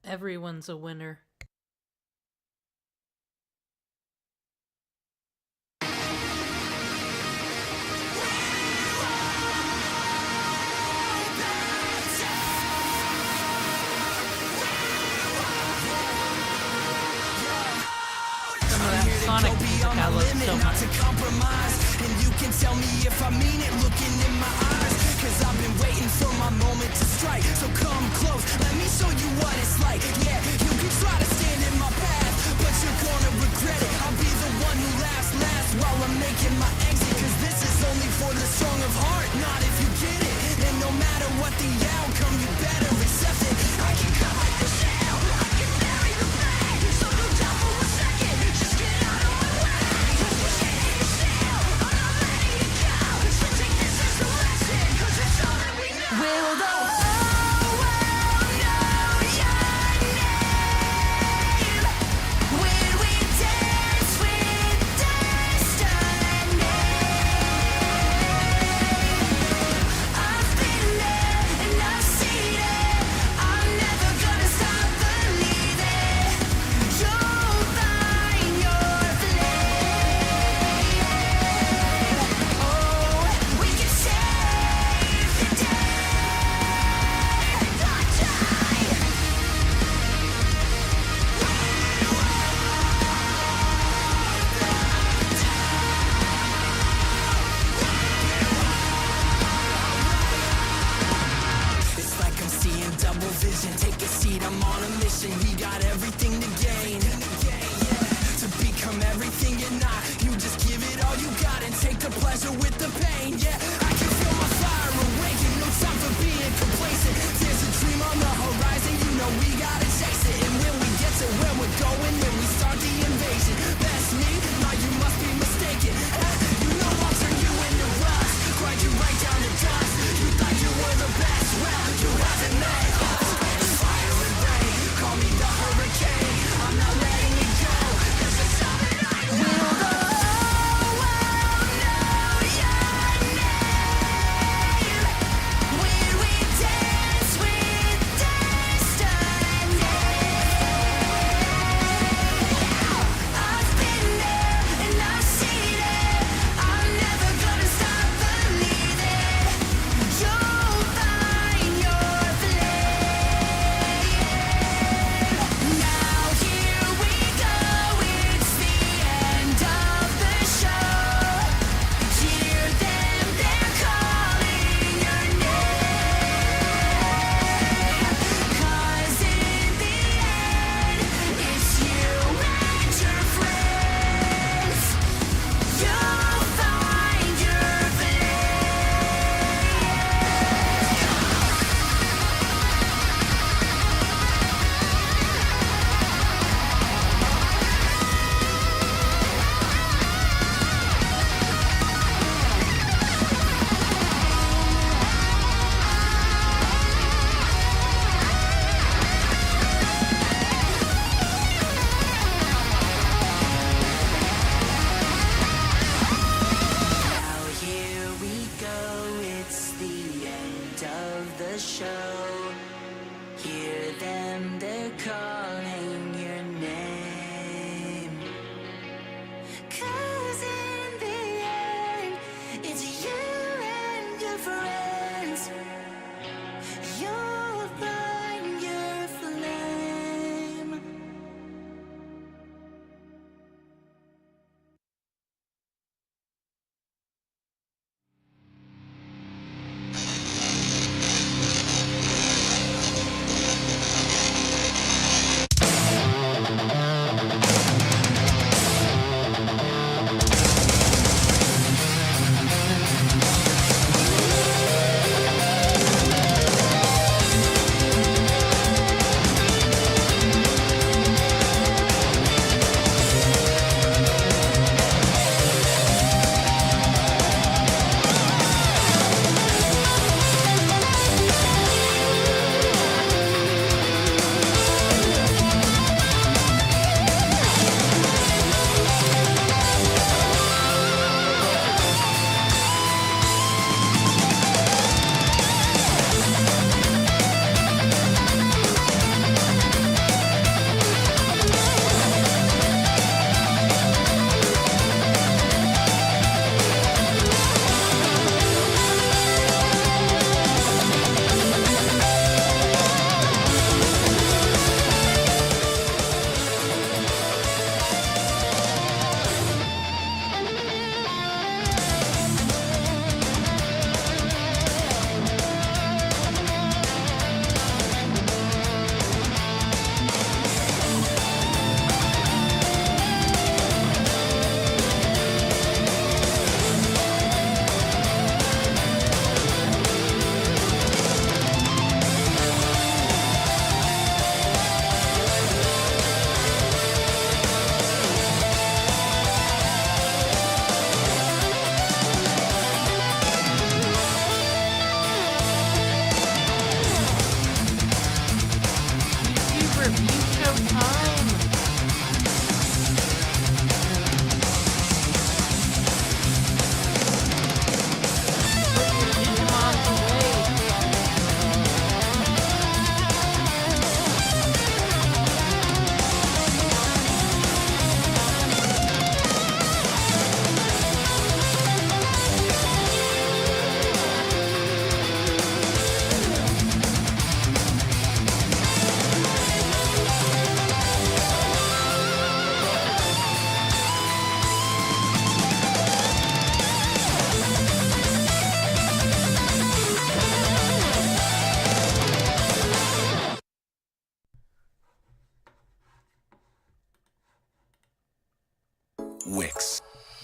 Everyone's a winner. Some of that Sonic music I love so much. And you can tell me if I mean it looking in my eyes, cause I've been waiting for my moment to strike. So come close, let me show you what it's like. Yeah, you can try to stand in my path, but you're gonna regret it. I'll be the one who laughs last while I'm making my exit, cause this is only for the strong of heart, not if you get it. And no matter what the outcome, you better accept it. I can cut like the shell, I can bury the flag, so no doubt for a second, just get out of my way. Will the whole world know your name? When we dance with destiny, I've been there and I've seen it. I'm never gonna stop believing. You'll find your flame. Oh, we can save the day. It's like I'm seeing double vision. Take a seat, I'm on a mission. We got everything to gain. To become everything you're not, you just give it all you got and take the pleasure with the pain. Yeah, I can feel my fire awaken. No time for being complacent. There's a dream on the horizon, you know we gotta chase it. And when we get to where we're going, when we start the invasion, that's me. Now you must be mistaken. You know I'll turn you into rust, grind you right down to dust. You thought you were the best, well you haven't met us. It's fire and rain, call me the hurricane. I'm not letting it go. This is something I will the whole world know your name? When we dance with destiny, I've been there and I've seen it. I'm never gonna stop believing. You'll find your flame. Now here we go, it's the end of the show. Hear them, they're calling your name. 'Cause in the end, it's you and your friends. You'll find your Now here we go, it's the end of the show. Hear them, they're calling your name. 'Cause in the end, it's you and your friends. You'll find your flame.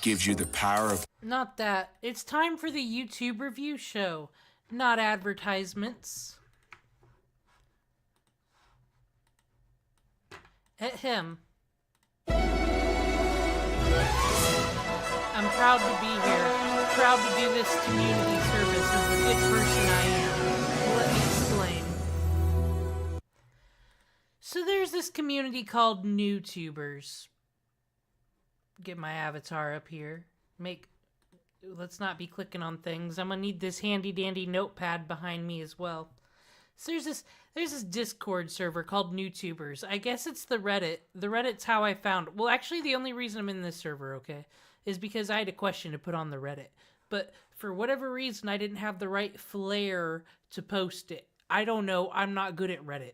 gives you the power of... Not that. It's time for the YouTube review show, not advertisements. At him. I'm proud to be here. Proud to do this community service as the good person I am. Let me explain. So there's this community called NewTubers. Get my avatar up here. Let's not be clicking on things. I'm gonna need this handy dandy notepad behind me as well. So there's this Discord server called NewTubers. I guess it's the Reddit. The Reddit's how I found... Well, actually, the only reason I'm in this server, okay, is because I had a question to put on the Reddit. But for whatever reason, I didn't have the right flair to post it. I don't know. I'm not good at Reddit.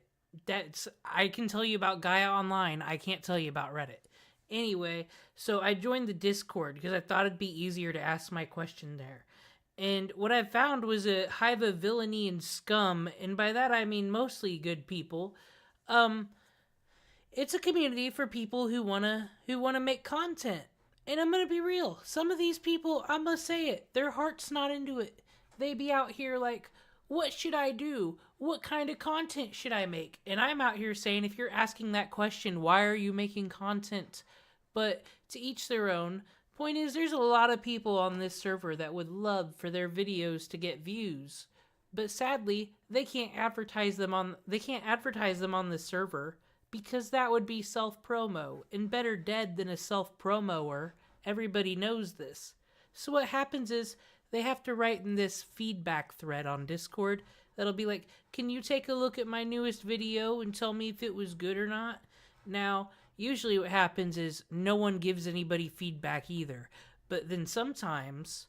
I can tell you about Gaia Online. I can't tell you about Reddit. Anyway, so I joined the Discord because I thought it'd be easier to ask my question there. And what I found was a hive of villainy and scum, and by that I mean mostly good people. It's a community for people who wanna make content. And I'm gonna be real. Some of these people, I'm gonna say it, their heart's not into it. They be out here like, what should I do? What kind of content should I make? And I'm out here saying, if you're asking that question, why are you making content? But to each their own. Point is, there's a lot of people on this server that would love for their videos to get views. But sadly, they can't advertise them on this server because that would be self-promo. And better dead than a self-promoer. Everybody knows this. So what happens is, they have to write in this feedback thread on Discord that'll be like, can you take a look at my newest video and tell me if it was good or not? Now, usually what happens is no one gives anybody feedback either. But then sometimes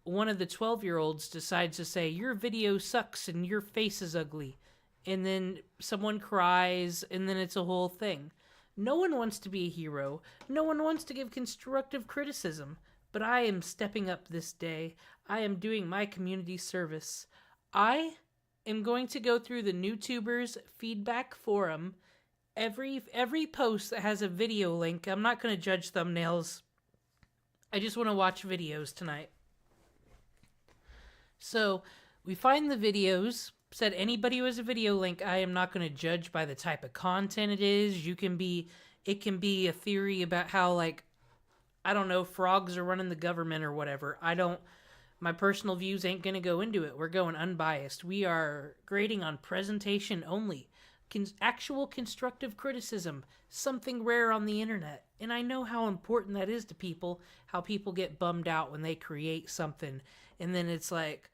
one of the 12-year-olds decides to say, your video sucks and your face is ugly. And then someone cries and then it's a whole thing. No one wants to be a hero. No one wants to give constructive criticism. But I am stepping up this day. I am doing my community service. I am going to go through the NewTubers feedback forum. Every post that has a video link, I'm not going to judge thumbnails. I just want to watch videos tonight. So, we find the videos. Said anybody who has a video link, I am not going to judge by the type of content it is. It can be a theory about how, like, I don't know, frogs are running the government or whatever. My personal views ain't going to go into it. We're going unbiased. We are grading on presentation only. Actual constructive criticism, something rare on the internet. And I know how important that is to people, how people get bummed out when they create something. And then it's like,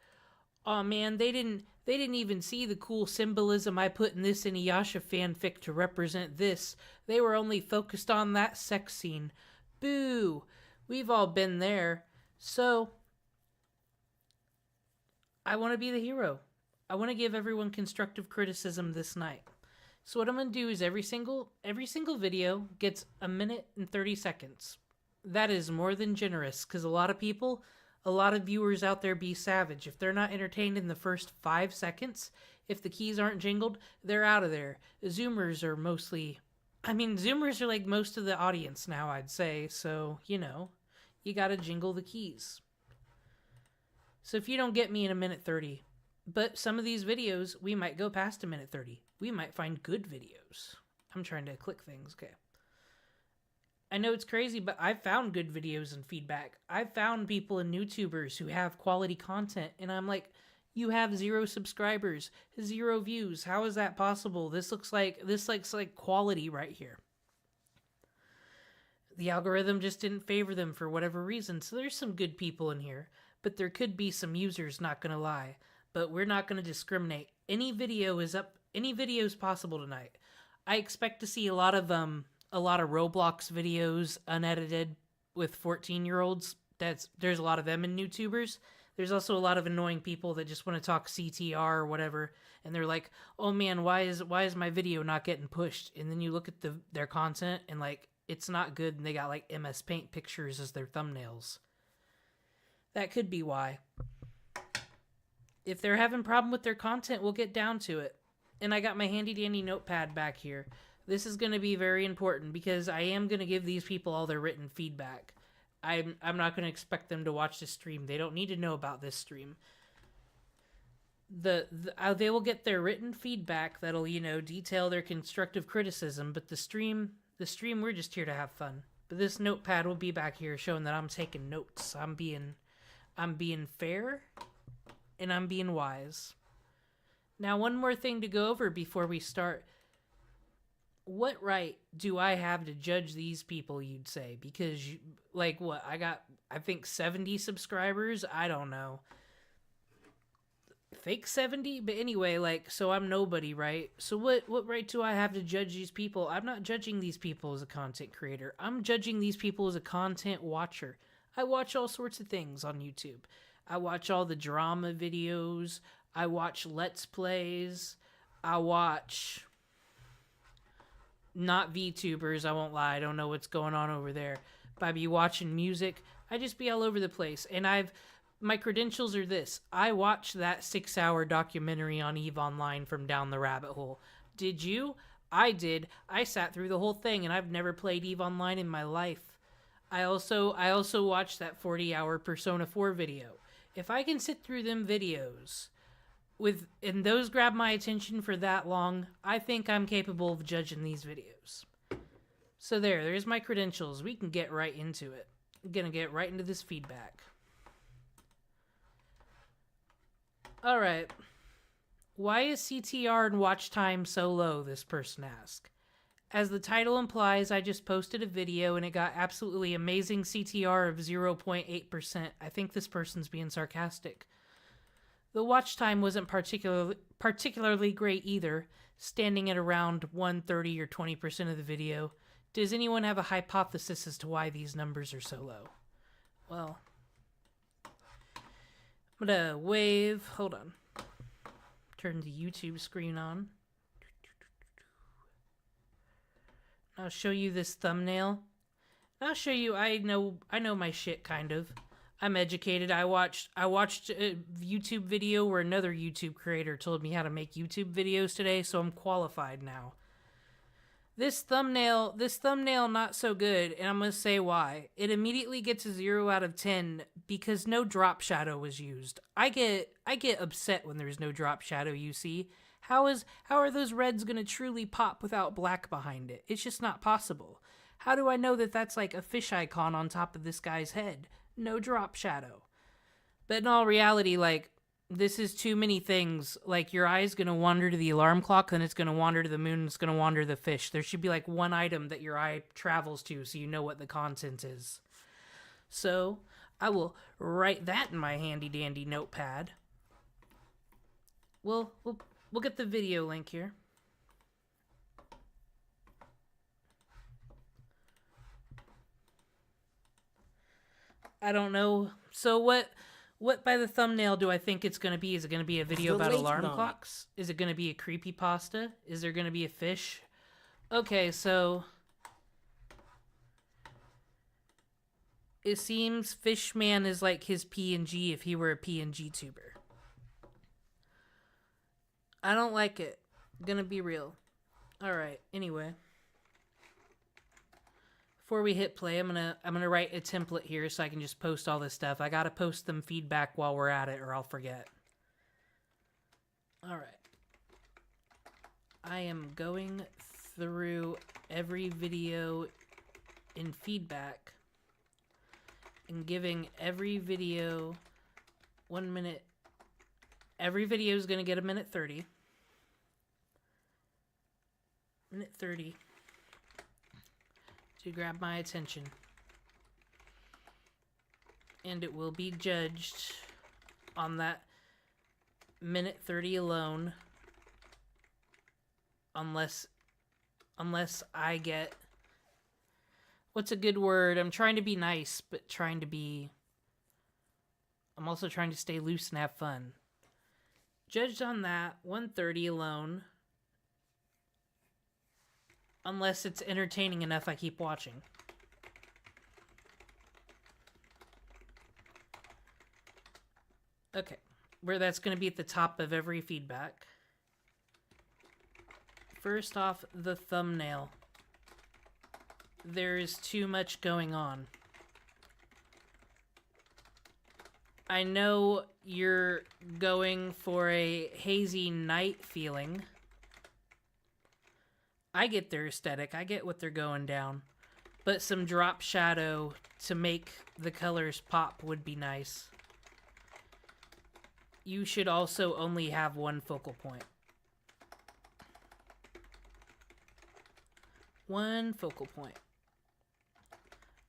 oh man, they didn't even see the cool symbolism I put in this Inuyasha fanfic to represent this. They were only focused on that sex scene. Boo! We've all been there. So, I want to be the hero. I want to give everyone constructive criticism this night. So what I'm going to do is every single video gets 1 minute and 30 seconds. That is more than generous, because a lot of viewers out there be savage. If they're not entertained in the first 5 seconds, if the keys aren't jingled, they're out of there. Zoomers are like most of the audience now, I'd say. So, you gotta jingle the keys. So if you don't get me in 1 minute 30, but some of these videos, we might go past 1 minute 30. We might find good videos. I'm trying to click things, okay. I know it's crazy, but I've found good videos and feedback. I've found people and NewTubers who have quality content, and I'm like, you have 0 subscribers, 0 views. How is that possible? This looks like quality right here. The algorithm just didn't favor them for whatever reason, so there's some good people in here, but there could be some users, not gonna lie. But we're not gonna discriminate. Any video is possible tonight. I expect to see a lot of Roblox videos unedited with 14-year-olds. There's a lot of them in NewTubers. There's also a lot of annoying people that just want to talk CTR or whatever, and they're like, "Oh man, why is my video not getting pushed?" And then you look at their content and like it's not good, and they got like MS Paint pictures as their thumbnails. That could be why. If they're having a problem with their content, we'll get down to it. And I got my handy dandy notepad back here. This is going to be very important because I am going to give these people all their written feedback. I'm not going to expect them to watch this stream. They don't need to know about this stream. They will get their written feedback that'll, you know, detail their constructive criticism, but the stream we're just here to have fun. But this notepad will be back here showing that I'm taking notes. I'm being fair and I'm being wise. Now, one more thing to go over before we start. What right do I have to judge these people, you'd say? Because, like, what? I think 70 subscribers? I don't know. Fake 70? But anyway, like, so I'm nobody, right? So what right do I have to judge these people? I'm not judging these people as a content creator. I'm judging these people as a content watcher. I watch all sorts of things on YouTube. I watch all the drama videos. I watch Let's Plays. I watch... not VTubers, I won't lie. I don't know what's going on over there. But I be watching music. I just be all over the place. And my credentials are this. I watched that 6-hour documentary on EVE Online from down the rabbit hole. Did you? I did. I sat through the whole thing, and I've never played EVE Online in my life. I also watched that 40-hour Persona 4 video. If I can sit through them videos... and those grab my attention for that long, I think I'm capable of judging these videos. So there's my credentials. We can get right into it. I'm gonna get right into this feedback. Alright. Why is CTR and watch time so low, this person asked. As the title implies, I just posted a video and it got absolutely amazing CTR of 0.8%. I think this person's being sarcastic. The watch time wasn't particularly great either, standing at around 1/30 or 20% of the video. Does anyone have a hypothesis as to why these numbers are so low? Well, I'm gonna wave. Hold on. Turn the YouTube screen on. I'll show you this thumbnail. I'll show you. I know my shit, kind of. I'm educated. I watched a YouTube video where another YouTube creator told me how to make YouTube videos today, so I'm qualified now. This thumbnail not so good, and I'm going to say why. It immediately gets a 0 out of 10 because no drop shadow was used. I get upset when there's no drop shadow, you see. How are those reds going to truly pop without black behind it? It's just not possible. How do I know that that's like a fish icon on top of this guy's head? No drop shadow. But in all reality, like, this is too many things. Like, your eye's gonna wander to the alarm clock, then it's gonna wander to the moon, and it's gonna wander to the fish. There should be, like, one item that your eye travels to so you know what the content is. So, I will write that in my handy-dandy notepad. We'll get the video link here. I don't know. So what by the thumbnail do I think it's going to be? Is it going to be a video about alarm clocks? Is it going to be a creepypasta? Is there going to be a fish? Okay, so it seems Fishman is like his PNG if he were a PNG tuber. I don't like it. Gonna be real. Alright, anyway. Before we hit play, I'm gonna write a template here so I can just post all this stuff. I gotta post them feedback while we're at it or I'll forget. Alright. I am going through every video in feedback and giving every video 1 minute. Every video is gonna get a minute 30. Minute 30. To grab my attention. And it will be judged on that minute 30 alone. Unless I get... What's a good word? I'm trying to be nice, but I'm also trying to stay loose and have fun. Judged on that 130 alone. Unless it's entertaining enough, I keep watching. Okay, where that's going to be at the top of every feedback. First off, the thumbnail. There is too much going on. I know you're going for a hazy night feeling. I get their aesthetic. I get what they're going down. But some drop shadow to make the colors pop would be nice. You should also only have one focal point. One focal point.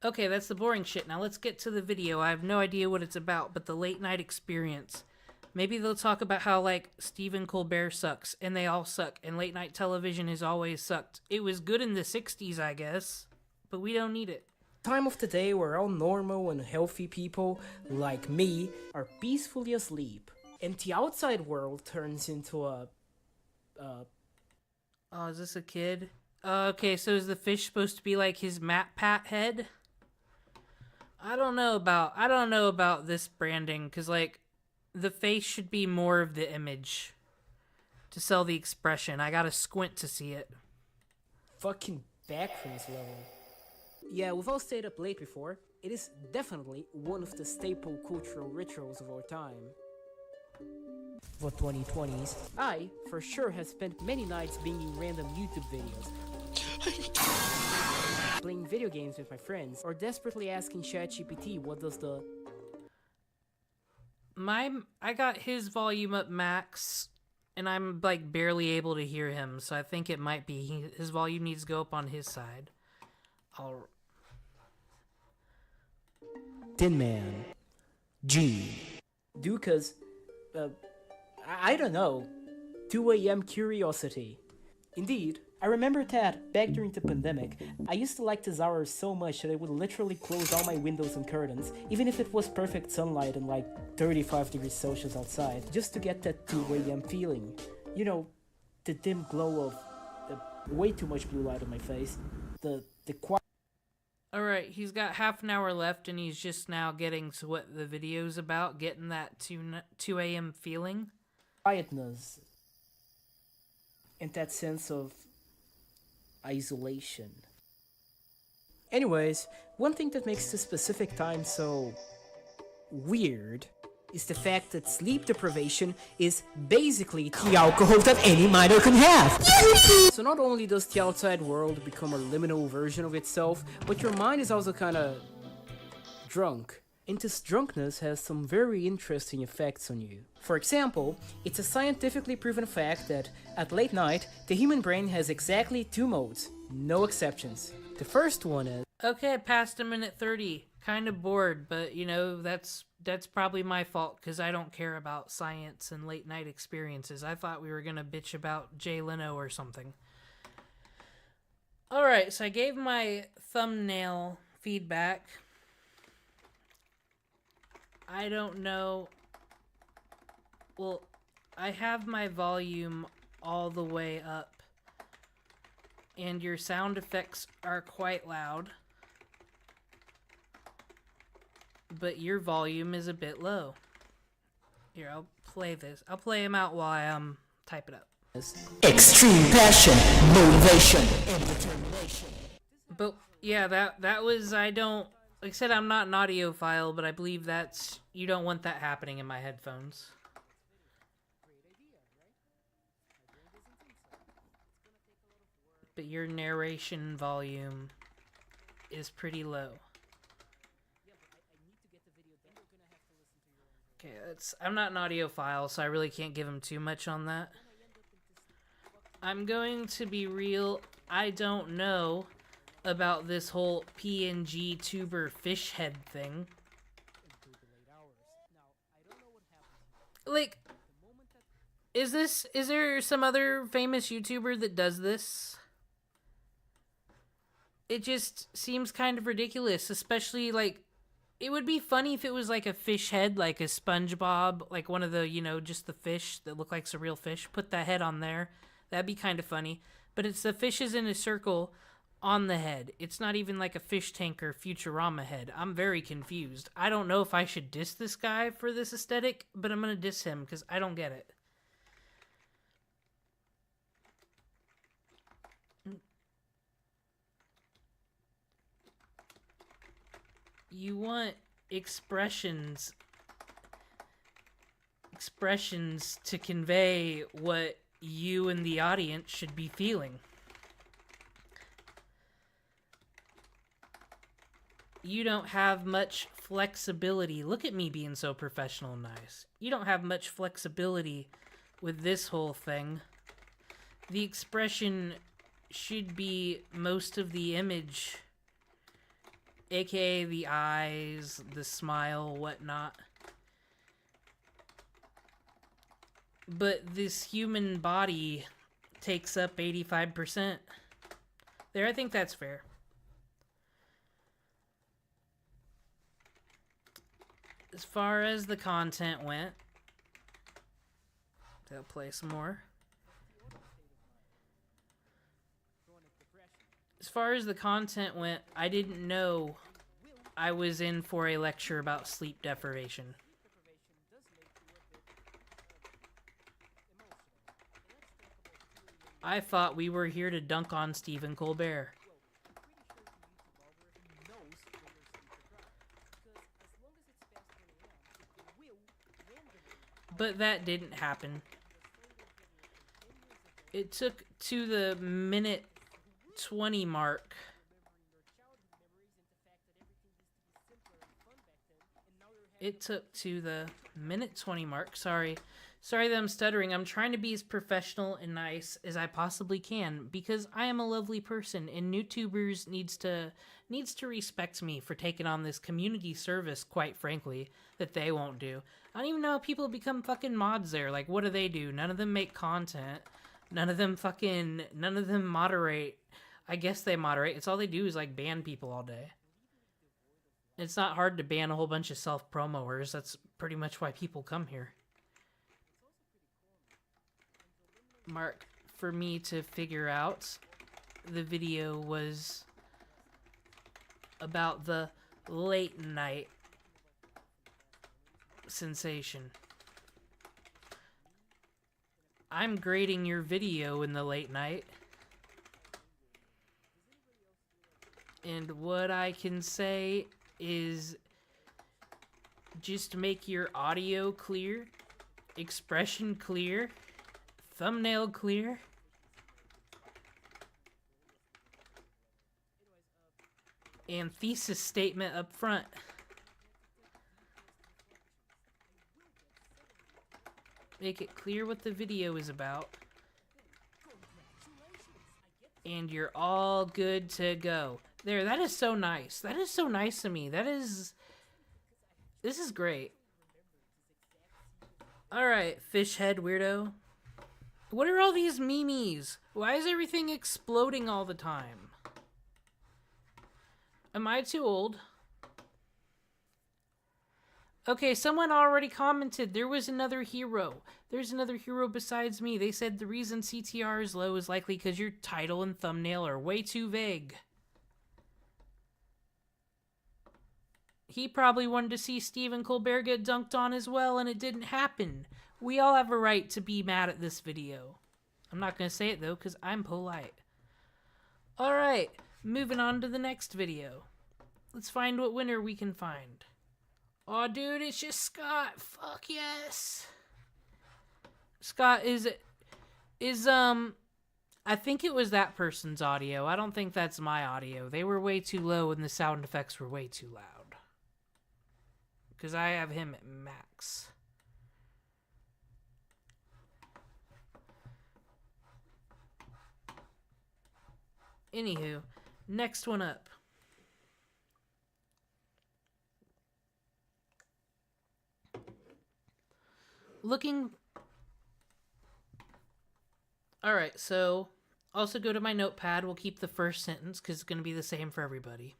Okay, that's the boring shit. Now let's get to the video. I have no idea what it's about, but the late night experience. Maybe they'll talk about how, like, Stephen Colbert sucks, and they all suck, and late night television has always sucked. It was good in the 60s, I guess, but we don't need it. Time of the day where all normal and healthy people, like me, are peacefully asleep, and the outside world turns into a... Oh, is this a kid? Okay, so is the fish supposed to be like his MatPat head? I don't know about this branding, because, like, the face should be more of the image to sell the expression. I gotta squint to see it. fucking backrooms level. Yeah, we've all stayed up late before. It is definitely one of the staple cultural rituals of our time. For 2020s, I, for sure, have spent many nights binging random YouTube videos, playing video games with my friends, or desperately asking ChatGPT what does the... I got his volume up max, and I'm, like, barely able to hear him, so I think it might be his volume needs to go up on his side. Tin Man. G. Duca's, I don't know, 2 a.m. curiosity. Indeed, I remember that, back during the pandemic, I used to like this hour so much that I would literally close all my windows and curtains, even if it was perfect sunlight and like 35 degrees Celsius outside, just to get that 2 a.m. feeling. You know, the dim glow of the way too much blue light on my face, the quiet... Alright, he's got half an hour left, and he's just now getting to what the video's about, getting that 2 a.m. feeling. Quietness. And that sense of isolation. Anyways, one thing that makes this specific time so weird is the fact that sleep deprivation is basically the alcohol that any minor can have. So not only does the outside world become a liminal version of itself, but your mind is also kinda drunk. And this drunkenness has some very interesting effects on you. For example, it's a scientifically proven fact that at late night, the human brain has exactly 2 modes, no exceptions. The first one is... Okay, past a minute 30. Kind of bored, but, you know, that's probably my fault, because I don't care about science and late night experiences. I thought we were gonna bitch about Jay Leno or something. Alright, so I gave my thumbnail feedback. I don't know. Well, I have my volume all the way up, and your sound effects are quite loud, but your volume is a bit low. Here, I'll play this. I'll play him out while I type it up. Extreme passion, motivation, and determination. But yeah, that was, I don't, like I said, I'm not an audiophile, but I believe that's, you don't want that happening in my headphones. But your narration volume is pretty low. Okay, I'm not an audiophile, so I really can't give him too much on that. I'm going to be real, I don't know about this whole PNG tuber fish head thing. Like, is there some other famous YouTuber that does this? It just seems kind of ridiculous, especially, like, it would be funny if it was like a fish head, like a SpongeBob, like one of the, you know, just the fish that look like a real fish. Put that head on there. That'd be kind of funny. But it's the fishes in a circle on the head. It's not even like a fish tank or Futurama head. I'm very confused. I don't know if I should diss this guy for this aesthetic, but I'm gonna diss him because I don't get it. You want expressions expressions to convey what you and the audience should be feeling. You don't have much flexibility. Look at me being so professional and nice. You don't have much flexibility with this whole thing. The expression should be most of the image, aka the eyes, the smile, whatnot. But this human body takes up 85%. There, I think that's fair. As far as the content went, they'll play some more. As far as the content went, I didn't know I was in for a lecture about sleep deprivation. I thought we were here to dunk on Stephen Colbert. But that didn't happen. It took to the minute 20 mark. It took to the minute 20 mark. Sorry that I'm stuttering. I'm trying to be as professional and nice as I possibly can because I am a lovely person and YouTubers needs to respect me for taking on this community service, quite frankly, that they won't do. I don't even know how people become fucking mods there. Like, what do? None of them make content. None of them moderate. I guess they moderate. It's all they do is, like, ban people all day. It's not hard to ban a whole bunch of self-promoers. That's pretty much why people come here. Mark, for me to figure out, the video was about the late night sensation. I'm grading your video in the late night. And what I can say is just make your audio clear, expression clear, thumbnail clear. And thesis statement up front. Make it clear what the video is about. And you're all good to go. There, that is so nice. That is so nice to me. This is great. Alright, fish head weirdo. What are all these memes? Why is everything exploding all the time? Am I too old? Okay, someone already commented there was another hero. There's another hero besides me. They said the reason CTR is low is likely because your title and thumbnail are way too vague. He probably wanted to see Stephen Colbert get dunked on as well, and it didn't happen. We all have a right to be mad at this video. I'm not going to say it, though, because I'm polite. Alright, moving on to the next video. Let's find what winner we can find. Aw, dude, it's just Scott. Fuck yes. Scott I think it was that person's audio. I don't think that's my audio. They were way too low and the sound effects were way too loud. Because I have him at max. Anywho, next one up. Alright, so also go to my notepad. We'll keep the first sentence because it's going to be the same for everybody.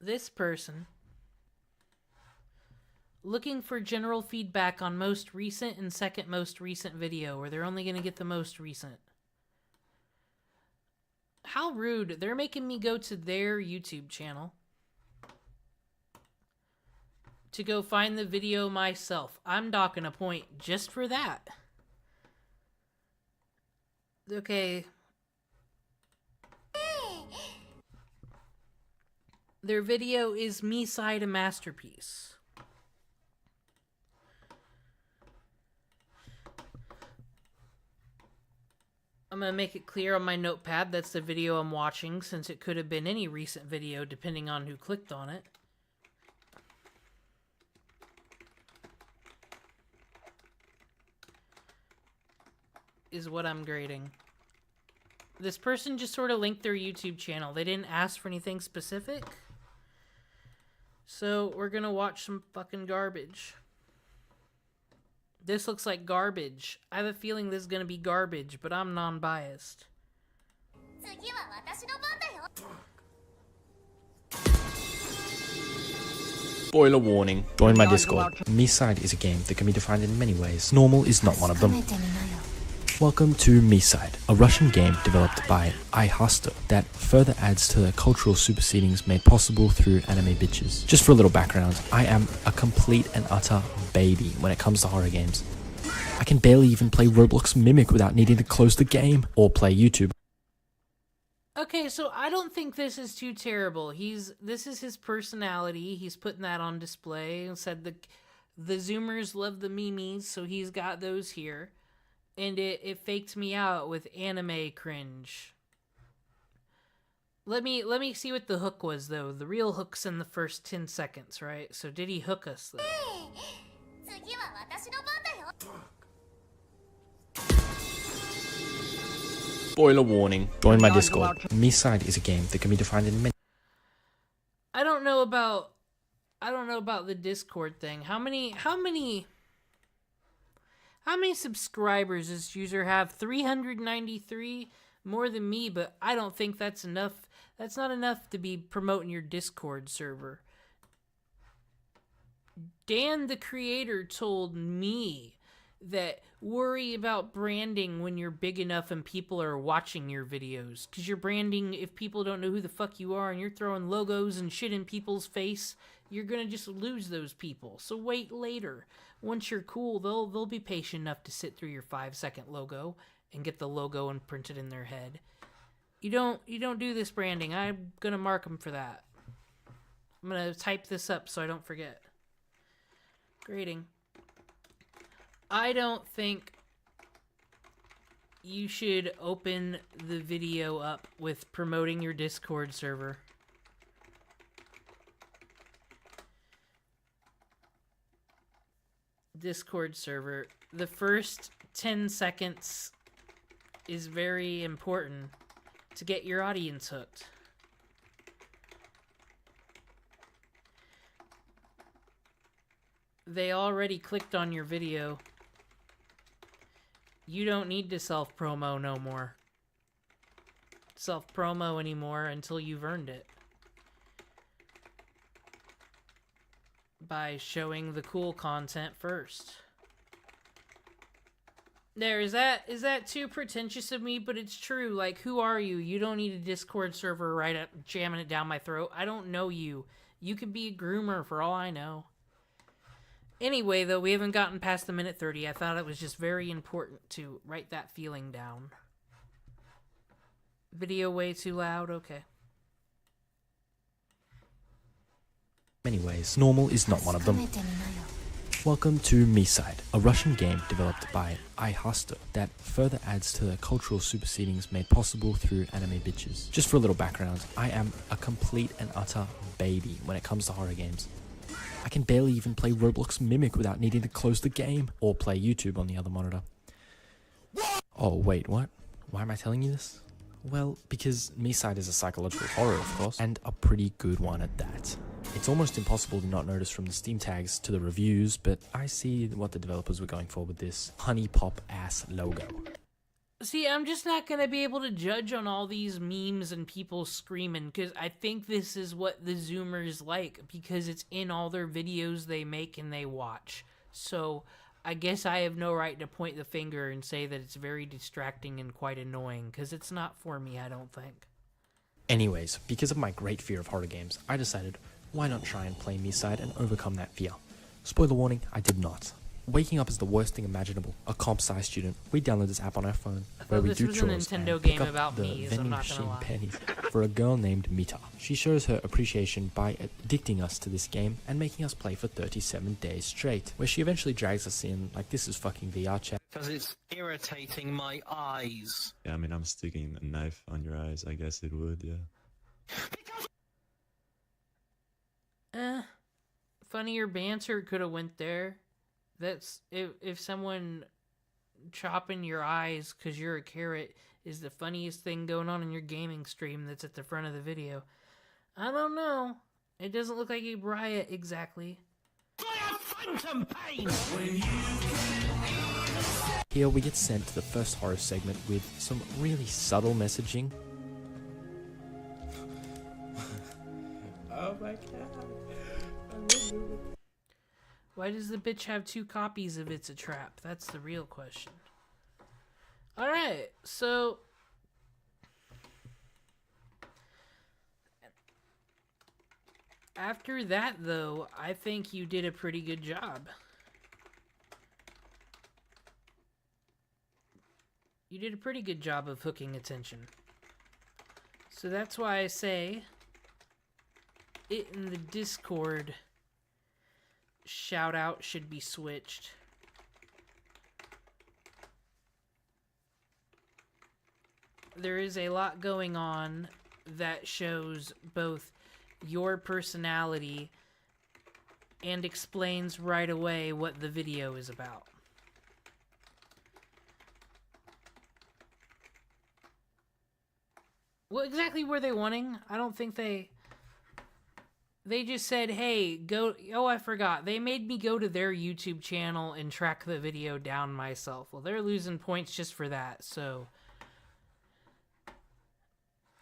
This person looking for general feedback on most recent and second most recent video, where they're only going to get the most recent. How rude. They're making me go to their YouTube channel to go find the video myself. I'm docking a point just for that. Okay. Their video is Me Side a Masterpiece. I'm going to make it clear on my notepad that's the video I'm watching, since it could have been any recent video depending on who clicked on it. Is what I'm grading. This person just sort of linked their YouTube channel. They didn't ask for anything specific. So we're going to watch some fucking garbage. This looks like garbage. I have a feeling this is going to be garbage, but I'm non-biased. Spoiler warning. Join my Discord. Me Side is a game that can be defined in many ways. Normal is not one of them. Welcome to Me Side, a Russian game developed by iHoster that further adds to the cultural supersedings made possible through anime bitches. Just for a little background, I am a complete and utter baby when it comes to horror games. I can barely even play Roblox Mimic without needing to close the game or play YouTube. Okay, so I don't think this is too terrible. This is his personality. He's putting that on display and said the Zoomers love the memes, so he's got those here. And it faked me out with anime cringe. Let me see what the hook was, though. The real hook's in the first 10 seconds, right? So did he hook us, though? Spoiler warning. Join my Discord. Me Side is a game that can be defined in many... I don't know about the Discord thing. How many subscribers does this user have? 393, more than me, but I don't think that's enough. That's not enough to be promoting your Discord server. Dan the creator told me that worry about branding when you're big enough and people are watching your videos. Because your branding, if people don't know who the fuck you are and you're throwing logos and shit in people's face, you're gonna just lose those people. So wait later. Once you're cool, they'll be patient enough to sit through your 5-second logo and get the logo imprinted in their head. You don't do this branding. I'm gonna mark them for that. I'm gonna type this up so I don't forget. Grading. I don't think you should open the video up with promoting your Discord server. Discord server. The first 10 seconds is very important to get your audience hooked. They already clicked on your video. You don't need to self-promo no more. Self-promo anymore until you've earned it. By showing the cool content first. Is that too pretentious of me? But it's true. Like, who are you? You don't need a Discord server right up jamming it down my throat. I don't know you. You could be a groomer for all I know. Anyway, though, we haven't gotten past the minute 30. I thought it was just very important to write that feeling down. Video way too loud? Okay. Many ways. Normal is not one of them. Welcome to Me Side, a Russian game developed by iHoster that further adds to the cultural supersedings made possible through anime bitches. Just for a little background, I am a complete and utter baby when it comes to horror games. I can barely even play Roblox Mimic without needing to close the game or play YouTube on the other monitor. Oh wait, what? Why am I telling you this? Well, because Me Side is a psychological horror, of course, and a pretty good one at that. It's almost impossible to not notice from the Steam tags to the reviews, but I see what the developers were going for with this honey pop ass logo. See, I'm just not going to be able to judge on all these memes and people screaming, because I think this is what the Zoomers like, because it's in all their videos they make and they watch. So, I guess I have no right to point the finger and say that it's very distracting and quite annoying, because it's not for me, I don't think. Anyways, because of my great fear of horror games, I decided, why not try and play Me Side and overcome that fear? Spoiler warning, I did not. Waking up is the worst thing imaginable. A comp sci student, we download this app on our phone where thought we this do was a chores Nintendo and pick game up about the me, so I'm vending not gonna machine lie. pennies for a girl named Mita. She shows her appreciation by addicting us to this game and making us play for 37 days straight, where she eventually drags us in like this is fucking VR chat. Because it's irritating my eyes. Yeah, I mean, I'm sticking a knife on your eyes. I guess it would, yeah. Funnier banter could have went there. That's if someone chopping your eyes because you're a carrot is the funniest thing going on in your gaming stream that's at the front of the video. I don't know. It doesn't look like a riot exactly. Phantom pain! Here we get sent to the first horror segment with some really subtle messaging. Oh my god. Why does the bitch have 2 copies of It's a Trap? That's the real question. Alright, so... After that, though, I think you did a pretty good job. You did a pretty good job of hooking attention. So that's why I say... It in the Discord... shout out should be switched. There is a lot going on that shows both your personality and explains right away what the video is about. What exactly were they wanting? I don't think they just said, hey, go... Oh, I forgot. They made me go to their YouTube channel and track the video down myself. Well, they're losing points just for that, so...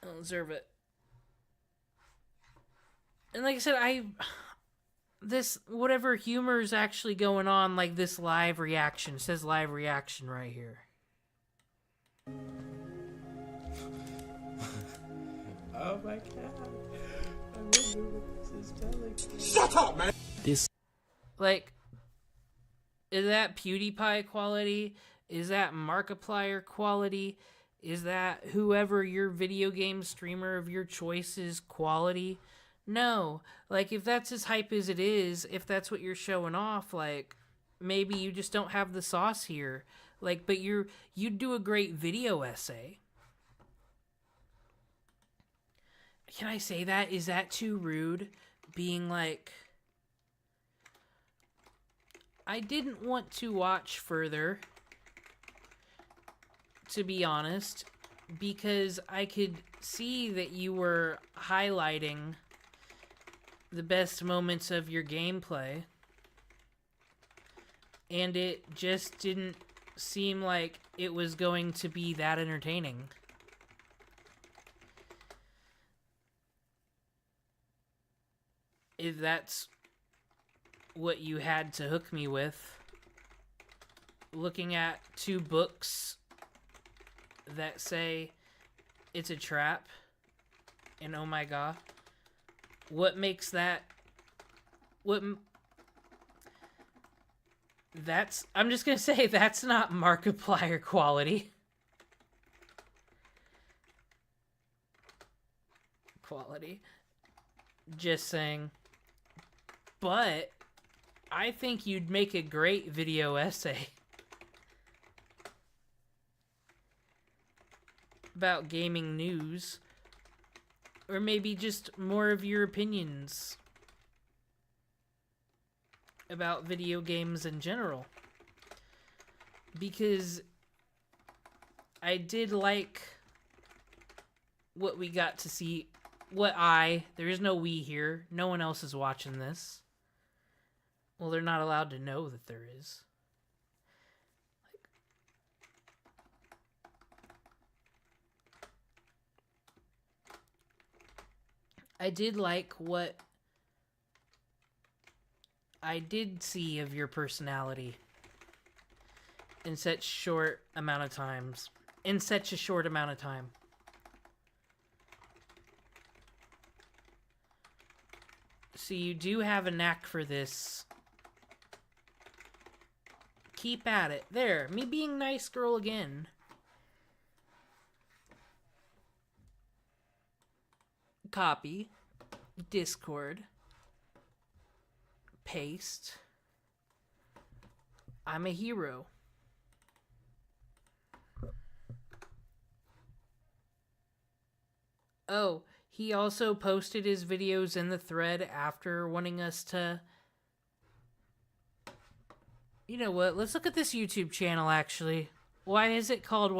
I'll deserve it. And like I said, this... Whatever humor is actually going on, like this live reaction. It says live reaction right here. Oh my god. I wonder what this is telling me. Shut up, man! This Like, is that PewDiePie quality? Is that Markiplier quality? Is that whoever your video game streamer of your choice is quality? No. Like, if that's as hype as it is, if that's what you're showing off, like, maybe you just don't have the sauce here. Like, but you'd do a great video essay. Can I say that? Is that too rude? Being like... I didn't want to watch further, to be honest, because I could see that you were highlighting the best moments of your gameplay, and it just didn't seem like it was going to be that entertaining. If that's what you had to hook me with, looking at 2 books that say it's a trap and oh my god, what makes that, that's, I'm just gonna say that's not Markiplier quality. Just saying. But I think you'd make a great video essay about gaming news, or maybe just more of your opinions about video games in general, because I did like what we got to see. There is no we here, no one else is watching this. Well, they're not allowed to know that there is. I did like what I did see of your personality in such short amount of times. In such a short amount of time. So you do have a knack for this. Keep at it. There, me being nice girl again. Copy. Discord. Paste. I'm a hero. Oh, he also posted his videos in the thread after wanting us to... You know what? Let's look at this YouTube channel, actually. Why is it called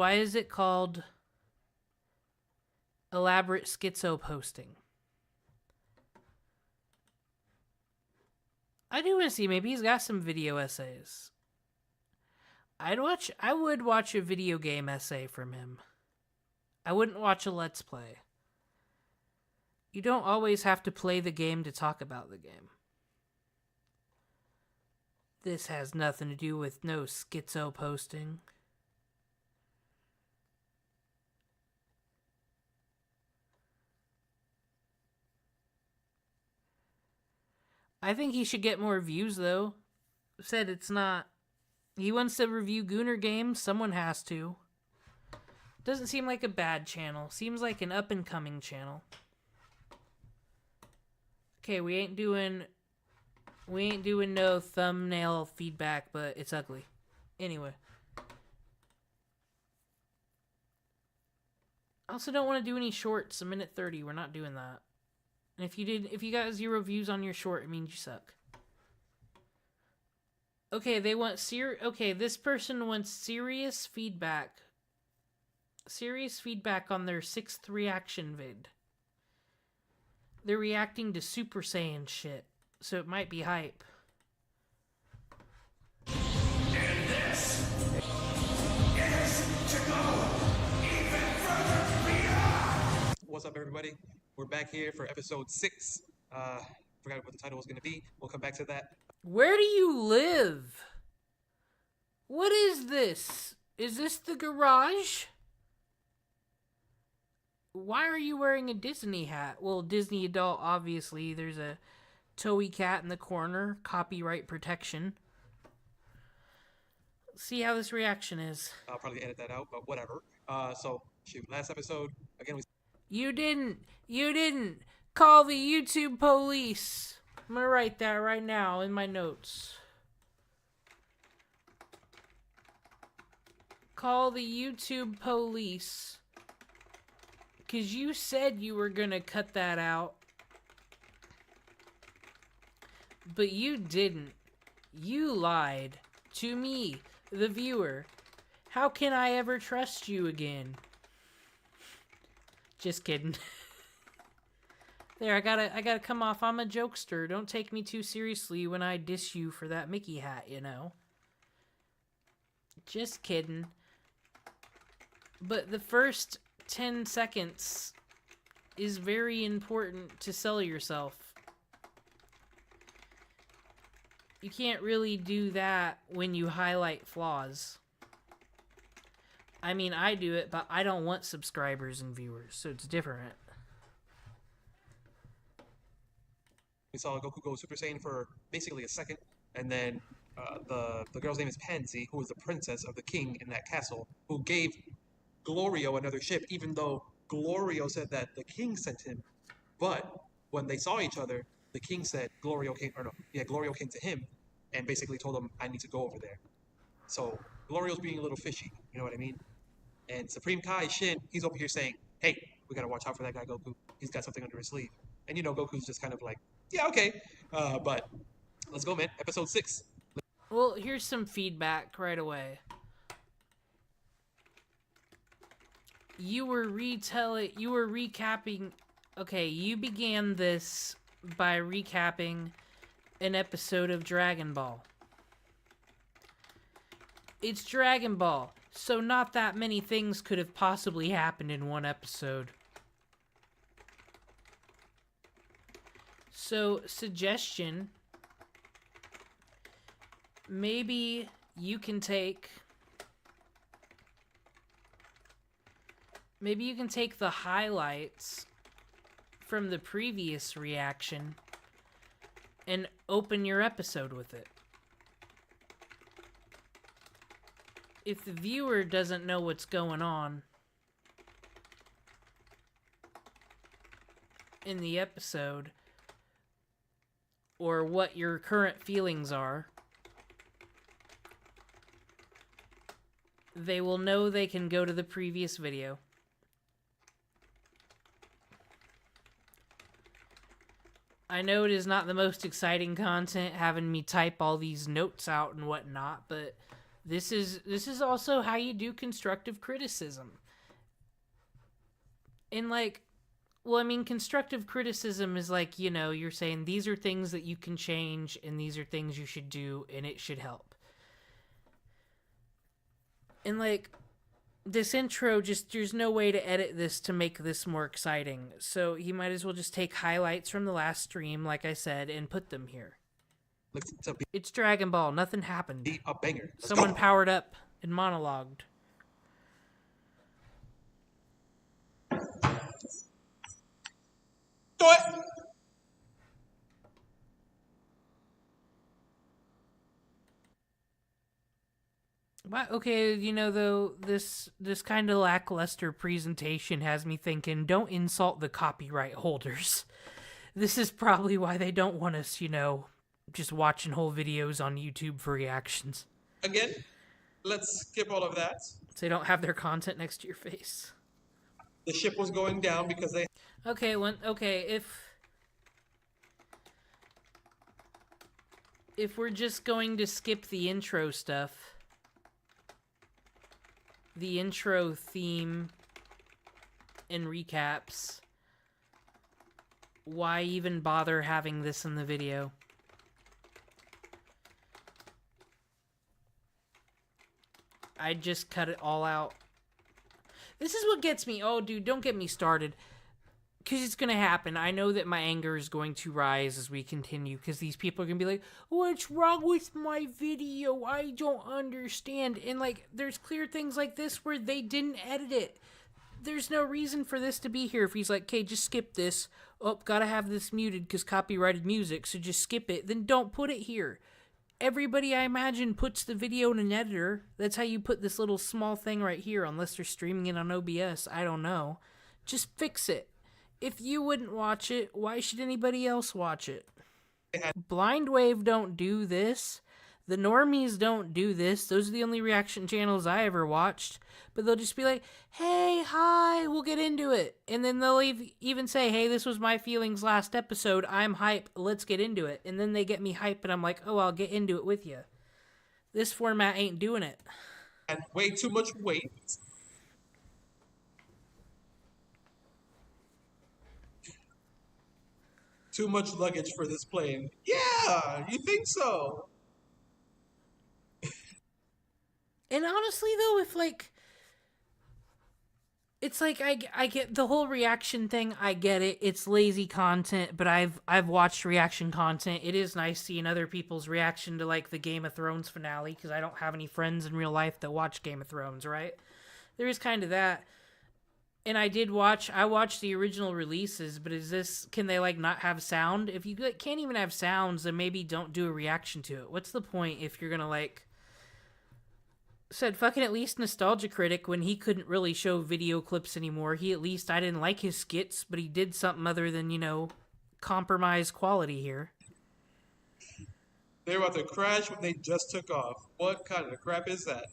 Elaborate Schizo Posting? I do want to see. Maybe he's got some video essays. I would watch a video game essay from him. I wouldn't watch a Let's Play. You don't always have to play the game to talk about the game. This has nothing to do with no schizo posting. I think he should get more views, though. Said it's not... He wants to review Gooner games. Someone has to. Doesn't seem like a bad channel. Seems like an up-and-coming channel. Okay, we ain't doing no thumbnail feedback, but it's ugly. Anyway. I also don't want to do any shorts. A minute 30. We're not doing that. And if you got 0 views on your short, it means you suck. Okay, this person wants serious feedback. Serious feedback on their 6th reaction vid. They're reacting to Super Saiyan shit, so it might be hype. And this is to go even further beyond. What's up, everybody? We're back here for episode 6. Forgot what the title was going to be. We'll come back to that. Where do you live? What is this? Is this the garage? Why are you wearing a Disney hat? Well, Disney adult, obviously. There's a Toei cat in the corner. Copyright protection. Let's see how this reaction is. I'll probably edit that out, but whatever. Shoot, last episode, again, we... You didn't call the YouTube police. I'm gonna write that right now in my notes. Call the YouTube police. 'Cause you said you were gonna cut that out. But you didn't. You lied. To me, the viewer. How can I ever trust you again? Just kidding. There, I gotta come off. I'm a jokester. Don't take me too seriously when I diss you for that Mickey hat, you know? Just kidding. But the first 10 seconds is very important to sell yourself. You can't really do that when you highlight flaws. I mean, I do it, but I don't want subscribers and viewers, so it's different. We saw Goku go Super Saiyan for basically a second, and then the girl's name is Pansy, who was the princess of the king in that castle, who gave Glorio another ship, even though Glorio said that the king sent him. But when they saw each other, the king said Glorio came to him, and basically told him, I need to go over there. So Glorio's being a little fishy, you know what I mean? And Supreme Kai Shin, he's over here saying, hey, we gotta watch out for that guy Goku. He's got something under his sleeve. And you know, Goku's just kind of like, yeah, okay. But let's go, man. Episode 6. Well, here's some feedback right away. You were recapping... Okay, you began this by recapping an episode of Dragon Ball. It's Dragon Ball, so not that many things could have possibly happened in one episode. So, suggestion, maybe you can take the highlights from the previous reaction and open your episode with it. if the viewer doesn't know what's going on in the episode, or what your current feelings are, they will know they can go to the previous video. I know it is not the most exciting content, having me type all these notes out and whatnot, but this is also how you do constructive criticism. And like, well, I mean, constructive criticism is like, you know, you're saying these are things that you can change and these are things you should do and it should help. And like, this intro, just, there's no way to edit this to make this more exciting. So you might as well just take highlights from the last stream, like I said, and put them here. It's Dragon Ball. Nothing happened. A banger. Someone powered up and monologued. Do it! What? Okay, you know, though, this kind of lackluster presentation has me thinking, don't insult the copyright holders. This is probably why they don't want us, you know, just watching whole videos on YouTube for reactions. Again, let's skip all of that. So they don't have their content next to your face. The ship was going down because they... Okay, if we're just going to skip the intro stuff, the intro theme and recaps, why even bother having this in the video? I'd just cut it all out. This is what gets me. Oh, dude, don't get me started. Because it's going to happen. I know that my anger is going to rise as we continue. Because these people are going to be like, what's wrong with my video? I don't understand. And, like, there's clear things like this where they didn't edit it. There's no reason for this to be here. If he's like, okay, just skip this. Oh, gotta have this muted because copyrighted music. So just skip it. Then don't put it here. Everybody, I imagine, puts the video in an editor. That's how you put this little small thing right here, unless they're streaming it on OBS. I don't know. Just fix it. If you wouldn't watch it, why should anybody else watch it? Blind Wave don't do this. The normies don't do this. Those are the only reaction channels I ever watched. But they'll just be like, hey, hi, we'll get into it. And then they'll even say, hey, this was my feelings last episode. I'm hype. Let's get into it. And then they get me hype, and I'm like, oh, I'll get into it with you. This format ain't doing it. And way too much weight. Too much luggage for this plane. Yeah, you think so? And honestly, though, if, like... It's like, I get the whole reaction thing, I get it. It's lazy content, but I've watched reaction content. It is nice seeing other people's reaction to, like, the Game of Thrones finale, because I don't have any friends in real life that watch Game of Thrones, right? There is kind of that. And I watched the original releases, but can they, like, not have sound? If you can't even have sounds, then maybe don't do a reaction to it. What's the point if you're gonna, like... Said fucking at least Nostalgia Critic, when he couldn't really show video clips anymore, I didn't like his skits, but he did something other than, you know, compromise quality here. They're about to crash when they just took off. What kind of crap is that?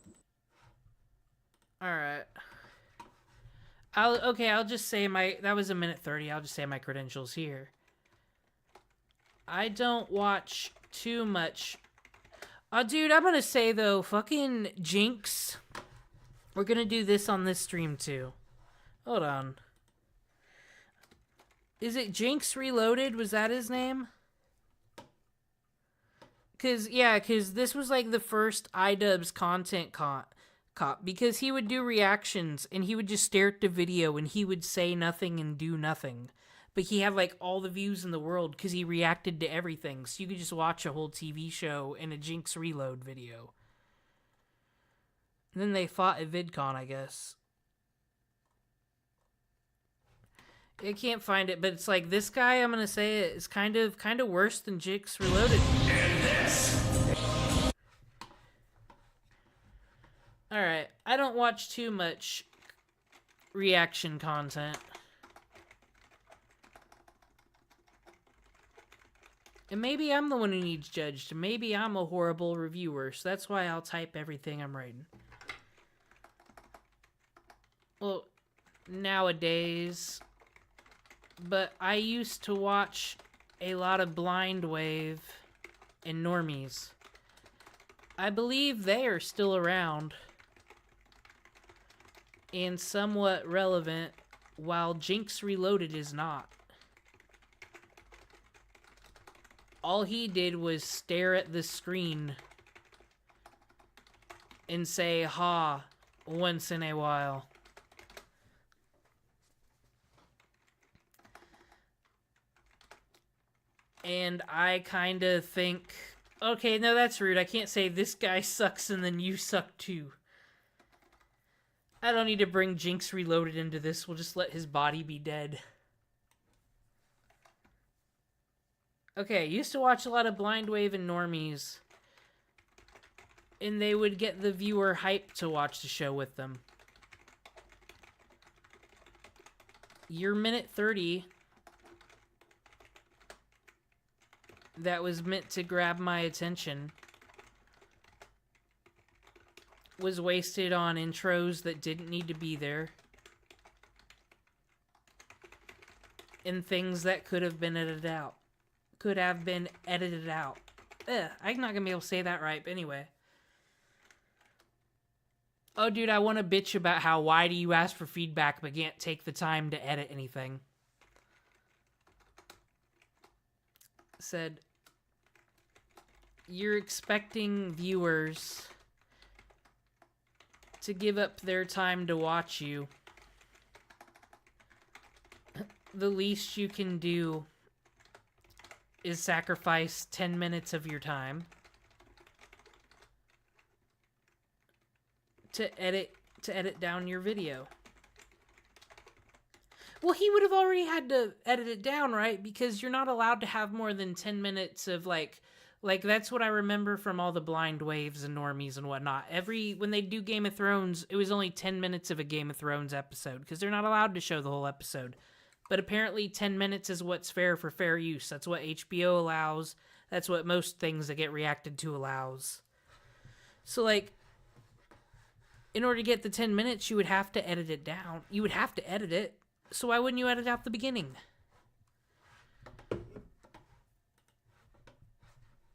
Alright. I'll just say that was 1:30. I'll just say my credentials here. I don't watch too much. Dude, I'm gonna say, though, fucking Jinx. We're gonna do this on this stream, too. Hold on. Is it Jinx Reloaded? Was that his name? Cause this was, like, the first iDubbbz content cop. Because he would do reactions, and he would just stare at the video, and he would say nothing and do nothing. But he had, like, all the views in the world because he reacted to everything. So you could just watch a whole TV show in a Jinx Reload video. And then they fought at VidCon, I guess. I can't find it, but it's like, this guy, I'm going to say it, is kind of worse than Jinx Reloaded. Alright, I don't watch too much reaction content. And maybe I'm the one who needs judged. Maybe I'm a horrible reviewer, so that's why I'll type everything I'm writing. Well, nowadays... But I used to watch a lot of Blind Wave and Normies. I believe they are still around and somewhat relevant, while Jinx Reloaded is not. All he did was stare at the screen and say, "Ha," once in a while. And I kind of think, okay, no, that's rude. I can't say this guy sucks and then you suck too. I don't need to bring Jinx Reloaded into this. We'll just let his body be dead. Okay, used to watch a lot of Blind Wave and Normies. And they would get the viewer hyped to watch the show with them. Your minute 30... that was meant to grab my attention was wasted on intros that didn't need to be there and things that could have been edited out. Ugh, I'm not gonna be able to say that right, but anyway. Oh, dude, I want to bitch about how why do you ask for feedback but can't take the time to edit anything? Said, you're expecting viewers to give up their time to watch you. The least you can do is sacrifice 10 minutes of your time to edit down your video. Well, he would have already had to edit it down, right? Because you're not allowed to have more than 10 minutes of, like, that's what I remember from all the Blind Waves and Normies and whatnot. When they do Game of Thrones, it was only 10 minutes of a Game of Thrones episode, because they're not allowed to show the whole episode. But apparently 10 minutes is what's fair for fair use. That's what HBO allows. That's what most things that get reacted to allows. So, like, in order to get the 10 minutes, you would have to edit it down. You would have to edit it. So why wouldn't you edit out the beginning?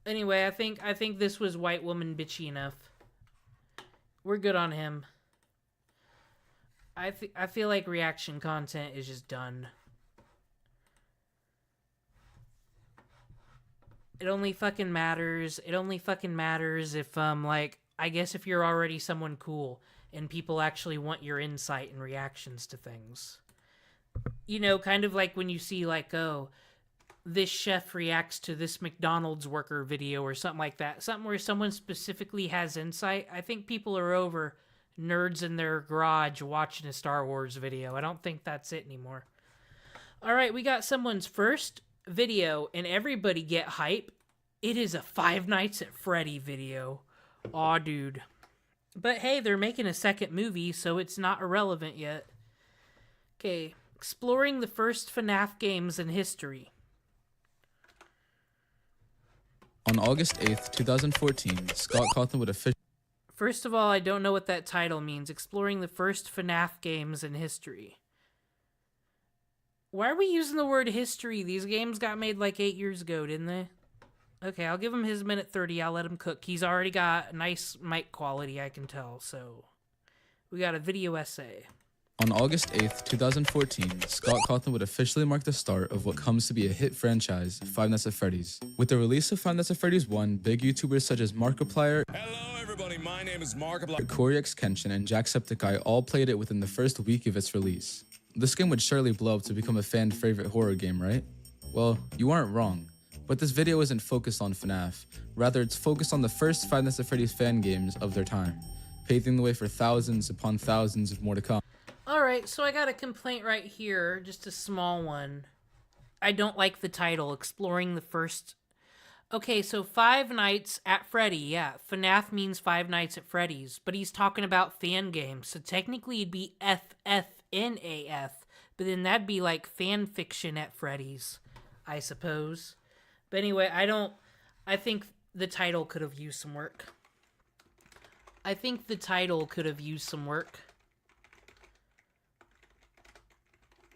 Anyway, I think this was white woman bitchy enough. We're good on him. I feel like reaction content is just done. It only fucking matters. It only fucking matters if like, I guess if you're already someone cool and people actually want your insight and reactions to things. You know, kind of like when you see like, oh, this chef reacts to this McDonald's worker video or something like that. Something where someone specifically has insight. I think people are over nerds in their garage watching a Star Wars video. I don't think that's it anymore. All right, we got someone's first video, and everybody get hype. It is a Five Nights at Freddy video. Aw, dude. But hey, they're making a second movie, so it's not irrelevant yet. Okay, exploring the first FNAF games in history. On August 8th, 2014, Scott Cawthon would officially... First of all, I don't know what that title means. Exploring the first FNAF games in history. Why are we using the word history? These games got made like 8 years ago, didn't they? Okay, I'll give him his minute 30. I'll let him cook. He's already got nice mic quality, I can tell. So, we got a video essay. On August 8th, 2014, Scott Cawthon would officially mark the start of what comes to be a hit franchise, Five Nights at Freddy's. With the release of Five Nights at Freddy's 1, big YouTubers such as Markiplier, Hello everybody, my name is Markiplier, Corey X Kenshin, and Jacksepticeye all played it within the first week of its release. This game would surely blow up to become a fan favorite horror game, right? Well, you aren't wrong. But this video isn't focused on FNAF. Rather, it's focused on the first Five Nights at Freddy's fan games of their time, paving the way for thousands upon thousands of more to come. Alright, so I got a complaint right here, just a small one. I don't like the title, Exploring the First... Okay, so Five Nights at Freddy, yeah. FNAF means Five Nights at Freddy's, but he's talking about fan games, so technically it'd be FFNAF, but then that'd be like fan fiction at Freddy's, I suppose. But anyway, I think the title could have used some work.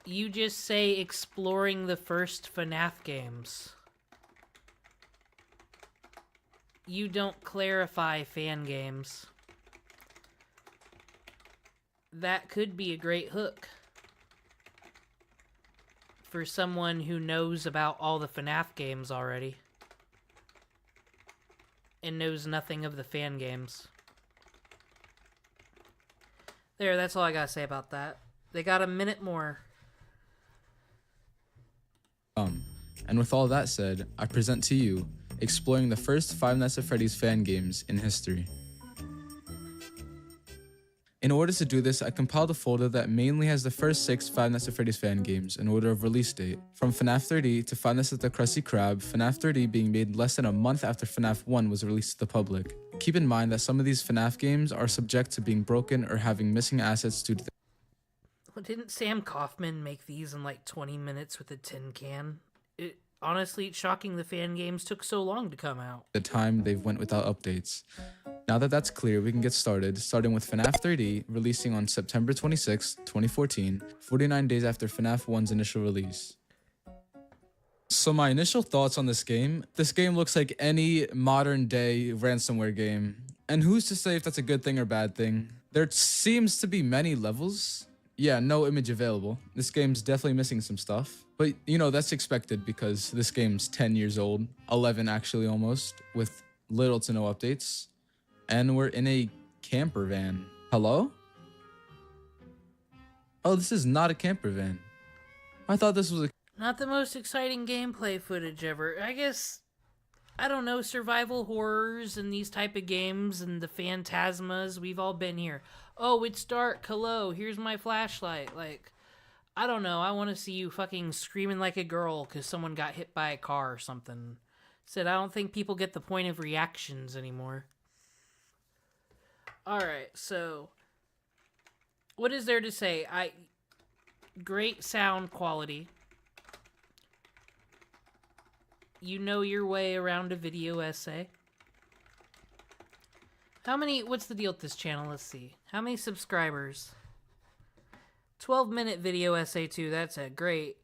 You just say exploring the first FNAF games. You don't clarify fan games. That could be a great hook for someone who knows about all the FNAF games already and knows nothing of the fan games. There, that's all I gotta say about that. They got a minute more. And with all that said, I present to you exploring the first Five Nights at Freddy's fan games in history. In order to do this, I compiled a folder that mainly has the first 6 Five Nights at Freddy's fan games in order of release date, from FNAF 3D to Five Nights at the Krusty Krab, FNAF 3D being made less than a month after FNAF 1 was released to the public. Keep in mind that some of these FNAF games are subject to being broken or having missing assets due to the Didn't Sam Kaufman make these in like 20 minutes with a tin can? Honestly, it's shocking the fan games took so long to come out. time they've went without updates. Now that that's clear, we can get started, starting with FNAF 3D, releasing on September 26, 2014, 49 days after FNAF 1's initial release. So my initial thoughts on this game looks like any modern day ransomware game. And who's to say if that's a good thing or bad thing? There seems to be many levels. Yeah, no image available. This game's definitely missing some stuff. But, you know, that's expected because this game's 10 years old. 11 actually almost, with little to no updates. And we're in a camper van. Hello? Oh, this is not a camper van. I thought this was a... Not the most exciting gameplay footage ever. I guess, I don't know, survival horrors and these type of games and the phantasmas, we've all been here. Oh, it's dark, hello, here's my flashlight. Like, I don't know, I want to see you fucking screaming like a girl because someone got hit by a car or something. Said, I don't think people get the point of reactions anymore. Alright, so, what is there to say? Great sound quality. You know your way around a video essay. What's the deal with this channel? Let's see. How many subscribers? 12-minute video essay too, that's a great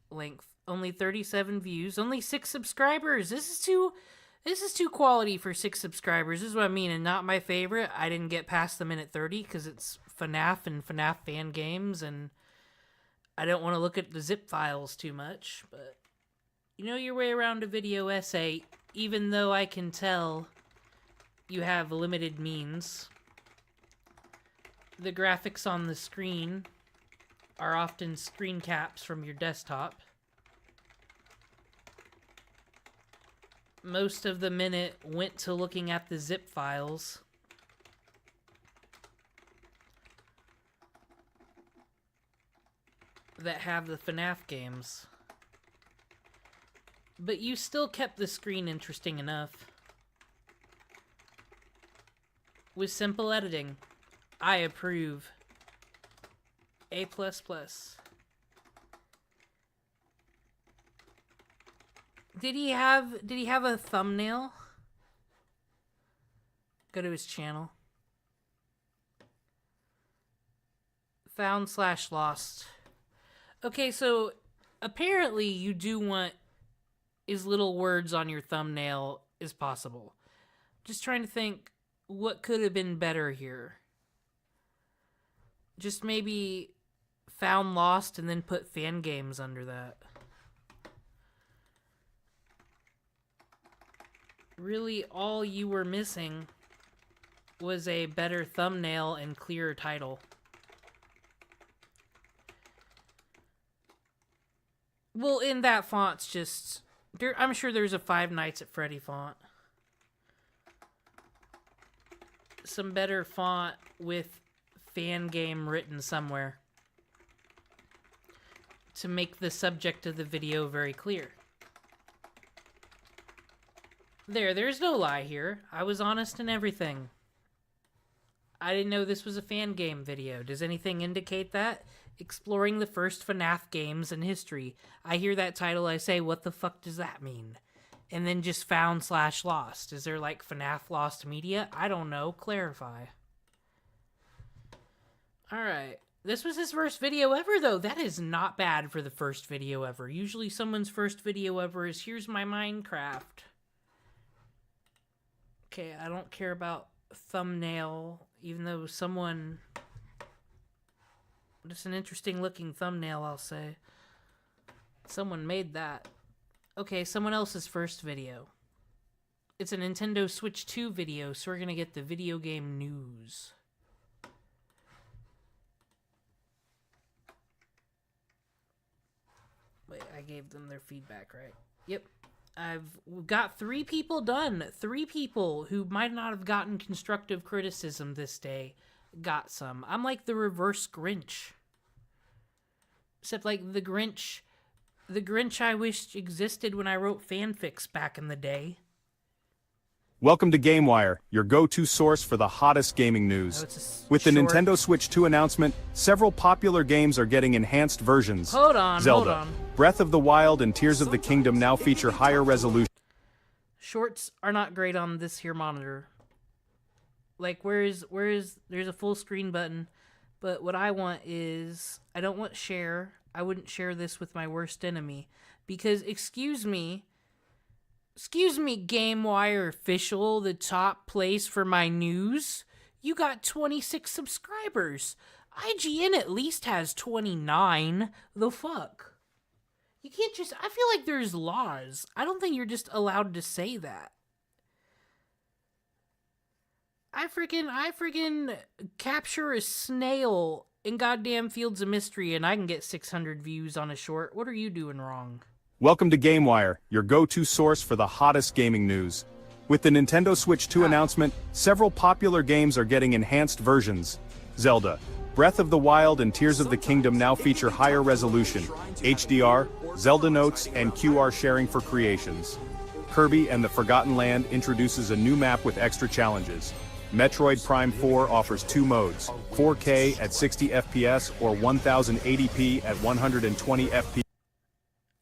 length. Only 37 views, only 6 subscribers. This is too quality for 6 subscribers. This is what I mean, and not my favorite. I didn't get past the minute 30 because it's FNAF and FNAF fan games, and I don't want to look at the zip files too much, but you know your way around a video essay, even though I can tell you have limited means. The graphics on the screen are often screen caps from your desktop. Most of the minute went to looking at the zip files. That have the FNAF games. But you still kept the screen interesting enough. With simple editing. I approve. A++. Did he have a thumbnail? Go to his channel. Found/lost. Okay, so apparently you do want as little words on your thumbnail as possible. Just trying to think what could have been better here. Just maybe found lost and then put fan games under that. Really, all you were missing was a better thumbnail and clearer title. Well, in that font's just... I'm sure there's a Five Nights at Freddy font. Some better font with fan game written somewhere to make the subject of the video very clear. There's no lie here. I was honest in everything. I didn't know this was a fan game video. Does anything indicate that? Exploring the first FNAF games in history. I hear that title, I say, what the fuck does that mean? And then just found/lost. Is there like FNAF Lost Media? I don't know. Clarify. Alright. This was his first video ever, though. That is not bad for the first video ever. Usually someone's first video ever is, here's my Minecraft. Okay, I don't care about thumbnail, even though someone... It's an interesting looking thumbnail, I'll say. Someone made that. Okay, someone else's first video. It's a Nintendo Switch 2 video, so we're gonna get the video game news. Wait, I gave them their feedback, right? Yep. We've got 3 people done. 3 people who might not have gotten constructive criticism this day got some. I'm like the reverse Grinch. Except like the Grinch I wished existed when I wrote fanfics back in the day. Welcome to GameWire, your go-to source for the hottest gaming news. With the Nintendo Switch 2 announcement, several popular games are getting enhanced versions. Hold on, Zelda, hold on. Breath of the Wild and Tears of the Kingdom now feature higher resolution. Shorts are not great on this here monitor. Like, there's a full screen button, but what I want is, I don't want share. I wouldn't share this with my worst enemy, because, excuse me, GameWire official, the top place for my news, you got 26 subscribers. IGN at least has 29. The fuck? You can't just, I feel like there's laws. I don't think you're just allowed to say that. I freaking capture a snail in goddamn Fields of Mystery and I can get 600 views on a short. What are you doing wrong? Welcome to GameWire, your go-to source for the hottest gaming news. With the Nintendo Switch 2 announcement, several popular games are getting enhanced versions. Zelda, Breath of the Wild and Tears of the Kingdom now feature higher resolution, HDR, Zelda notes, and QR sharing for creations. Kirby and the Forgotten Land introduces a new map with extra challenges. Metroid Prime 4 offers 2 modes, 4K at 60 FPS or 1080p at 120 FPS.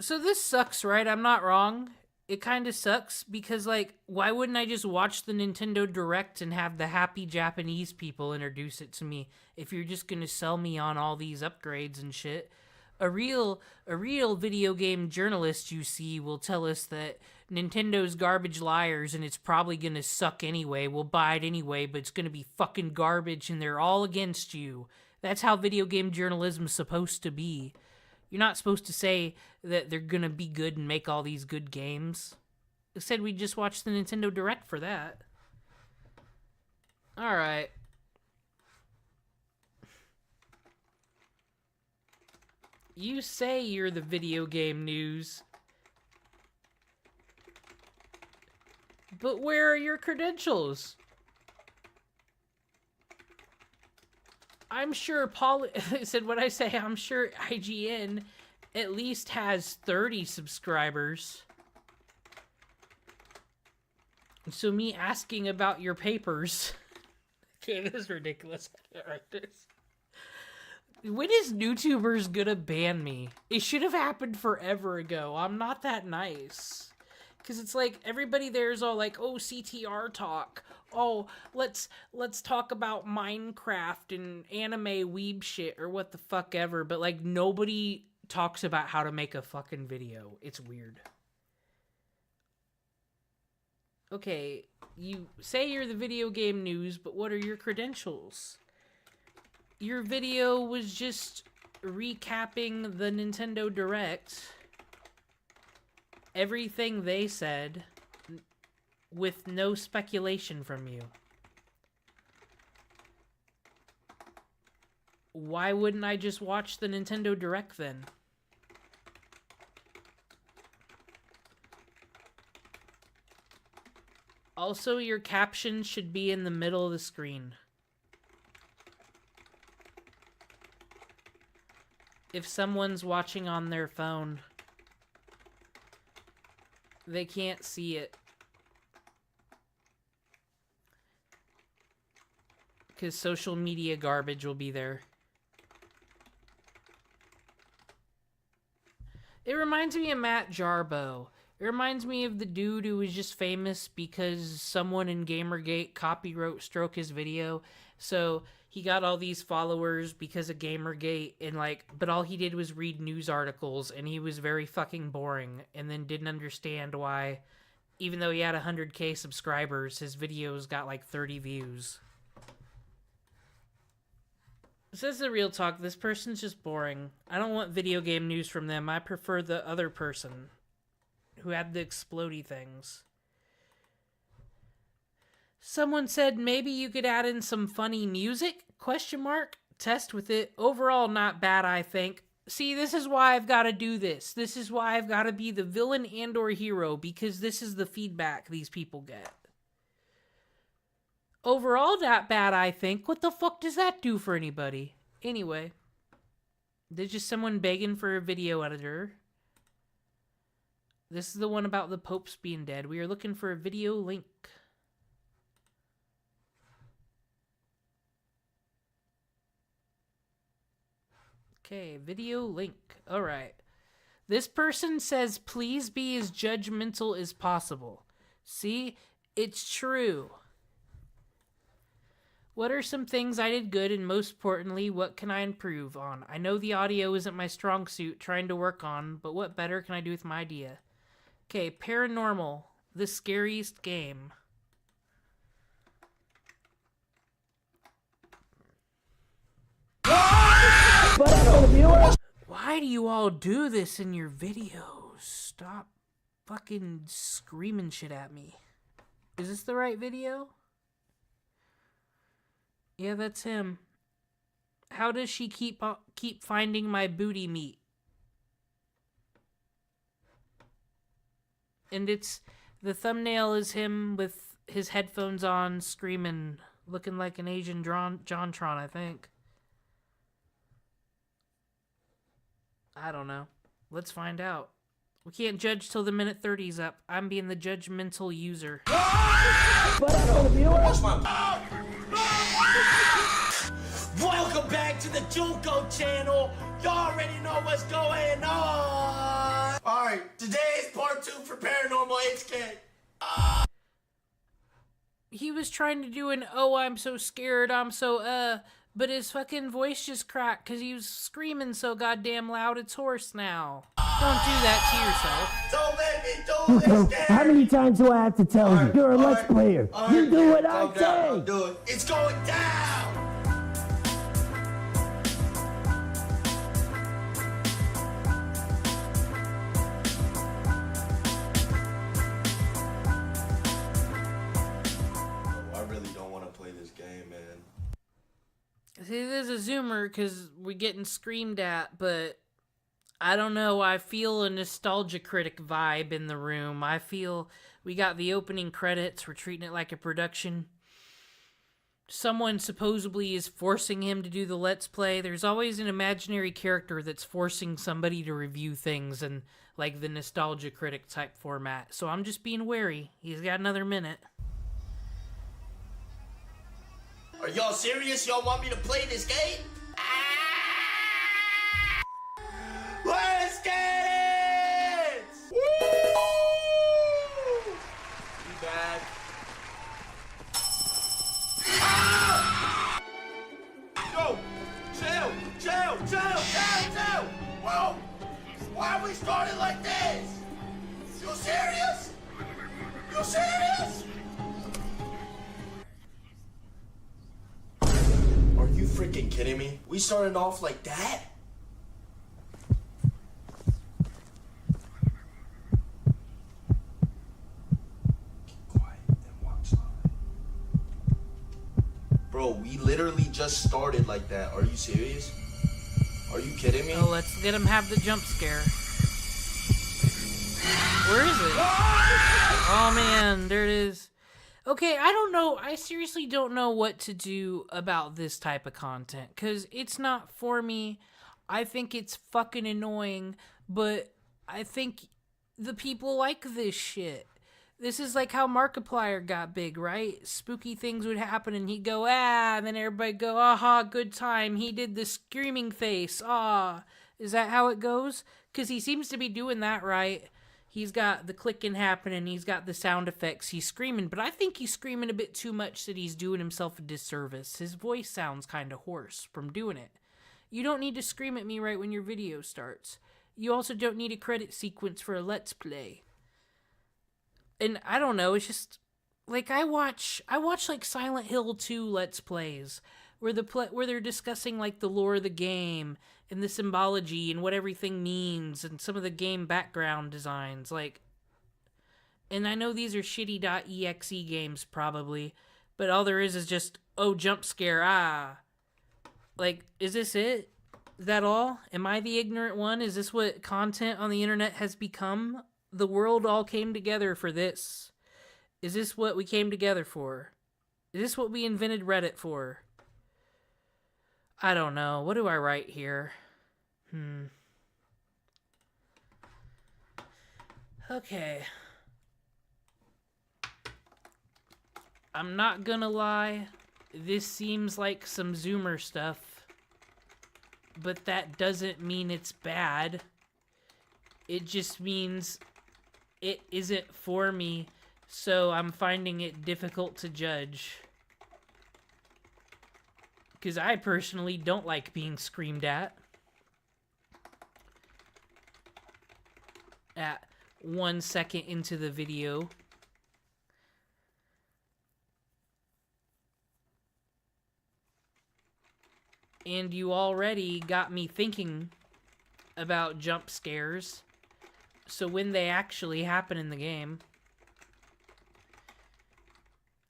So this sucks, right? I'm not wrong. It kind of sucks because, like, why wouldn't I just watch the Nintendo Direct and have the happy Japanese people introduce it to me if you're just gonna sell me on all these upgrades and shit? A real video game journalist, you see, will tell us that Nintendo's garbage liars and it's probably gonna suck anyway. We'll buy it anyway, but it's gonna be fucking garbage and they're all against you. That's how video game journalism's supposed to be. You're not supposed to say that they're gonna be good and make all these good games. Instead, we just watched the Nintendo Direct for that. Alright. You say you're the video game news. But where are your credentials? I'm sure said what I say, I'm sure IGN at least has 30 subscribers. So me asking about your papers. Okay, this is ridiculous. I can't write this. When is YouTubers gonna ban me? It should have happened forever ago. I'm not that nice. Because it's like, everybody there's all like, oh, CTR talk. Oh, let's talk about Minecraft and anime weeb shit or what the fuck ever. But, like, nobody talks about how to make a fucking video. It's weird. Okay, you say you're the video game news, but what are your credentials? Your video was just recapping the Nintendo Direct. Everything they said, with no speculation from you. Why wouldn't I just watch the Nintendo Direct then? Also, your caption should be in the middle of the screen. If someone's watching on their phone, they can't see it. Because social media garbage will be there. It reminds me of Matt Jarbo. It reminds me of the dude who was just famous because someone in Gamergate copyright struck his video. So he got all these followers because of Gamergate, and but all he did was read news articles, and he was very fucking boring, and then didn't understand why, even though he had 100K subscribers, his videos got 30 views. This is the real talk. This person's just boring. I don't want video game news from them. I prefer the other person who had the explodey things. Someone said maybe you could add in some funny music? ? Test with it. Overall, not bad, I think. See, this is why I've got to do this. This is why I've got to be the villain and or hero, because this is the feedback these people get. Overall, not bad, I think. What the fuck does that do for anybody? Anyway. There's just someone begging for a video editor. This is the one about the popes being dead. We are looking for a video link. Okay, video link. Alright. This person says, please be as judgmental as possible. See? It's true. What are some things I did good, and most importantly, what can I improve on? I know the audio isn't my strong suit, trying to work on, but what better can I do with my idea? Okay, Paranormal, the scariest game. Why do you all do this in your videos? Stop fucking screaming shit at me. Is this the right video? Yeah, that's him. How does she keep finding my booty meat? And the thumbnail is him with his headphones on, screaming, looking like an Asian JonTron, I think. I don't know. Let's find out. We can't judge till the minute 30's up. I'm being the judgmental user. Welcome back to the Junko channel. Y'all already know what's going on. Alright, today is part 2 for Paranormal HK. He was trying to do an, oh, I'm so scared, but his fucking voice just cracked because he was screaming so goddamn loud it's hoarse now. Don't do that to yourself. Don't let me do this, How many times do I have to tell you? You're a Let's Player. You do what I say. I'll do it. It's going down. I really don't want to play this game, man. See, this is a zoomer because we're getting screamed at, but I don't know. I feel a nostalgia critic vibe in the room. I feel we got the opening credits. We're treating it like a production. Someone supposedly is forcing him to do the Let's Play. There's always an imaginary character that's forcing somebody to review things in like the nostalgia critic type format. So I'm just being wary. He's got another minute. Are y'all serious? Y'all want me to play this game? Let's get it! Woo! Be back. Ah! Yo! Chill! Whoa! Why are we starting like this? You serious? You serious? Are you freaking kidding me? We started off like that? Bro, we literally just started like that. Are you serious? Are you kidding me? Oh, let's get him have the jump scare. Where is it? Oh man, there it is. Okay, I don't know. I seriously don't know what to do about this type of content, because it's not for me. I think it's fucking annoying, but I think the people like this shit. This is like how Markiplier got big, right? Spooky things would happen and he'd go, ah, and then everybody go, aha, good time. He did the screaming face, ah. Is that how it goes? Because he seems to be doing that, right? He's got the clicking happening, he's got the sound effects, he's screaming, but I think he's screaming a bit too much that he's doing himself a disservice. His voice sounds kind of hoarse from doing it. You don't need to scream at me right when your video starts. You also don't need a credit sequence for a Let's Play. And I don't know, it's just like I watch like Silent Hill 2 Let's Plays where they're discussing like the lore of the game and the symbology and what everything means and some of the game background designs, like, and I know these are shitty.exe games probably, but all there is just, oh, jump scare, ah. Like, is this it? Is that all? Am I the ignorant one? Is this what content on the internet has become? The world all came together for this. Is this what we came together for? Is this what we invented Reddit for? I don't know. What do I write here? Okay. I'm not gonna lie. This seems like some Zoomer stuff. But that doesn't mean it's bad. It just means it isn't for me, so I'm finding it difficult to judge. Because I personally don't like being screamed at 1 second into the video. And you already got me thinking about jump scares. So when they actually happen in the game,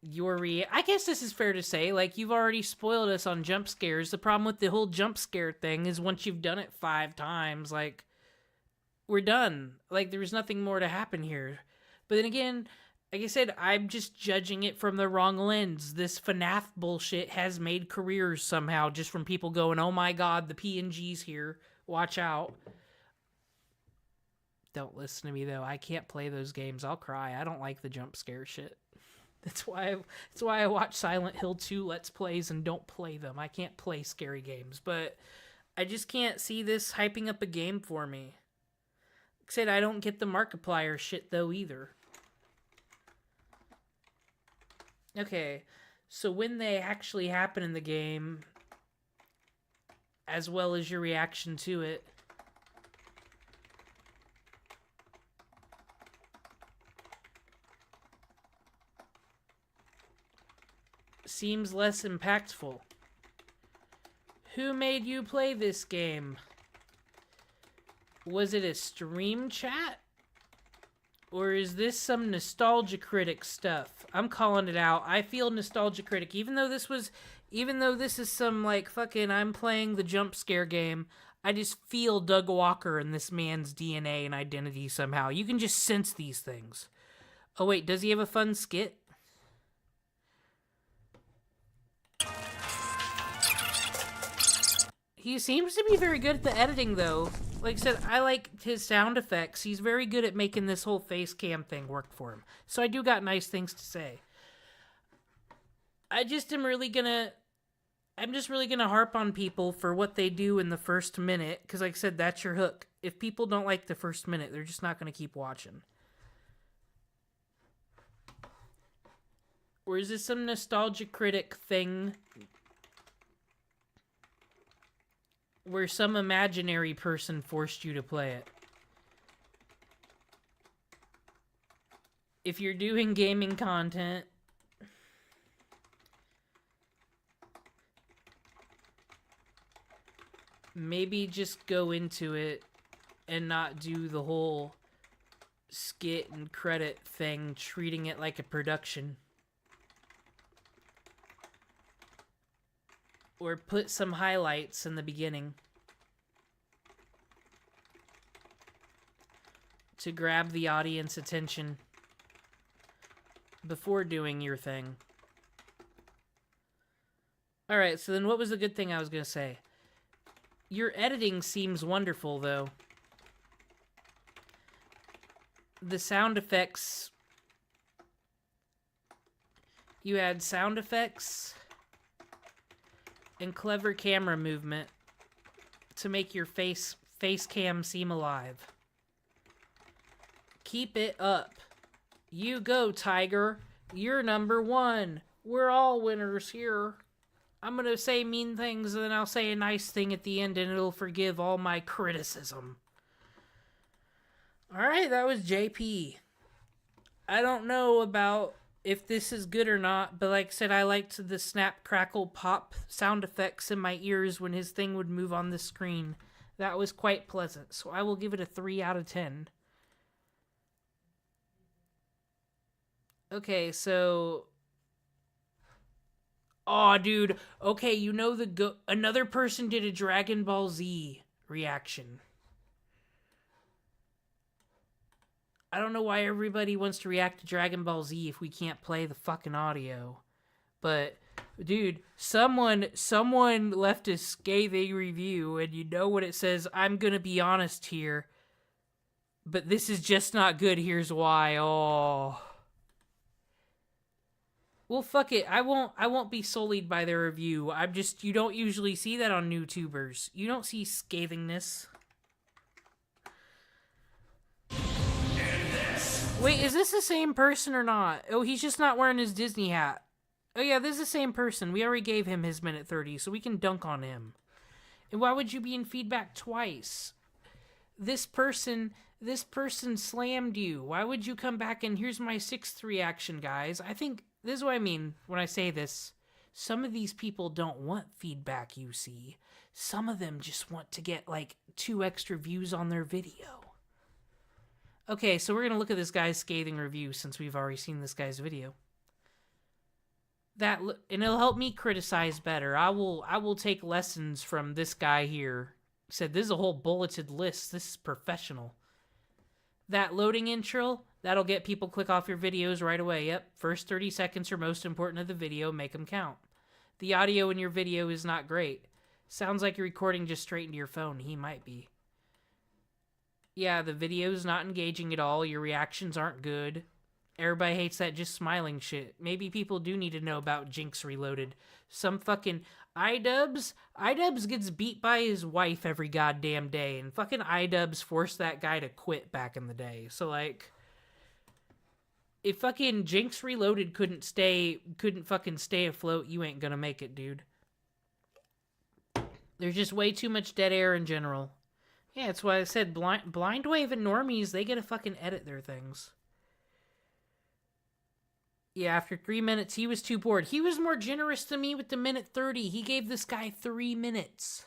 I guess this is fair to say, like, you've already spoiled us on jump scares. The problem with the whole jump scare thing is once you've done it 5 times, like, we're done. Like, there's nothing more to happen here. But then again, like I said, I'm just judging it from the wrong lens. This FNAF bullshit has made careers somehow just from people going, oh my god, the PNG's here. Watch out. Don't listen to me, though. I can't play those games. I'll cry. I don't like the jump scare shit. That's why I watch Silent Hill 2 Let's Plays and don't play them. I can't play scary games, but I just can't see this hyping up a game for me. Like I said, I don't get the Markiplier shit, though, either. Okay, so when they actually happen in the game, as well as your reaction to it, seems less impactful. Who made you play this game? Was it a stream chat? Or is this some Nostalgia Critic stuff? I'm calling it out. I feel Nostalgia Critic. Even though this is some, like, fucking I'm playing the jump scare game, I just feel Doug Walker in this man's DNA and identity somehow. You can just sense these things. Oh wait, does he have a fun skit? He seems to be very good at the editing, though. Like I said, I like his sound effects. He's very good at making this whole face cam thing work for him. So I do got nice things to say. I'm just really gonna harp on people for what they do in the first minute, because like I said, that's your hook. If people don't like the first minute, they're just not gonna keep watching. Or is this some Nostalgia Critic thing where some imaginary person forced you to play it? If you're doing gaming content, maybe just go into it and not do the whole skit and credit thing, treating it like a production. Or put some highlights in the beginning to grab the audience attention before doing your thing. Alright, so then what was the good thing I was going to say? Your editing seems wonderful, though. The sound effects You add sound effects and clever camera movement to make your face cam seem alive. Keep it up. You go, Tiger. You're number one. We're all winners here. I'm gonna say mean things and then I'll say a nice thing at the end and it'll forgive all my criticism. Alright, that was JP. I don't know about if this is good or not, but like I said, I liked the snap, crackle, pop sound effects in my ears when his thing would move on the screen. That was quite pleasant, so I will give it a 3 out of 10. Okay, so... Aw, dude. Okay, you know another person did a Dragon Ball Z reaction. I don't know why everybody wants to react to Dragon Ball Z if we can't play the fucking audio. But, dude, someone left a scathing review, and you know what it says? I'm gonna be honest here, but this is just not good. Here's why. Oh... Well, fuck it. I won't be sullied by their review. You don't usually see that on YouTubers. You don't see scathingness. Wait, is this the same person or not? Oh, he's just not wearing his Disney hat. Oh yeah, this is the same person. We already gave him his minute 30, so we can dunk on him. And why would you be in feedback twice? This person slammed you. Why would you come back and here's my 6th reaction, guys? I think... This is what I mean when I say this. Some of these people don't want feedback, you see. Some of them just want to get, like, 2 extra views on their video. Okay, so we're going to look at this guy's scathing review since we've already seen this guy's video. And it'll help me criticize better. I will take lessons from this guy here. He said, this is a whole bulleted list. This is professional. That loading intro... That'll get people click off your videos right away. Yep, first 30 seconds are most important of the video, make them count. The audio in your video is not great. Sounds like you're recording just straight into your phone. He might be. Yeah, the video's not engaging at all. Your reactions aren't good. Everybody hates that just smiling shit. Maybe people do need to know about Jinx Reloaded. Some fucking iDubbbz gets beat by his wife every goddamn day, and fucking iDubbbz forced that guy to quit back in the day. So, like... If fucking Jinx Reloaded couldn't fucking stay afloat, you ain't gonna make it, dude. There's just way too much dead air in general. Yeah, that's why I said Blind Wave and normies, they gotta fucking edit their things. Yeah, after 3 minutes, he was too bored. He was more generous than me with the minute 30. He gave this guy 3 minutes.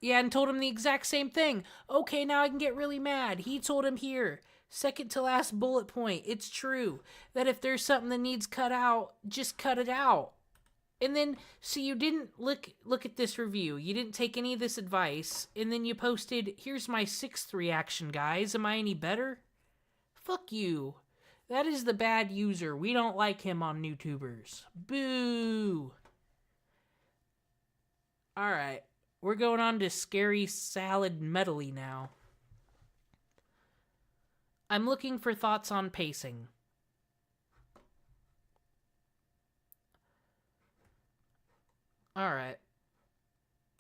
Yeah, and told him the exact same thing. Okay, now I can get really mad. He told him here. Second to last bullet point. It's true that if there's something that needs cut out, just cut it out. And then, so you didn't look at this review. You didn't take any of this advice. And then you posted, here's my 6th reaction, guys. Am I any better? Fuck you. That is the bad user. We don't like him on YouTubers. Boo. Alright. We're going on to Scary Salad Medley now. I'm looking for thoughts on pacing. Alright.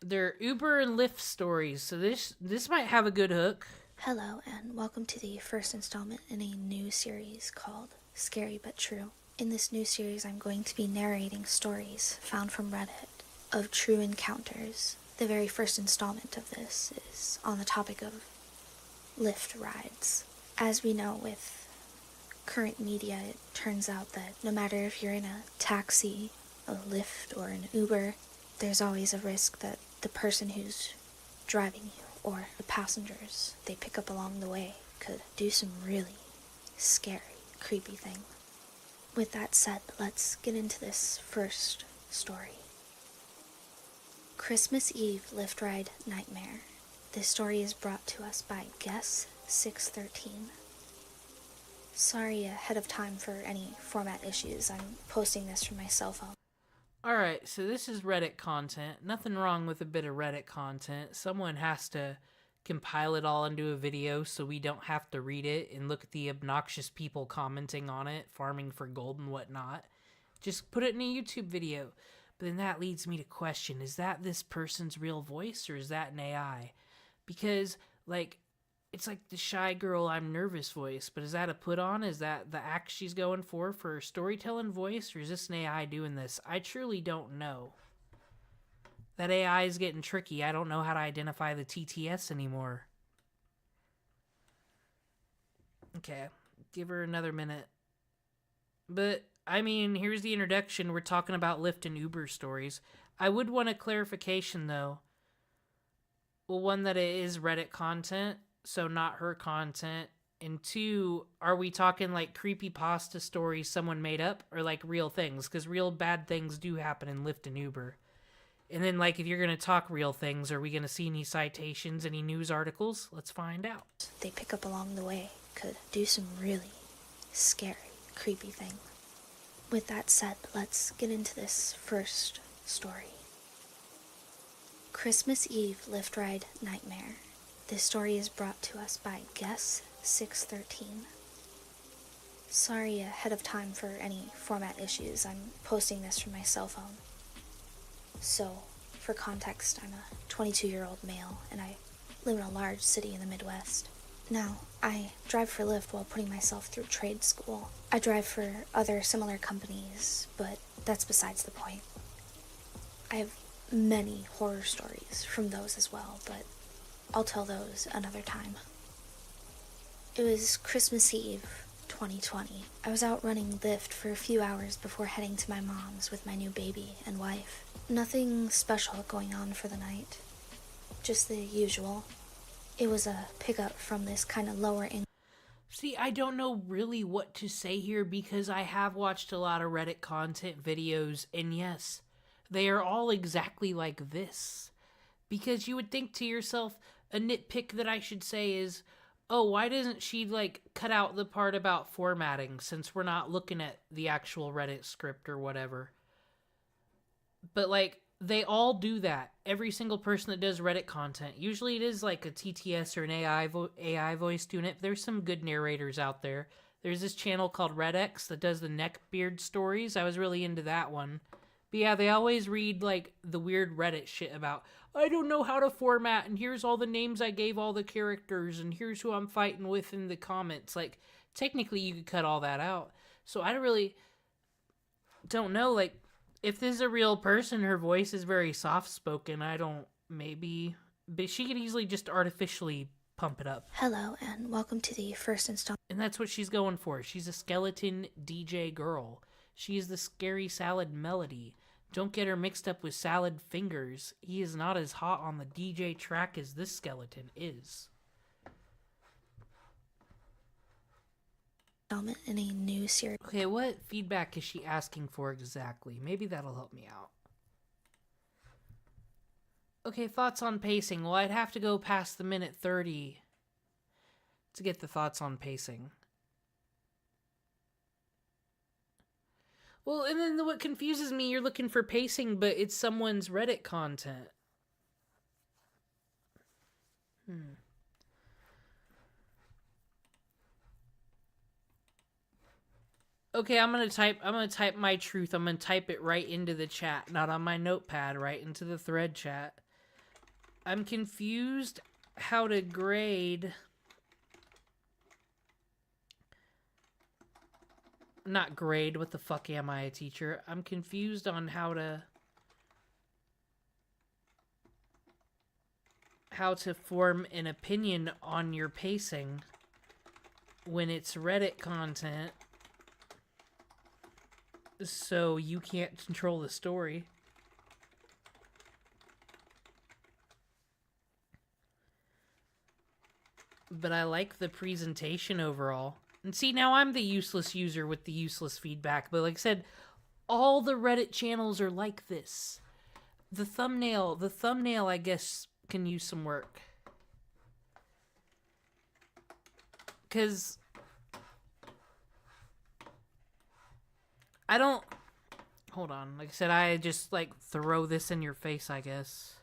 They're Uber and Lyft stories, so this might have a good hook. Hello, and welcome to the first installment in a new series called Scary But True. In this new series, I'm going to be narrating stories found from Reddit of true encounters. The very first installment of this is on the topic of Lyft rides. As we know with current media, it turns out that no matter if you're in a taxi, a Lyft, or an Uber, there's always a risk that the person who's driving you or the passengers they pick up along the way could do some really scary, creepy thing. With that said, let's get into this first story. Christmas Eve Lyft Ride Nightmare. This story is brought to us by Guess613. Sorry ahead of time for any format issues. I'm posting this from my cell phone. Alright, so this is Reddit content. Nothing wrong with a bit of Reddit content. Someone has to compile it all into a video so we don't have to read it and look at the obnoxious people commenting on it, farming for gold and whatnot. Just put it in a YouTube video. But then that leads me to question, is that this person's real voice or is that an AI? Because, like, it's like the shy girl, I'm nervous voice, but is that a put on? Is that the act she's going for her storytelling voice, or is this an AI doing this? I truly don't know. That AI is getting tricky. I don't know how to identify the TTS anymore. Okay, give her another minute. But, I mean, here's the introduction. We're talking about Lyft and Uber stories. I would want a clarification, though. Well, one, that it is Reddit content, so not her content. And two, are we talking like creepypasta stories someone made up, or like real things? Because real bad things do happen in Lyft and Uber. And then, like, if you're going to talk real things, are we going to see any citations, any news articles? Let's find out. They pick up along the way could do some really scary, creepy things. With that said, let's get into this first story. Christmas Eve Lyft Ride Nightmare. This story is brought to us by Guess613. Sorry ahead of time for any format issues. I'm posting this from my cell phone. So, for context, I'm a 22-year-old male, and I live in a large city in the Midwest. Now, I drive for Lyft while putting myself through trade school. I drive for other similar companies, but that's besides the point. I have many horror stories from those as well, but I'll tell those another time. It was Christmas Eve, 2020. I was out running Lyft for a few hours before heading to my mom's with my new baby and wife. Nothing special going on for the night. Just the usual. It was a pickup from this kind of lower income. See, I don't know really what to say here because I have watched a lot of Reddit content videos, and yes, they are all exactly like this. Because you would think to yourself, a nitpick that I should say is, oh, why doesn't she, like, cut out the part about formatting since we're not looking at the actual Reddit script or whatever? But, like, they all do that. Every single person that does Reddit content. Usually it is like a TTS or an AI voice doing it. There's some good narrators out there. There's this channel called RedX that does the neckbeard stories. I was really into that one. But yeah, they always read, like, the weird Reddit shit about, I don't know how to format, and here's all the names I gave all the characters, and here's who I'm fighting with in the comments. Like, technically you could cut all that out. So I don't know, like, if this is a real person, her voice is very soft-spoken. But she could easily just artificially pump it up. Hello, and welcome to the first installment. And that's what she's going for. She's a skeleton DJ girl. She is the scary salad melody. Don't get her mixed up with Salad Fingers. He is not as hot on the DJ track as this skeleton is. In a new series. Okay, what feedback is she asking for exactly? Maybe that'll help me out. Okay, thoughts on pacing. Well, I'd have to go past the minute 30 to get the thoughts on pacing. Well, and then what confuses me, you're looking for pacing, but it's someone's Reddit content. Okay, I'm gonna type my truth. I'm gonna type it right into the chat, not on my notepad, right into the thread chat. I'm confused how to grade. Not grade, what the fuck am I, a teacher? I'm confused on how to form an opinion on your pacing when it's Reddit content. So you can't control the story. But I like the presentation overall. And see, now I'm the useless user with the useless feedback. But like I said, all the Reddit channels are like this. The thumbnail, I guess, can use some work. Because I don't... Hold on. Like I said, I just, like, throw this in your face, I guess.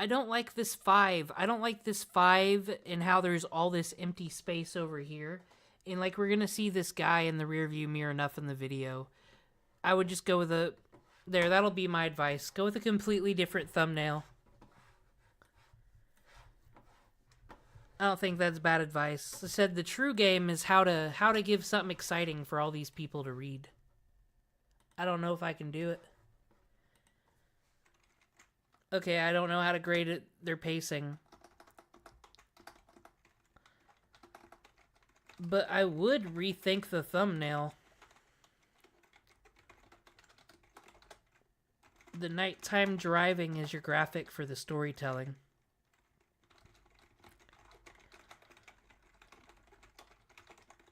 I don't like this 5. I don't like this 5 and how there's all this empty space over here. And like we're gonna see this guy in the rear view mirror enough in the video. I would just go with a... There, that'll be my advice. Go with a completely different thumbnail. I don't think that's bad advice. I said the true game is how to give something exciting for all these people to read. I don't know if I can do it. Okay, I don't know how to grade it, their pacing. But I would rethink the thumbnail. The nighttime driving is your graphic for the storytelling.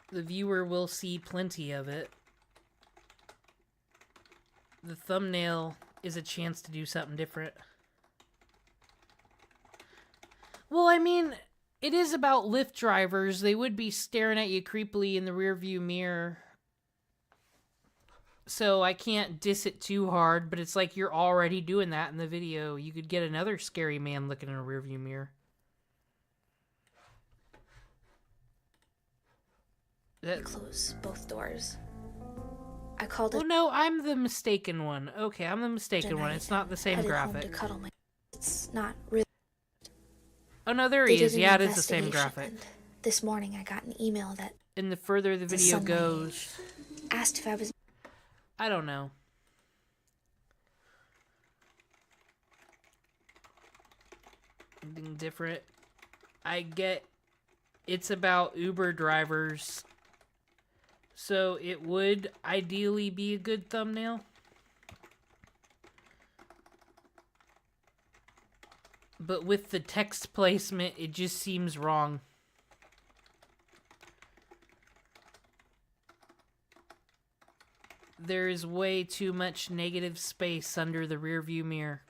The viewer will see plenty of it. The thumbnail is a chance to do something different. Well, I mean, it is about Lyft drivers. They would be staring at you creepily in the rearview mirror. So I can't diss it too hard, but it's like you're already doing that in the video. You could get another scary man looking in a rearview mirror. Close both doors. I called it. Oh no, I'm the mistaken one. Okay, I'm the mistaken one. It's not the same graphic. To cuddle my... It's not really. Oh no, there he is. Yeah, it is the same graphic. This morning I got an email that... And the further the video goes... Asked if I was... I don't know. Something different. I get it's about Uber drivers. So it would ideally be a good thumbnail. But with the text placement, it just seems wrong. There is way too much negative space under the rearview mirror.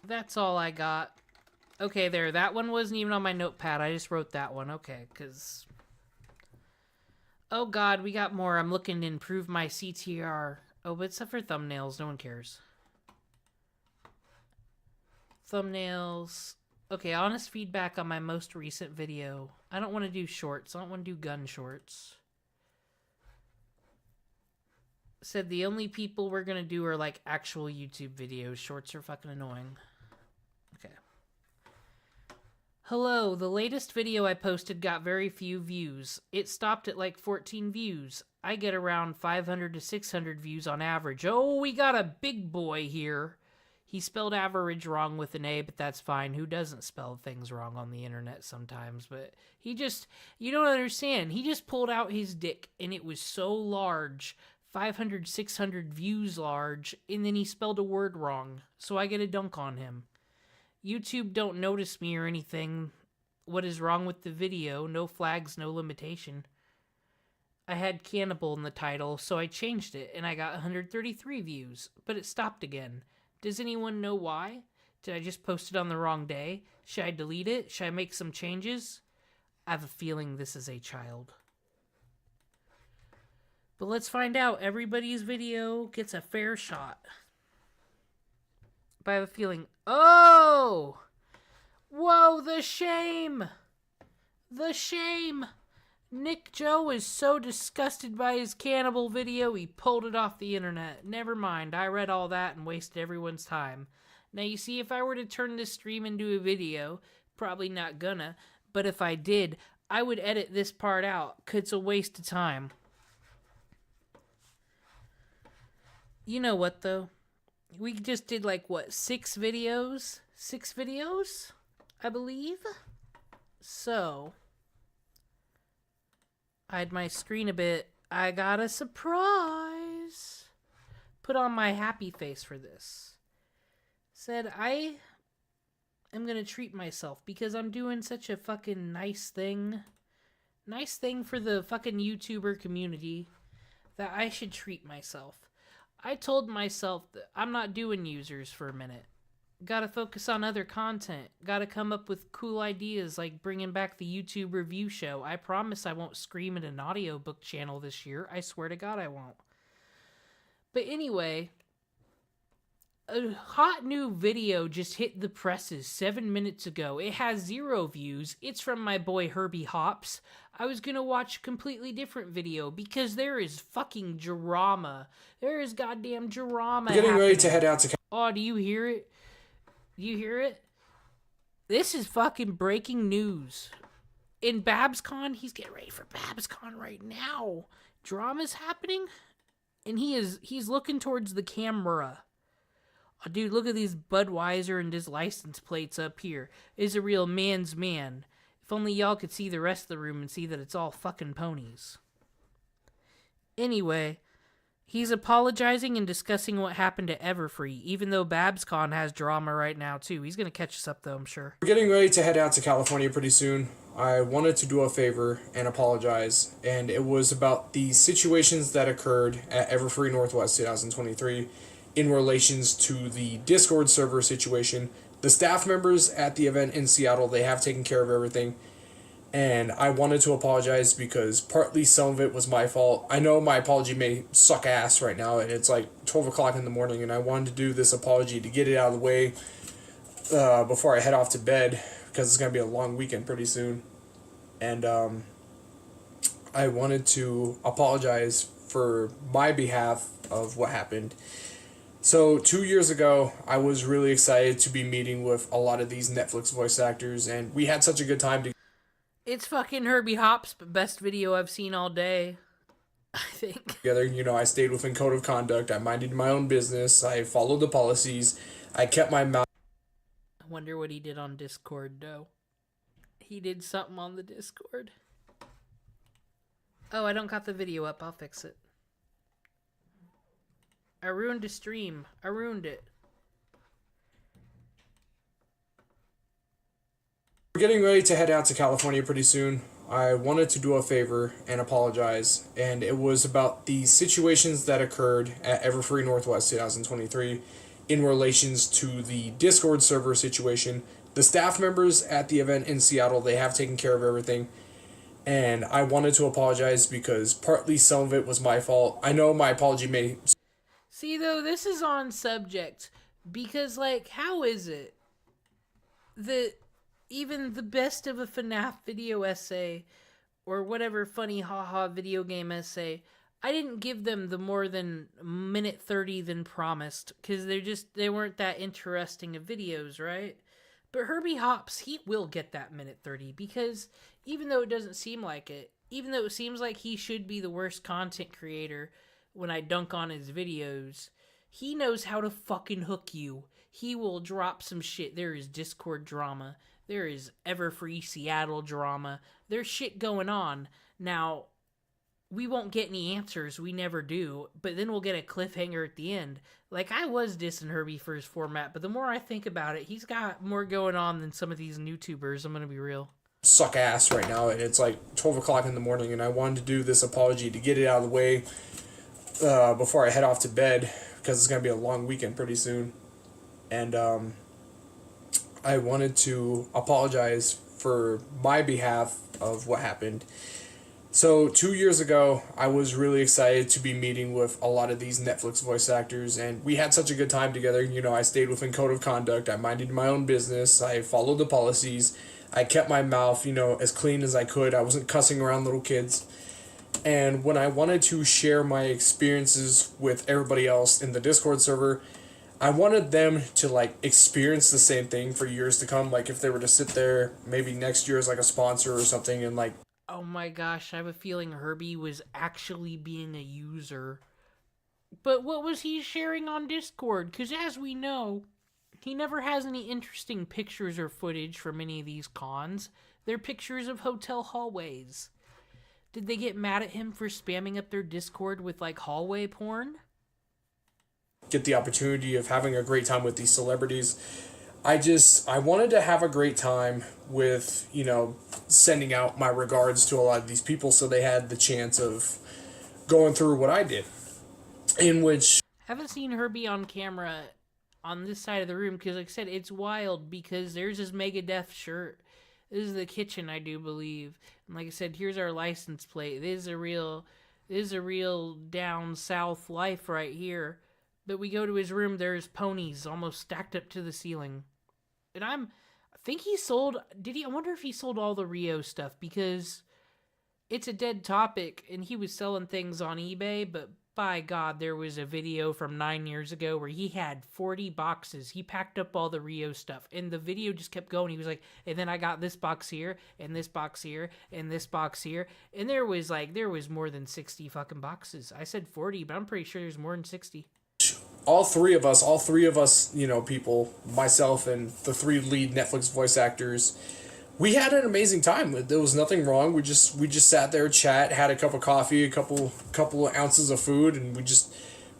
That's all I got. Okay, there. That one wasn't even on my notepad. I just wrote that one. Okay, because... Oh god, we got more. I'm looking to improve my CTR. Oh, but it's for thumbnails. No one cares. Thumbnails. Okay, honest feedback on my most recent video. I don't want to do shorts. I don't want to do gun shorts. Said the only people we're going to do are like actual YouTube videos. Shorts are fucking annoying. Okay. Hello, the latest video I posted got very few views. It stopped at like 14 views. I get around 500 to 600 views on average. Oh, we got a big boy here. He spelled average wrong with an A, but that's fine. Who doesn't spell things wrong on the internet sometimes? But he just, you don't understand. He just pulled out his dick, and it was so large, 500, 600 views large, and then he spelled a word wrong. So I get a dunk on him. YouTube don't notice me or anything. What is wrong with the video? No flags, no limitation. I had cannibal in the title, so I changed it, and I got 133 views, but it stopped again. Does anyone know why? Did I just post it on the wrong day? Should I delete it? Should I make some changes? I have a feeling this is a child. But let's find out. Everybody's video gets a fair shot. But I have a feeling... Oh! Whoa, the shame! The shame! Nick Joe is so disgusted by his cannibal video, he pulled it off the internet. Never mind, I read all that and wasted everyone's time. Now you see, if I were to turn this stream into a video, probably not gonna, but if I did, I would edit this part out, 'cause it's a waste of time. You know what, though? We just did, like, what, 6 videos? 6 videos? I believe? So... hide my screen a bit. I got a surprise. Put on my happy face for this. Said I am gonna treat myself because I'm doing such a fucking nice thing. Nice thing for the fucking YouTuber community that I should treat myself. I told myself that I'm not doing users for a minute. Gotta focus on other content. Gotta come up with cool ideas like bringing back the YouTube review show. I promise I won't scream at an audiobook channel this year. I swear to God I won't. But anyway, A hot new video just hit the presses 7 minutes ago. It has 0 views. It's from my boy Herbie Hops. I was gonna watch a completely different video because there is fucking drama. There is goddamn drama. Getting happening. ready to head out to. Oh, do you hear it? Do you hear it? This is fucking breaking news. In BabsCon, he's getting ready for BabsCon right now. Drama's happening, and he's looking towards the camera. Oh, dude, look at these Budweiser and his license plates up here. Is a real man's man. If only y'all could see the rest of the room and see that it's all fucking ponies. Anyway, he's apologizing and discussing what happened to Everfree, even though BabsCon has drama right now, too. He's gonna catch us up, though, I'm sure. We're getting ready to head out to California pretty soon. I wanted to do a favor and apologize, and it was about the situations that occurred at Everfree Northwest 2023 in relations to the Discord server situation. The staff members at the event in Seattle, they have taken care of everything, and I wanted to apologize because partly some of it was my fault. I know my apology may suck ass right now, and it's like 12 o'clock in the morning, and I wanted to do this apology to get it out of the way before I head off to bed, because it's going to be a long weekend pretty soon. And I wanted to apologize for my behalf of what happened. So 2 years ago, I was really excited to be meeting with a lot of these Netflix voice actors, and we had such a good time. It's fucking Herbie Hops, but best video I've seen all day, I think. Together, you know, I stayed within code of conduct. I minded my own business. I followed the policies. I kept my mouth. I wonder what he did on Discord, though. He did something on the Discord. Oh, I don't got the video up. I'll fix it. I ruined a stream. I ruined it. We're getting ready to head out to California pretty soon. I wanted to do a favor and apologize, and it was about the situations that occurred at Everfree Northwest 2023 in relations to the Discord server situation. The staff members at the event in Seattle, they have taken care of everything, and I wanted to apologize because partly some of it was my fault. I know my apology may... See, though, this is on subject, because, like, how is it that even the best of a FNAF video essay, or whatever funny haha video game essay, I didn't give them the more than minute 30 than promised, because they weren't that interesting of videos, right? But Herbie Hops, he will get that minute 30, because even though it doesn't seem like it, even though it seems like he should be the worst content creator when I dunk on his videos, he knows how to fucking hook you. He will drop some shit. There is Discord drama. There is Everfree Seattle drama. There's shit going on. Now, we won't get any answers. We never do. But then we'll get a cliffhanger at the end. Like, I was dissing Herbie for his format, but the more I think about it, he's got more going on than some of these YouTubers. I'm gonna be real. Suck ass right now, and it's like 12 o'clock in the morning, and I wanted to do this apology to get it out of the way before I head off to bed, because it's going to be a long weekend pretty soon. And I wanted to apologize for my behalf of what happened. So 2 years ago, I was really excited to be meeting with a lot of these Netflix voice actors, and we had such a good time together. You know, I stayed within code of conduct. I minded my own business. I followed the policies. I kept my mouth, you know, as clean as I could. I wasn't cussing around little kids. And when I wanted to share my experiences with everybody else in the Discord server, I wanted them to, like, experience the same thing for years to come. Like, if they were to sit there, maybe next year as, like, a sponsor or something, and, like... Oh my gosh, I have a feeling Herbie was actually being a user. But what was he sharing on Discord? Because as we know, he never has any interesting pictures or footage from any of these cons. They're pictures of hotel hallways. Did they get mad at him for spamming up their Discord with, like, hallway porn? Get the opportunity of having a great time with these celebrities. I wanted to have a great time with, you know, sending out my regards to a lot of these people so they had the chance of going through what I did. In which... Haven't seen Herbie on camera on this side of the room because, like I said, it's wild because there's his Megadeth shirt. This is the kitchen, I do believe. And like I said, here's our license plate. This is a real down south life right here. But we go to his room, there's ponies almost stacked up to the ceiling. And I think he sold, I wonder if he sold all the Rio stuff, because it's a dead topic and he was selling things on eBay, but by God, there was a video from 9 years ago where he had 40 boxes. He packed up all the Rio stuff, and the video just kept going. He was like, and then I got this box here, and this box here, and this box here. And there was more than 60 fucking boxes. I said 40, but I'm pretty sure there's more than 60. All three of us, you know, people, myself and the 3 lead Netflix voice actors, we had an amazing time. There was nothing wrong. We just sat there, chat, had a cup of coffee, a couple of ounces of food, and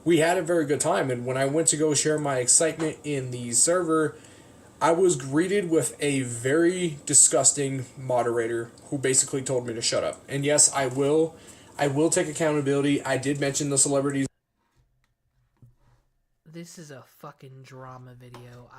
we had a very good time. And when I went to go share my excitement in the server, I was greeted with a very disgusting moderator who basically told me to shut up. And yes, I will take accountability. I did mention the celebrities. This is a fucking drama video.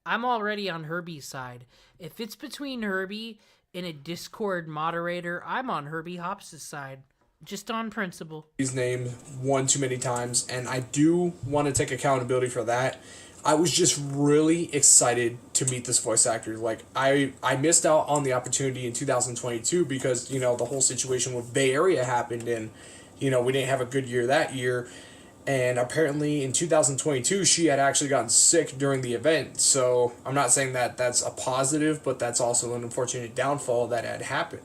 I'm already on Herbie's side. If it's between Herbie and a Discord moderator, I'm on Herbie Hops' side. Just on principle. His name one too many times, and I do want to take accountability for that. I was just really excited to meet this voice actor. Like, I missed out on the opportunity in 2022 because, you know, the whole situation with Bay Area happened, and, you know, we didn't have a good year that year. And apparently in 2022, she had actually gotten sick during the event. So I'm not saying that that's a positive, but that's also an unfortunate downfall that had happened.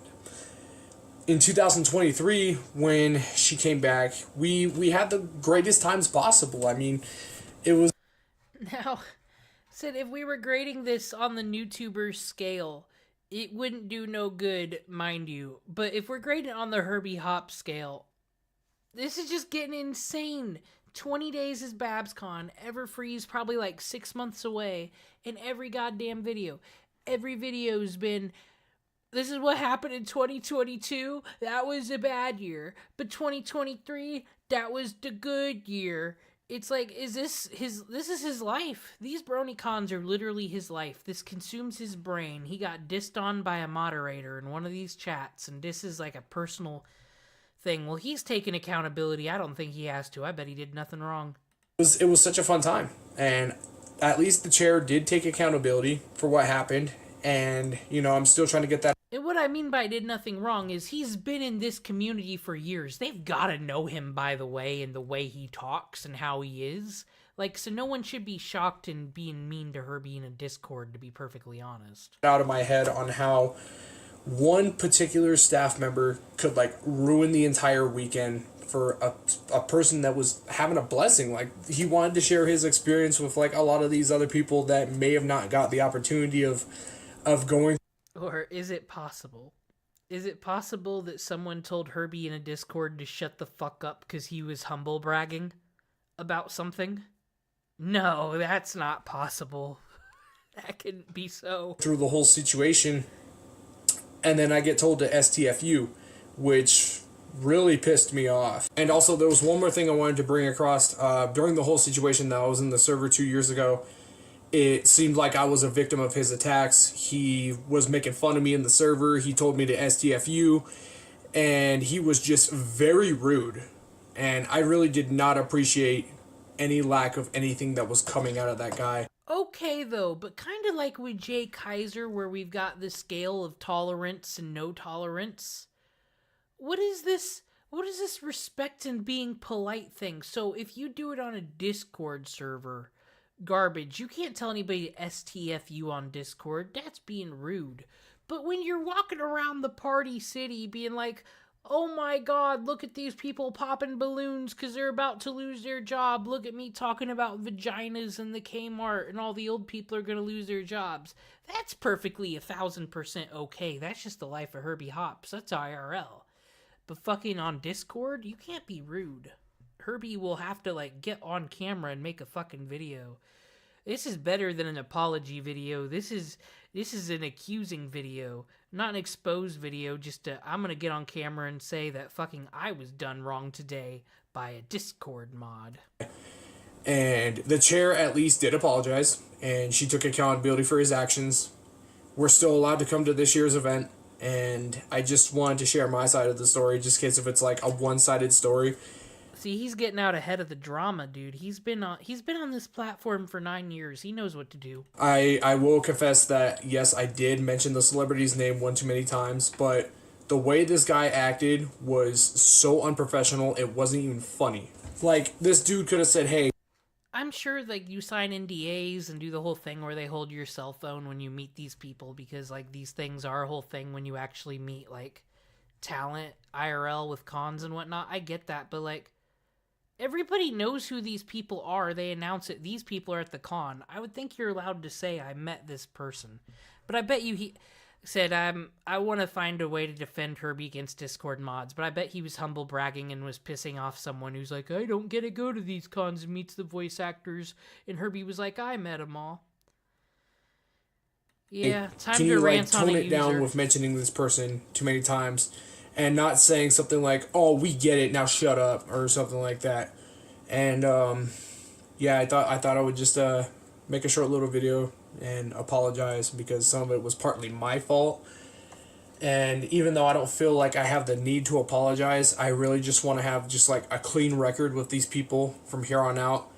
In 2023, when she came back, we had the greatest times possible. I mean, it was... Now, said if we were grading this on the YouTuber scale, it wouldn't do no good, mind you. But if we're grading on the Herbie Hop scale, this is just getting insane. 20 days is BabsCon. Everfree's probably like 6 months away. And every goddamn video. Every video's been, this is what happened in 2022. That was a bad year. But 2023, that was the good year. It's like, this is his life. These BronyCons are literally his life. This consumes his brain. He got dissed on by a moderator in one of these chats. And this is like a personal thing. Well, he's taking accountability. I don't think he has to. I bet he did nothing wrong. It was such a fun time, and at least the chair did take accountability for what happened, and, you know, I'm still trying to get that. And what I mean by did nothing wrong is he's been in this community for years. They've got to know him, by the way, and the way he talks and how he is. Like, so no one should be shocked and being mean to Herbie in a Discord, to be perfectly honest. Out of my head on how one particular staff member could, like, ruin the entire weekend for a person that was having a blessing. Like, he wanted to share his experience with, like, a lot of these other people that may have not got the opportunity of going. Or is it possible? Is it possible that someone told Herbie in a Discord to shut the fuck up because he was humble bragging about something? No, that's not possible. That couldn't be so. Through the whole situation, and then I get told to STFU, which really pissed me off. And also, there was one more thing I wanted to bring across. During the whole situation that I was in the server 2 years ago, it seemed like I was a victim of his attacks. He was making fun of me in the server. He told me to STFU, and he was just very rude. And I really did not appreciate any lack of anything that was coming out of that guy. Okay, though, but kind of like with Jay Kaiser, where we've got the scale of tolerance and no tolerance. What is this respect and being polite thing? So if you do it on a Discord server, garbage, you can't tell anybody to STFU on Discord. That's being rude. But when you're walking around the party city being like, oh my god, look at these people popping balloons because they're about to lose their job. Look at me talking about vaginas in the Kmart and all the old people are going to lose their jobs. That's perfectly 1,000% okay. That's just the life of Herbie Hops. That's IRL. But fucking on Discord, you can't be rude. Herbie will have to, like, get on camera and make a fucking video. This is better than an apology video. This is an accusing video, not an exposed video. Just I'm gonna get on camera and say that fucking I was done wrong today by a Discord mod. And the chair at least did apologize, and she took accountability for his actions. We're still allowed to come to this year's event. and I just wanted to share my side of the story, just in case if it's like a one-sided story. See, he's getting out ahead of the drama, dude. He's been on this platform for 9 years. He knows what to do. I will confess that, yes, I did mention the celebrity's name one too many times, but the way this guy acted was so unprofessional, it wasn't even funny. Like, this dude could have said, hey... I'm sure, like, you sign NDAs and do the whole thing where they hold your cell phone when you meet these people, because, like, these things are a whole thing when you actually meet, like, talent, IRL with cons and whatnot. I get that, but, like, everybody knows who these people are. They announce it. These people are at the con. I would think you're allowed to say, I met this person. But I bet you he said, I want to find a way to defend Herbie against Discord mods. But I bet he was humble bragging and was pissing off someone who's like, I don't get to go to these cons and meets the voice actors. And Herbie was like, I met them all. Yeah, time to rant on a user. Can you, like, tone it down with mentioning this person too many times? And not saying something like, oh, we get it, now shut up, or something like that. And, yeah, I thought I would just make a short little video and apologize, because some of it was partly my fault. And even though I don't feel like I have the need to apologize, I really just want to have just, like, a clean record with these people from here on out.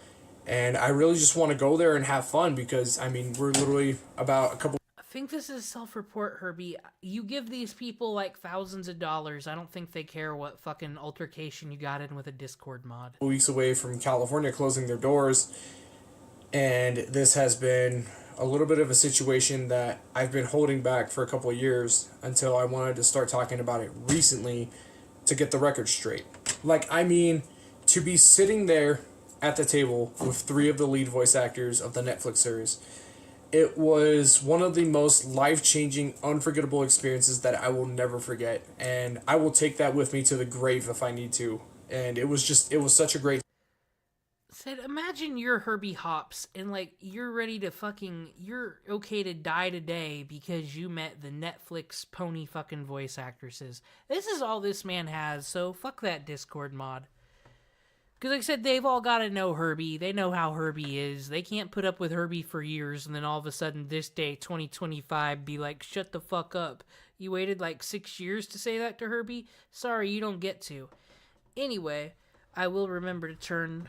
And I really just want to go there and have fun, because, I mean, we're literally about a couple... I think this is self-report, Herbie. You give these people, like, thousands of dollars. I don't think they care what fucking altercation you got in with a Discord mod. Weeks away from California closing their doors, and this has been a little bit of a situation that I've been holding back for a couple of years until I wanted to start talking about it recently to get the record straight. Like, I mean, to be sitting there at the table with 3 of the lead voice actors of the Netflix series, it was one of the most life-changing, unforgettable experiences that I will never forget. And I will take that with me to the grave if I need to. And it was such a great... Said, imagine you're Herbie Hops and, like, you're ready to fucking... You're okay to die today because you met the Netflix pony fucking voice actresses. This is all this man has, so fuck that Discord mod. Because like I said, they've all got to know Herbie. They know how Herbie is. They can't put up with Herbie for years and then all of a sudden this day, 2025, be like, shut the fuck up. You waited like 6 years to say that to Herbie? Sorry, you don't get to. Anyway, I will remember to turn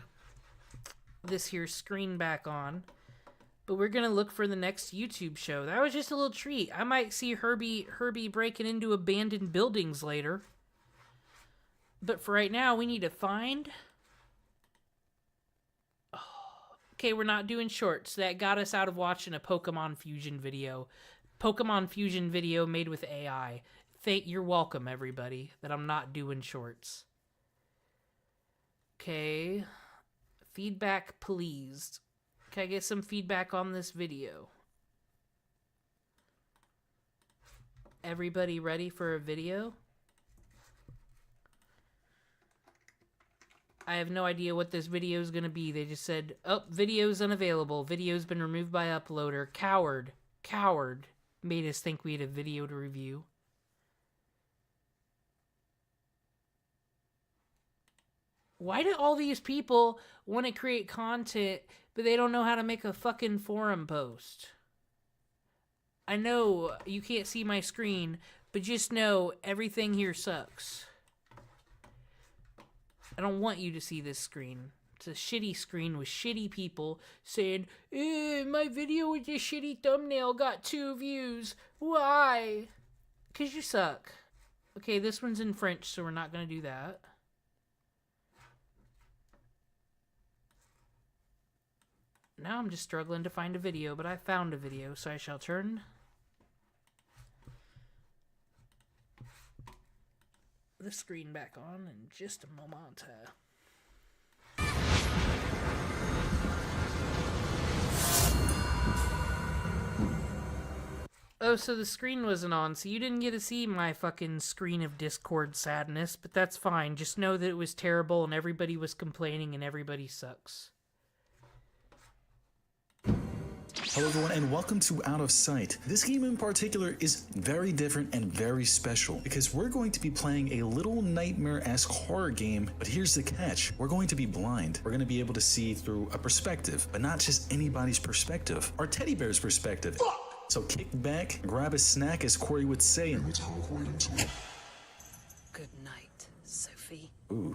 this here screen back on. But we're going to look for the next YouTube show. That was just a little treat. I might see Herbie breaking into abandoned buildings later. But for right now, we need to find... Okay, we're not doing shorts. That got us out of watching a Pokemon Fusion video. Pokemon Fusion video made with AI. You're welcome, everybody, that I'm not doing shorts. Okay. Feedback, please. Can I get some feedback on this video? Everybody ready for a video? I have no idea what this video is going to be. They just said, oh, video's unavailable. Video's been removed by uploader. Coward. Coward. Made us think we had a video to review. Why do all these people want to create content, but they don't know how to make a fucking forum post? I know you can't see my screen, but just know everything here sucks. I don't want you to see this screen. It's a shitty screen with shitty people saying, my video with your shitty thumbnail got 2 views. Why? 'Cause you suck. Okay, this one's in French, so we're not going to do that. Now I'm just struggling to find a video, but I found a video, so I shall turn the screen back on in just a moment. Oh, so the screen wasn't on, so you didn't get to see my fucking screen of Discord sadness, but that's fine. Just know that it was terrible and everybody was complaining and everybody sucks. Hello everyone and welcome to Out of Sight. This game in particular is very different and very special because we're going to be playing a little nightmare-esque horror game, but here's the catch. We're going to be blind. We're going to be able to see through a perspective, but not just anybody's perspective. Our teddy bear's perspective. So kick back, grab a snack, as Corey would say, and Good night, Sophie. ooh.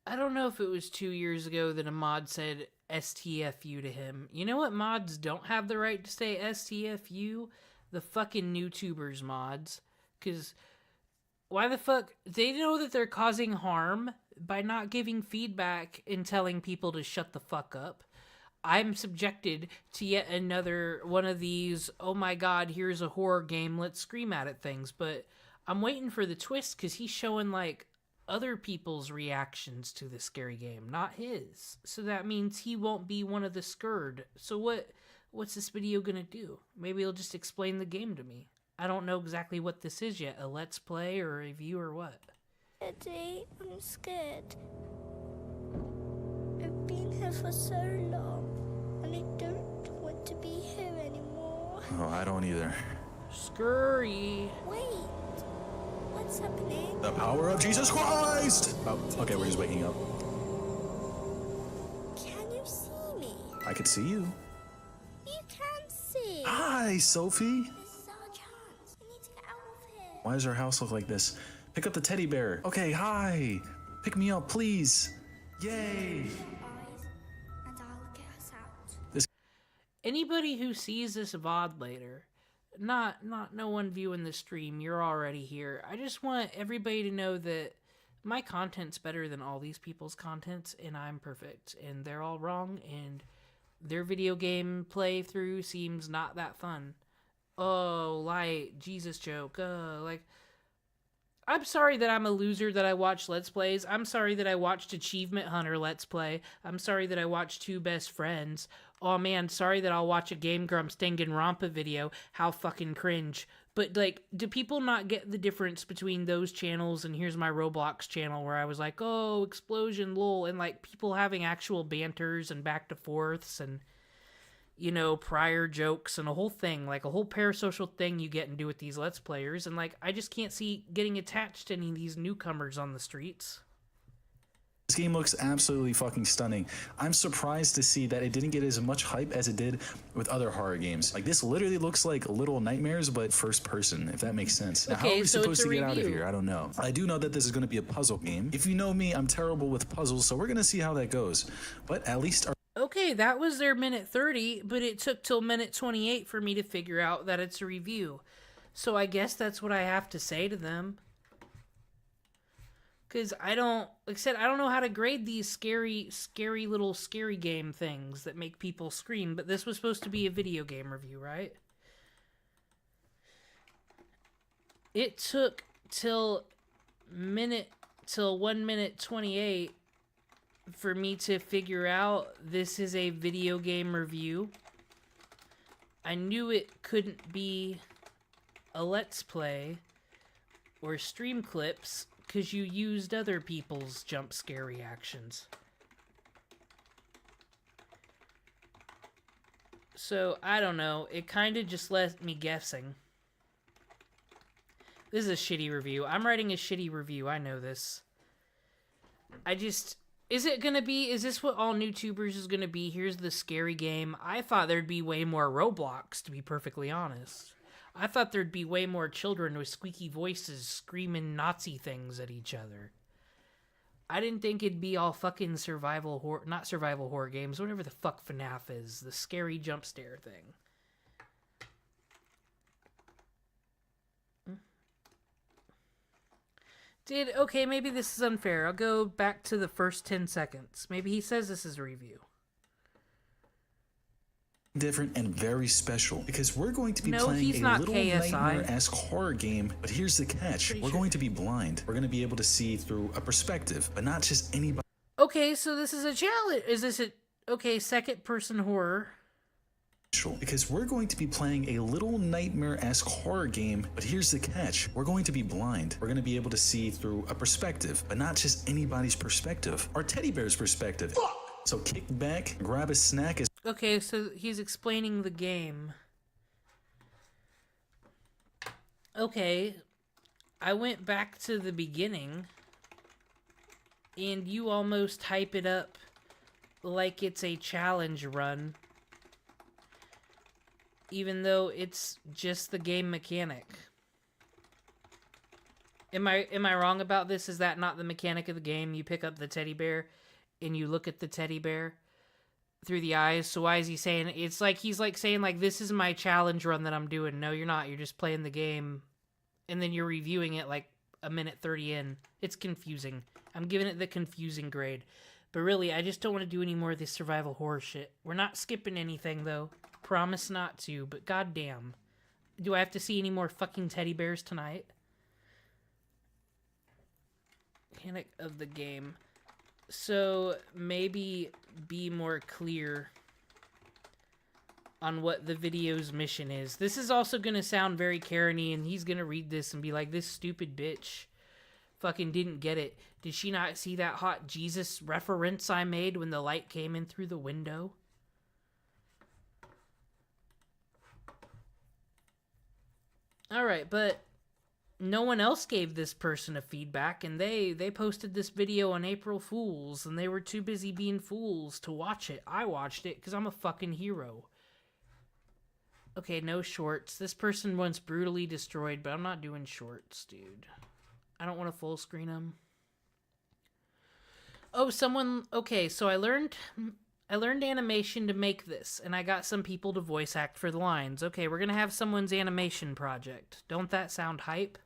I don't know if it was 2 years ago that a mod said STFU to him. You know what mods don't have the right to say STFU? The fucking YouTubers mods. Because why the fuck? They know that they're causing harm by not giving feedback and telling people to shut the fuck up. I'm subjected to yet another one of these, oh my god, here's a horror game, let's scream at it things. But I'm waiting for the twist because he's showing like other people's reactions to the scary game, not his. So that means he won't be one of the scared. So what's this video gonna do? Maybe he'll just explain the game to me. I don't know exactly what this is yet, a let's play or a review or what. Daddy, I'm scared. I've been here for so long, and I don't want to be here anymore. Oh, I don't either. Scurry. Wait, what's happening? The power of Jesus Christ! Oh, okay, we're just waking up. Can you see me? I could see you. You can see. Hi, Sophie. This is our chance. We need to get out of here. Why does our house look like this? Pick up the teddy bear. Okay, hi. Pick me up, please. Yay. And I'll get us out. Anybody who sees this VOD later, not no one viewing the stream, you're already here. I just want everybody to know that my content's better than all these people's contents, and I'm perfect, and they're all wrong, and their video game playthrough seems not that fun. Oh, light, Jesus joke, like, I'm sorry that I'm a loser that I watch Let's Plays. I'm sorry that I watched Achievement Hunter Let's Play. I'm sorry that I watched Two Best Friends. Oh man, sorry that I'll watch a Game Grumps Danganronpa video. How fucking cringe. But like, do people not get the difference between those channels and here's my Roblox channel where I was like, oh, explosion, lol, and like people having actual banters and back to forths and, you know, prior jokes and a whole thing, like a whole parasocial thing you get and do with these Let's Players, and like, I just can't see getting attached to any of these newcomers on the streets. This game looks absolutely fucking stunning. I'm surprised to see that it didn't get as much hype as it did with other horror games. Like, this literally looks like Little Nightmares, but first person, if that makes sense. Now, how are we supposed to get out of here? I don't know. I do know that this is going to be a puzzle game. If you know me, I'm terrible with puzzles, so we're going to see how that goes. But at least Okay, that was their minute 30, but it took till minute 28 for me to figure out that it's a review. So I guess that's what I have to say to them. Because I don't, like I said, I don't know how to grade these scary little scary game things that make people scream, but this was supposed to be a video game review, right? It took till 1 minute 28 for me to figure out this is a video game review. I knew it couldn't be a Let's Play or stream clips because you used other people's jump scare reactions. So, I don't know. It kind of just left me guessing. This is a shitty review. I'm writing a shitty review. I know this. Is this what all NewTubers is gonna be? Here's the scary game. I thought there'd be way more Roblox, to be perfectly honest. I thought there'd be way more children with squeaky voices screaming Nazi things at each other. I didn't think it'd be all fucking not survival horror games, whatever the fuck FNAF is, the scary jump scare thing. Okay, maybe this is unfair. I'll go back to the first 10 seconds. Maybe he says this is a review. different and very special because we're going to be playing a little nightmare-esque horror game, but here's the catch. We're going to be blind. We're going to be able to see through a perspective, but not just anybody. Okay, so this is a challenge. Is this second person horror? Because we're going to be playing a little nightmare-esque horror game, but here's the catch. We're going to be blind. We're going to be able to see through a perspective, but not just anybody's perspective. Our teddy bear's perspective. Fuck! So kick back, grab a snack. Okay, so he's explaining the game. Okay, I went back to the beginning. and you almost hype it up like it's a challenge run, even though it's just the game mechanic. Am I wrong about this? Is that not the mechanic of the game? You pick up the teddy bear and you look at the teddy bear through the eyes. So why is he saying, it's like he's like saying like, this is my challenge run that I'm doing. No, you're not. You're just playing the game and then you're reviewing it like a minute 30 in. It's confusing. I'm giving it the confusing grade. But really, I just don't want to do any more of this survival horror shit. We're not skipping anything though. Promise not to, but goddamn. Do I have to see any more fucking teddy bears tonight? Mechanic of the game. So maybe be more clear on what the video's mission is. This is also gonna sound very Karen-y, and he's gonna read this and be like, this stupid bitch fucking didn't get it. Did she not see that hot Jesus reference I made when the light came in through the window? Alright, but no one else gave this person a feedback, and they posted this video on April Fools, and they were too busy being fools to watch it. I watched it because I'm a fucking hero. Okay, no shorts. This person wants brutally destroyed, but I'm not doing shorts, dude. I don't want to full screen them. Oh, someone... Okay, so I learned animation to make this, and I got some people to voice act for the lines. Okay, we're gonna have someone's animation project. Don't that sound hype?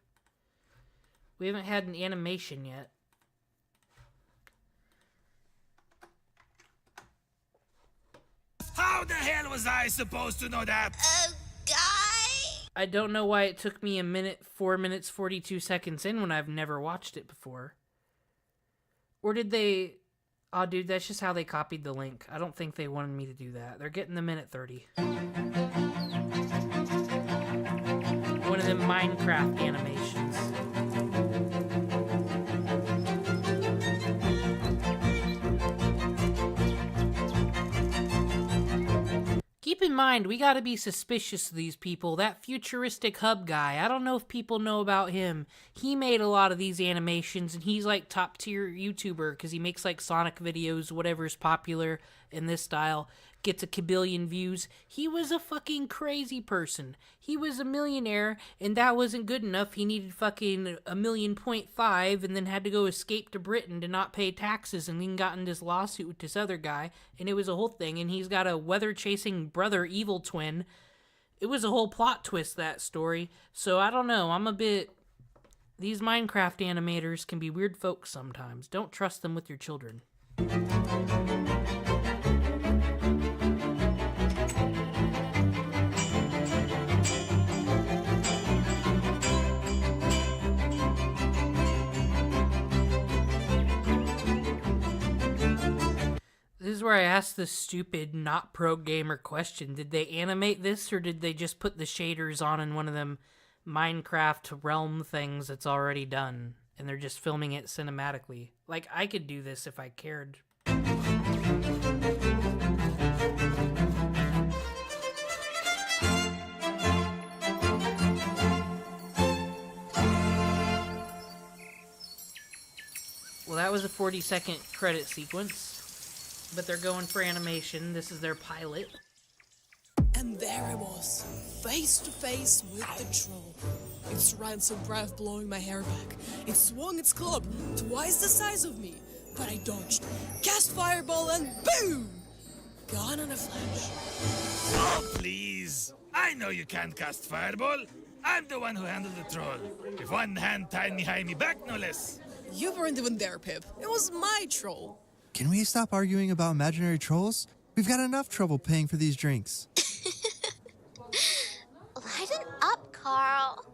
We haven't had an animation yet. How the hell was I supposed to know that? I don't know why it took me 4 minutes 42 seconds in when I've never watched it before. Or did they... Oh, dude, that's just how they copied the link. I don't think they wanted me to do that. They're getting the minute 30. One of them Minecraft animations. Keep in mind, we gotta be suspicious of these people. That futuristic hub guy, I don't know if people know about him. He made a lot of these animations, and he's like top tier YouTuber because he makes like Sonic videos, whatever's popular in this style, gets a kabillion views. He was a fucking crazy person. He was a millionaire, and that wasn't good enough. He needed fucking $1.5 million, and then had to go escape to Britain to not pay taxes, and then got in this lawsuit with this other guy, and it was a whole thing, and he's got a weather-chasing brother evil twin. It was a whole plot twist, that story. So I don't know, I'm a bit... These Minecraft animators can be weird folks sometimes. Don't trust them with your children. This is where I asked the stupid, not pro gamer question. Did they animate this, or did they just put the shaders on in one of them Minecraft realm things that's already done, and they're just filming it cinematically? Like, I could do this if I cared. Well, that was a 40-second credit sequence. But they're going for animation. This is their pilot. And there I was, face to face with the troll. Its ransom breath blowing my hair back. It swung its club, twice the size of me. But I dodged, cast fireball, and boom! Gone in a flash. Oh, please. I know you can't cast fireball. I'm the one who handled the troll. With one hand tied behind me back, no less. You weren't even there, Pip. It was my troll. Can we stop arguing about imaginary trolls? We've got enough trouble paying for these drinks. Lighten up, Carl.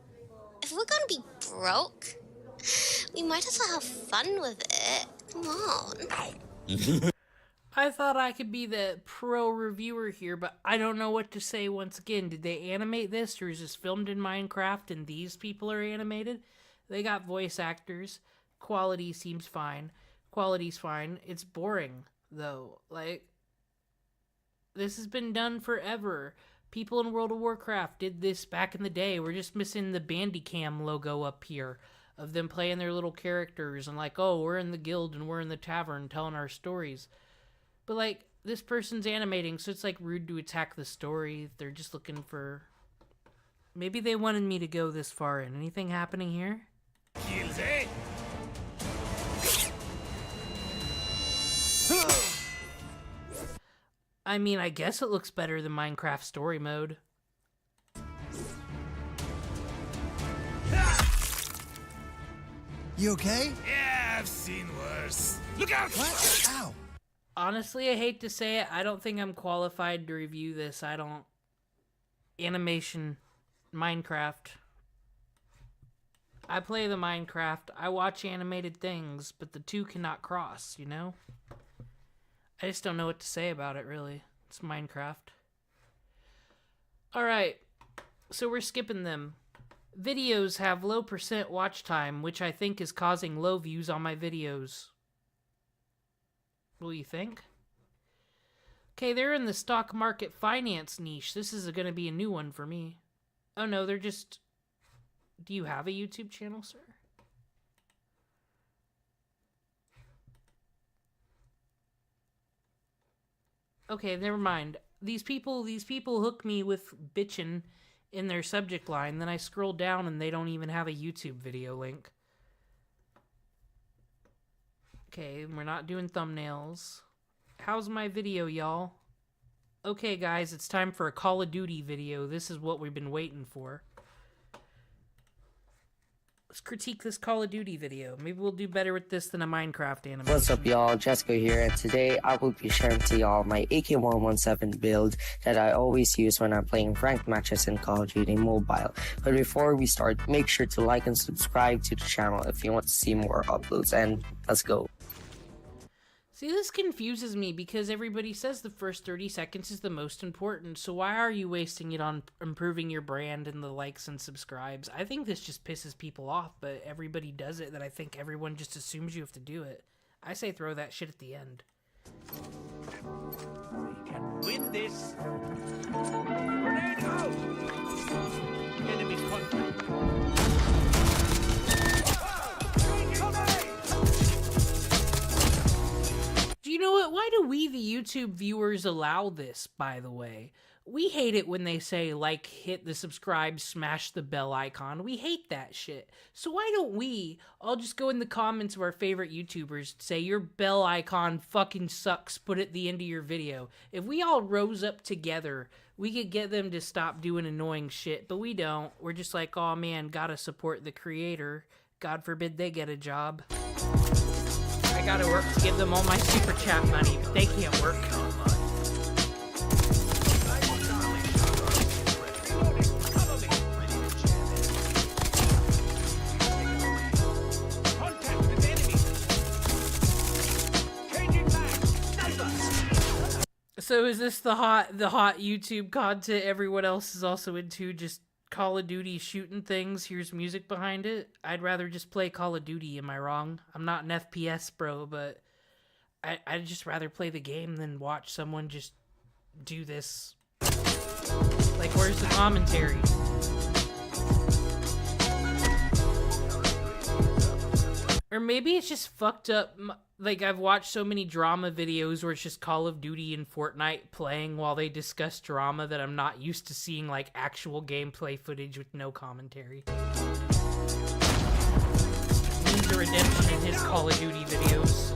If we're gonna be broke, we might as well have fun with it. Come on. I thought I could be the pro reviewer here, but I don't know what to say once again. Did they animate this, or is this filmed in Minecraft and these people are animated? They got voice actors. Quality seems fine. Quality's fine. It's boring, though. Like, this has been done forever. People in World of Warcraft did this back in the day. We're just missing the Bandicam logo up here. of them playing their little characters and like, oh, we're in the guild and we're in the tavern telling our stories. But like, this person's animating, so it's like rude to attack the story. They're just looking for... Maybe they wanted me to go this far in. Anything happening here? Kills, eh? I mean, I guess it looks better than Minecraft story mode. You okay? Yeah, I've seen worse. Look out! What? Ow. Honestly, I hate to say it, I don't think I'm qualified to review this. Animation, Minecraft. I play the Minecraft, I watch animated things, but the two cannot cross, you know? I just don't know what to say about it, really. It's Minecraft. Alright, so we're skipping them. Videos have low % watch time, which I think is causing low views on my videos. What do you think? Okay, they're in the stock market finance niche. This is going to be a new one for me. Oh no, they're just... Do you have a YouTube channel, sir? Okay, never mind. These people hook me with bitchin' in their subject line, then I scroll down and they don't even have a YouTube video link. Okay, we're not doing thumbnails. How's my video, y'all? Okay, guys, it's time for a Call of Duty video. This is what we've been waiting for. Let's critique this Call of Duty video. Maybe we'll do better with this than a Minecraft animation. What's up, y'all? Jessica here, and today I will be sharing to y'all my AK-117 build that I always use when I'm playing ranked matches in Call of Duty Mobile. But before we start, make sure to like and subscribe to the channel if you want to see more uploads, and let's go. See, this confuses me because everybody says the first 30 seconds is the most important, so why are you wasting it on improving your brand and the likes and subscribes? I think this just pisses people off, but everybody does it, that I think everyone just assumes you have to do it. I say throw that shit at the end. We can win this. Grenade out! Enemy's contact. Do you know what? Why do we, the YouTube viewers, allow this, by the way? We hate it when they say, like, hit the subscribe, smash the bell icon. We hate that shit. So why don't we all just go in the comments of our favorite YouTubers, say, your bell icon fucking sucks, put it at the end of your video. If we all rose up together, we could get them to stop doing annoying shit, but we don't. We're just like, oh man, gotta support the creator. God forbid they get a job. I gotta work to give them all my super chat money, but they can't work. So is this the hot YouTube content everyone else is also into, just Call of Duty shooting things, here's music behind it? I'd rather just play Call of Duty, am I wrong? I'm not an FPS bro, but I'd just rather play the game than watch someone just do this. Like, where's the commentary? Or maybe it's just fucked up. Like, I've watched so many drama videos where it's just Call of Duty and Fortnite playing while they discuss drama that I'm not used to seeing, like, actual gameplay footage with no commentary. Needs a redemption in his Call of Duty videos.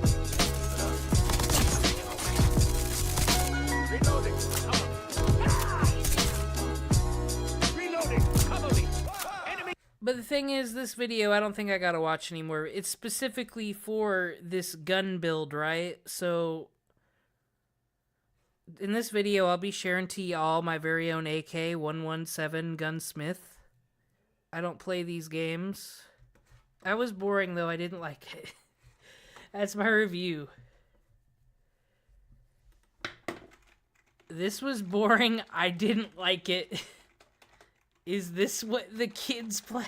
Reloading. Reloading. Cover me. Enemy. But the thing is, this video, I don't think I gotta watch anymore. It's specifically for this gun build, right? So, in this video, I'll be sharing to y'all my very own AK-117 gunsmith. I don't play these games. That was boring, though. I didn't like it. That's my review. This was boring. I didn't like it. Is this what the kids play?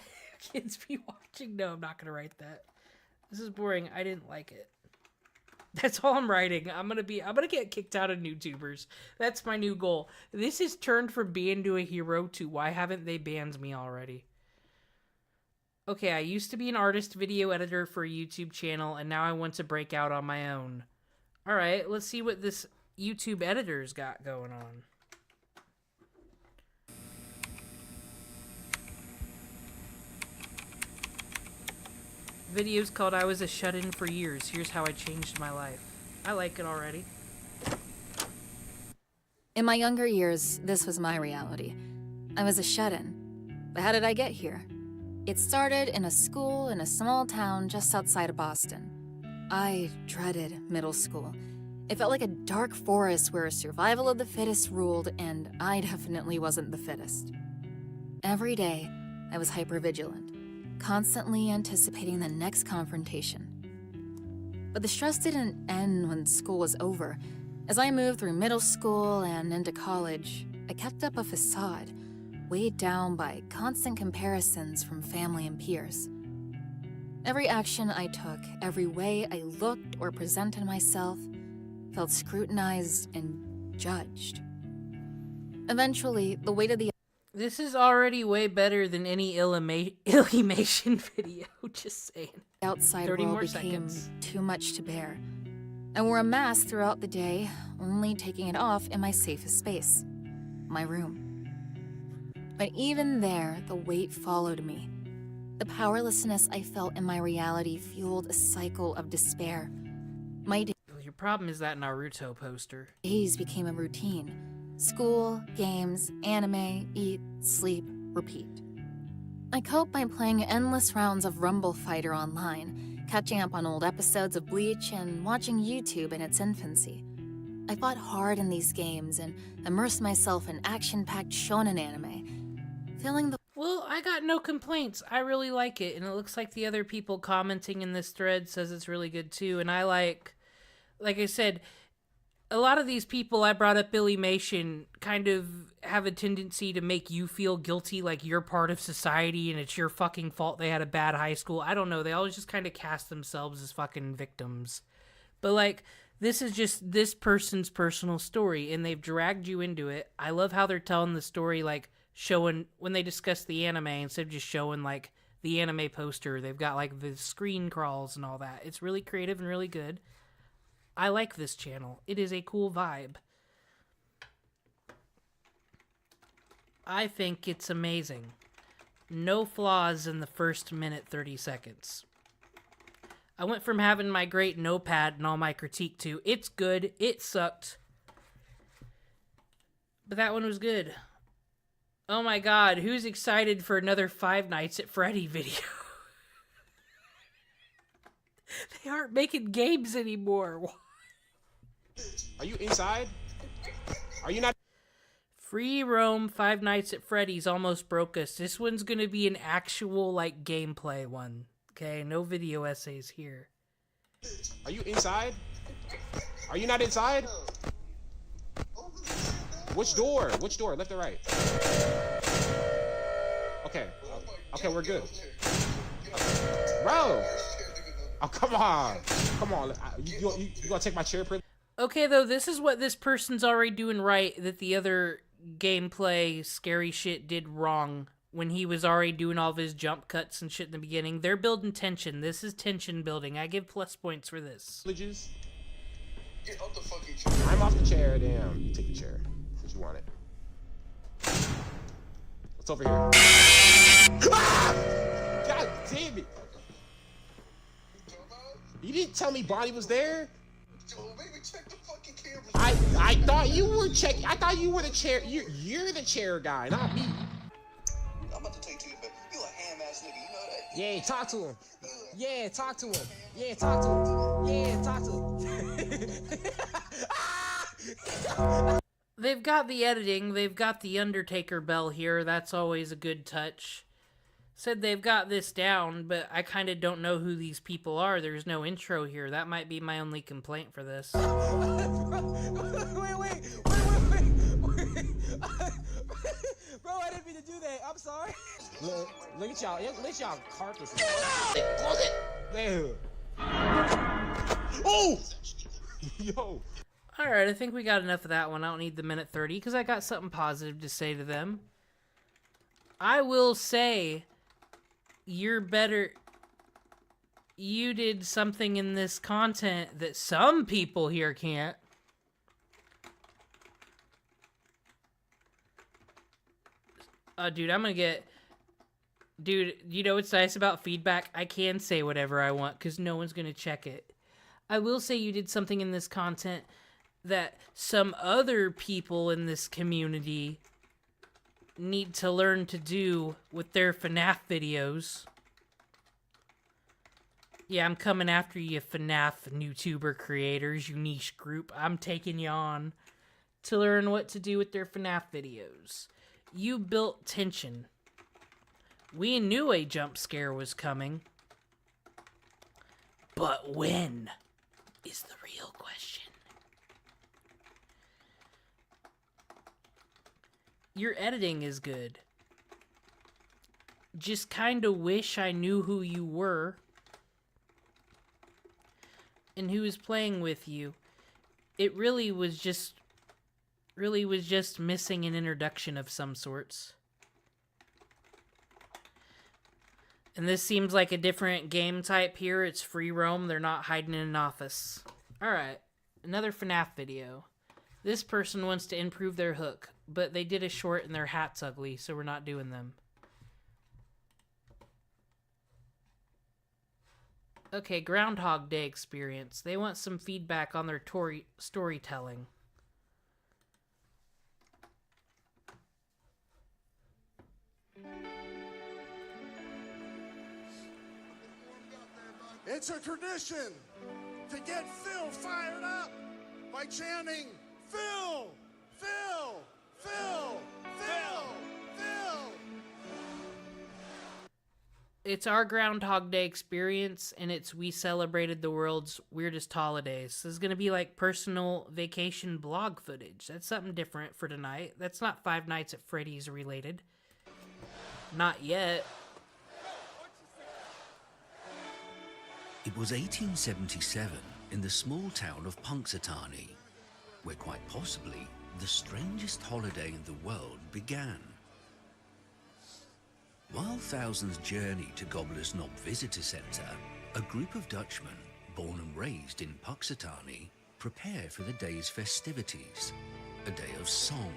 Kids be watching? No, I'm not gonna write that. This is boring. I didn't like it. That's all I'm writing. I'm gonna get kicked out of YouTubers. That's my new goal. This has turned from being to a hero to why haven't they banned me already? Okay, I used to be an artist video editor for a YouTube channel, and now I want to break out on my own. Alright, let's see what this YouTube editor's got going on. Video's called I Was a Shut-In for Years. Here's how I changed my life. I like it already. In my younger years, this was my reality. I was a shut-in. But how did I get here? It started in a school in a small town just outside of Boston. I dreaded middle school. It felt like a dark forest where survival of the fittest ruled, and I definitely wasn't the fittest. Every day, I was hypervigilant, constantly anticipating the next confrontation. But the stress didn't end when school was over. As I moved through middle school and into college, I kept up a facade, weighed down by constant comparisons from family and peers. Every action I took, every way I looked or presented myself, felt scrutinized and judged. Eventually, the weight of the... This is already way better than any Illymation video, just saying. outside 30 world more became seconds. too much to bear. I wore a mask throughout the day, only taking it off in my safest space, my room. But even there, the weight followed me. The powerlessness I felt in my reality fueled a cycle of despair. My Your problem is that Naruto poster. days became a routine. School, games, anime, eat, sleep, repeat. I coped by playing endless rounds of Rumble Fighter online, catching up on old episodes of Bleach, and watching YouTube in its infancy. I fought hard in these games and immersed myself in action-packed shonen anime, feeling the... Well, I got no complaints. I really like it, and it looks like the other people commenting in this thread says it's really good too, and I like I said, a lot of these people I brought up Illymation kind of have a tendency to make you feel guilty, like you're part of society and it's your fucking fault they had a bad high school. I don't know. They always just kind of cast themselves as fucking victims. But like, this is just this person's personal story and they've dragged you into it. I love how they're telling the story, like showing when they discuss the anime instead of just showing like the anime poster. They've got like the screen crawls and all that. It's really creative and really good. I like this channel. It is a cool vibe. I think it's amazing. No flaws in the first minute 30 seconds. I went from having my great notepad and all my critique to, it's good, it sucked. But that one was good. Oh my god, who's excited for another Five Nights at Freddy video? They aren't making games anymore. Are you inside? Are you not? Free roam Five Nights at Freddy's almost broke us. This one's gonna be an actual, like, gameplay one. Okay, no video essays here. Are you inside? Are you not inside? Which door? Which door? Left or right? Okay. Okay, we're good. Bro! Oh, come on. Come on. You gonna take my chair, privilege? Okay, though, this is what this person's already doing right that the other gameplay scary shit did wrong when he was already doing all of his jump cuts and shit in the beginning. They're building tension. This is tension building. I give plus points for this. Get off the fucking chair. I'm off the chair, damn. Take the chair, since you want it. What's over here? Ah! God damn it! You didn't tell me Bonnie was there? I thought you were checking. I thought you were the chair. You're the chair guy, not me. I'm about to take to you, but you a ham ass nigga, you know that? Yeah, talk to him. Yeah, talk to him. Yeah, talk to him. Yeah, talk to him. They've got the editing. They've got the Undertaker bell here. That's always a good touch. Said they've got this down, but I kind of don't know who these people are. There's no intro here. That might be my only complaint for this. Wait. Bro, I didn't mean to do that. I'm sorry. Look at y'all. Look at y'all carcasses. Close it. There. Oh! Yo. Alright, I think we got enough of that one. I don't need the minute 30 because I got something positive to say to them. I will say you're better. You did something in this content that some people here can't. Dude, I'm gonna get... Dude, you know what's nice about feedback? I can say whatever I want, because no one's gonna check it. I will say you did something in this content that some other people in this community need to learn to do with their FNAF videos. Yeah, I'm coming after you, FNAF YouTuber creators, you niche group. I'm taking you on to learn what to do with their FNAF videos. You built tension. We knew a jump scare was coming. But when is the real question. Your editing is good. Just kinda wish I knew who you were and who was playing with you. It really was just missing an introduction of some sorts. And this seems like a different game type here. It's free roam. They're not hiding in an office. Alright, another FNAF video. This person wants to improve their hook, but they did a short and their hat's ugly, so we're not doing them. Okay, Groundhog Day experience. They want some feedback on their storytelling. It's a tradition to get Phil fired up by chanting, Phil, Phil, Phil, Phil, Phil. It's our Groundhog Day experience, and we celebrated the world's weirdest holidays. This is going to be like personal vacation blog footage. That's something different for tonight. That's not Five Nights at Freddy's related. Not yet. It was 1877 in the small town of Punxsutawney, where quite possibly the strangest holiday in the world began. While thousands journeyed to Gobbler's Knob Visitor Centre, a group of Dutchmen, born and raised in Punxsutawney, prepare for the day's festivities, a day of song,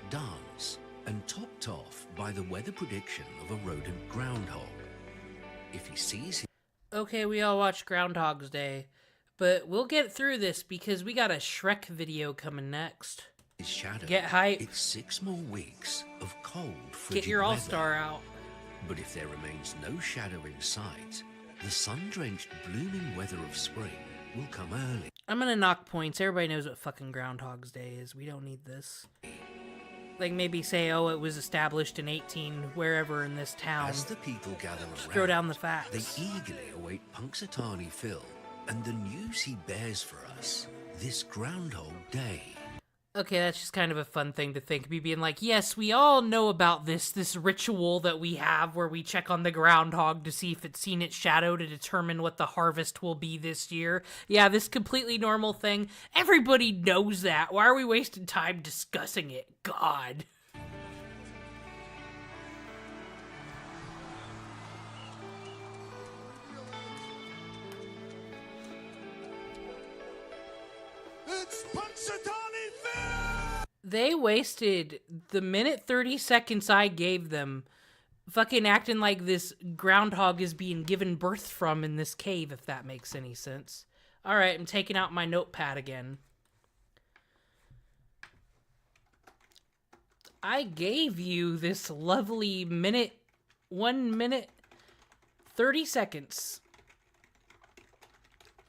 dance, and topped off by the weather prediction of a rodent groundhog. If he sees him... Okay, we all watched Groundhog's Day, but we'll get through this because we got a Shrek video coming next. His shadow, get hype. It's 6 more weeks of cold, frigid Get your weather. all-star out. But if there remains no shadow in sight, the sun-drenched blooming weather of spring will come early. I'm gonna knock points. Everybody knows what fucking Groundhog's Day is. We don't need this. Like maybe say, oh, it was established in 18 wherever in this town. As the people gather just around, throw down the facts. They eagerly await Punxsutawney Phil and the news he bears for us this Groundhog Day. Okay, that's just kind of a fun thing to think. Me being like, yes, we all know about this ritual that we have where we check on the groundhog to see if it's seen its shadow to determine what the harvest will be this year. Yeah, this completely normal thing. Everybody knows that. Why are we wasting time discussing it? God. It's Punxsutawney Phil! They wasted the minute 30 seconds I gave them fucking acting like this groundhog is being given birth from in this cave, if that makes any sense. Alright, I'm taking out my notepad again. I gave you this lovely 1 minute, 30 seconds.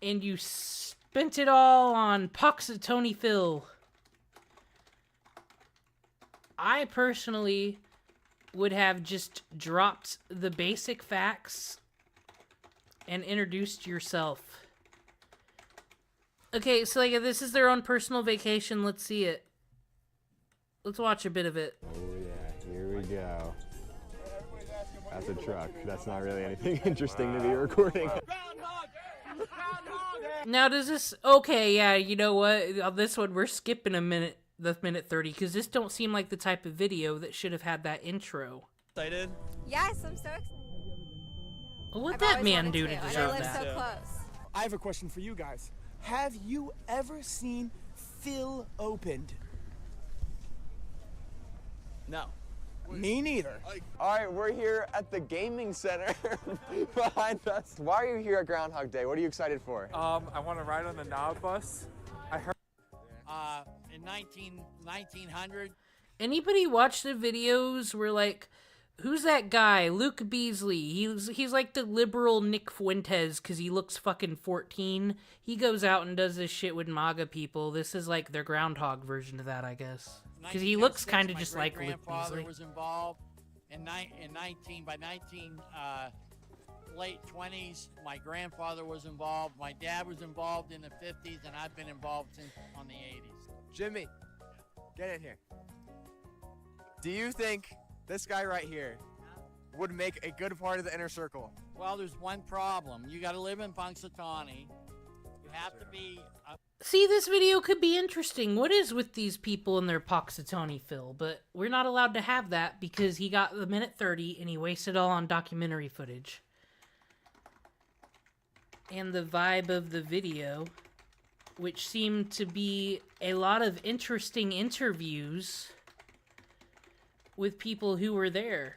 And you spent it all on Punxsutawney Phil. I personally would have just dropped the basic facts and introduced yourself. Okay, so like if this is their own personal vacation, let's see it. Let's watch a bit of it. Oh yeah, here we go. That's a truck. That's not really anything interesting to be recording. Now does this... Okay, yeah, you know what? On this one, we're skipping a minute. The minute 30, because this don't seem like the type of video that should have had that intro. Excited? Yes, I'm so excited. What'd that man do to deserve that? I have a question for you guys. Have you ever seen Phil opened? No. Me neither. All right, we're here at the gaming center behind us. Why are you here at Groundhog Day? What are you excited for? I want to ride on the Knob bus. I heard. In 1900. Anybody watch the videos where, like, who's that guy? Luke Beasley. He's like the liberal Nick Fuentes because he looks fucking 14. He goes out and does this shit with MAGA people. This is like their groundhog version of that, I guess. Because he looks kind of just like Luke Beasley. My grandfather was involved in late 20s. My grandfather was involved. My dad was involved in the 50s, and I've been involved since on the 80s. Jimmy, get in here. Do you think this guy right here would make a good part of the inner circle? Well, there's one problem. You got to live in Punxsutawney. You have to be... See, this video could be interesting. What is with these people and their Punxsutawney Phil? But we're not allowed to have that because he got the minute 30 and he wasted all on documentary footage. And the vibe of the video, which seemed to be a lot of interesting interviews with people who were there.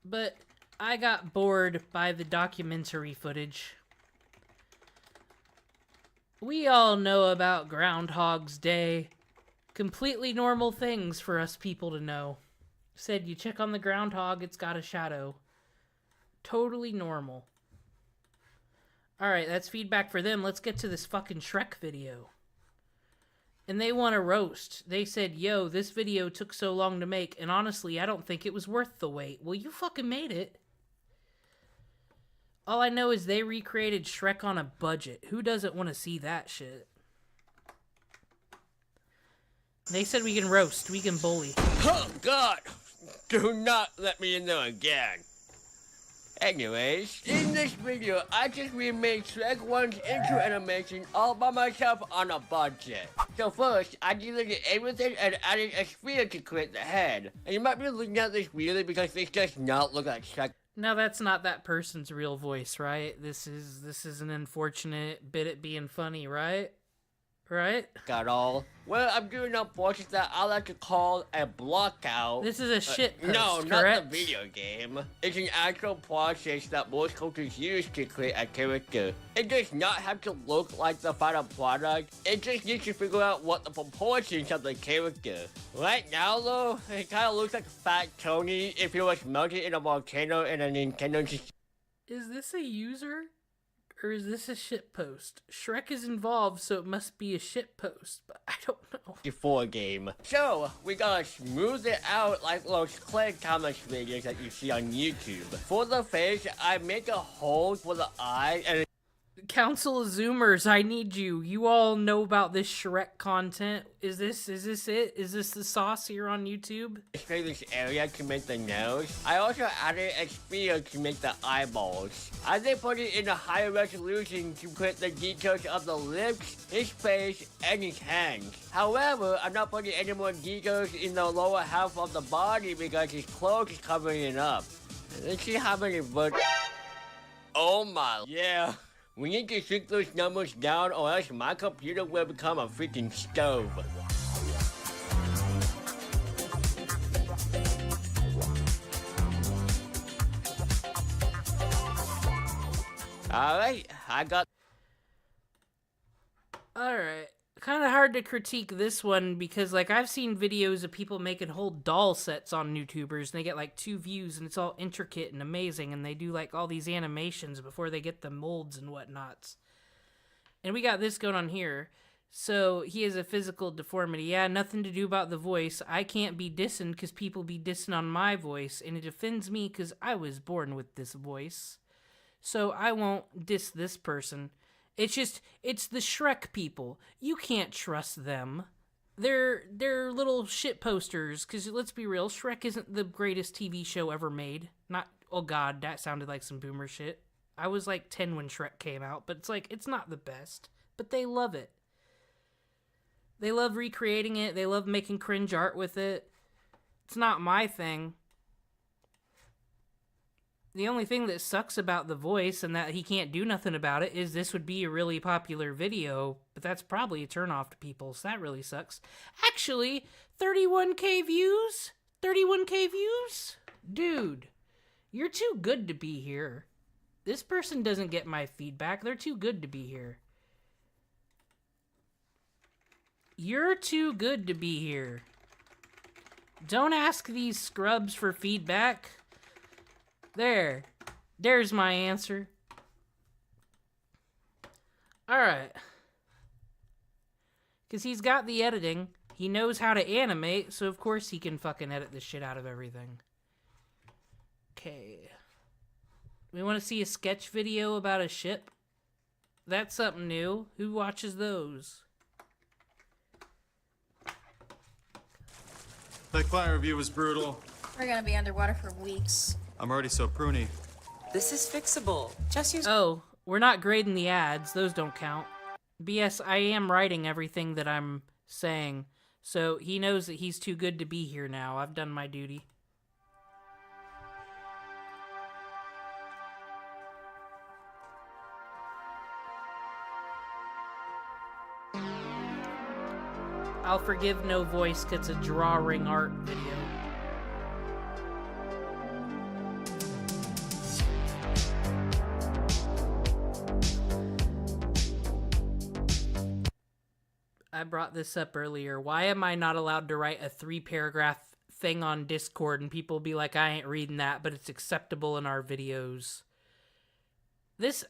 But I got bored by the documentary footage. We all know about Groundhog's Day. Completely normal things for us people to know. Said you check on the groundhog, it's got a shadow. Totally normal. Alright, that's feedback for them. Let's get to this fucking Shrek video. And they want to roast. They said, yo, this video took so long to make, and honestly, I don't think it was worth the wait. Well, you fucking made it. All I know is they recreated Shrek on a budget. Who doesn't want to see that shit? They said we can roast, we can bully. Oh, God! Do not let me in there again. Anyways, in this video, I just remade Shrek 1's intro animation all by myself on a budget. So first, I deleted everything and added a sphere to create the head. And you might be looking at this weirdly because this does not look like Shrek. Now that's not that person's real voice, right? This is an unfortunate bit at being funny, right? Right? Got all. Well, I'm doing a process that I like to call a blockout. This is a shit post, no, correct? not the video game. It's an actual process that most cultures use to create a character. It does not have to look like the final product. It just needs to figure out what the proportions of the character. Right now, though, it kind of looks like Fat Tony if he was melted in a volcano in a Nintendo. Is this a user? Or is this a shitpost? Shrek is involved, so it must be a shitpost, but I don't know. Before game. So, we gotta smooth it out like those click comics videos that you see on YouTube. For the face, I make a hole for the eye and Council of Zoomers, I need you. You all know about this Shrek content. Is this it? Is this the sauce here on YouTube? Spray this area to make the nose. I also added a sphere to make the eyeballs. I then put it in a higher resolution to put the details of the lips, his face, and his hands. However, I'm not putting any more details in the lower half of the body because his clothes is covering it up. Let's see how many votes. Oh my, yeah. We need to shrink those numbers down or else my computer will become a freaking stove. Alright, I got... Alright. Kind of hard to critique this one because, like, I've seen videos of people making whole doll sets on YouTubers and they get, like, 2 views and it's all intricate and amazing and they do, like, all these animations before they get the molds and whatnots. And we got this going on here. So, he has a physical deformity. Yeah, nothing to do about the voice. I can't be dissing because people be dissing on my voice and it offends me because I was born with this voice. So, I won't diss this person. It's just, it's the Shrek people. You can't trust them. They're little shit posters, because let's be real, Shrek isn't the greatest TV show ever made. Not, oh god, that sounded like some boomer shit. I was like 10 when Shrek came out, but it's like, it's not the best. But they love it. They love recreating it, they love making cringe art with it. It's not my thing. The only thing that sucks about the voice and that he can't do nothing about it is this would be a really popular video, but that's probably a turnoff to people, so that really sucks. Actually, 31K views? 31K views? Dude, you're too good to be here. This person doesn't get my feedback. They're too good to be here. You're too good to be here. Don't ask these scrubs for feedback. There's my answer. Alright. Because he's got the editing. He knows how to animate, so of course he can fucking edit the shit out of everything. Okay. We want to see a sketch video about a ship? That's something new. Who watches those? That client review was brutal. We're gonna be underwater for weeks. I'm already so pruny. This is fixable. Just use. Oh, we're not grading the ads. Those don't count. BS, I am writing everything that I'm saying. So he knows that he's too good to be here now. I've done my duty. I'll forgive no voice 'cause it's a drawing art video. I brought this up earlier. Why am I not allowed to write a 3-paragraph thing on Discord and people be like, I ain't reading that, but it's acceptable in our videos? This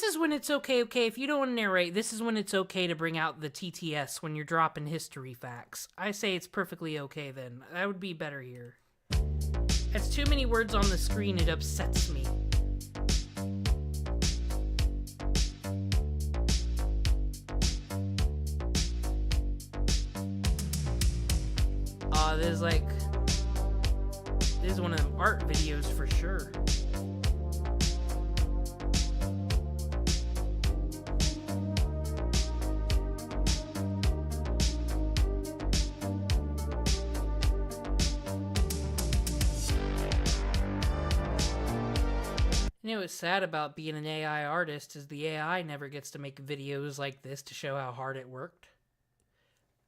is when it's okay, if you don't want to narrate, this is when it's okay to bring out the TTS when you're dropping history facts. I say it's perfectly okay then. That would be better here. It's too many words on the screen, it upsets me. This is one of them art videos for sure. You know what's sad about being an AI artist is the AI never gets to make videos like this to show how hard it worked.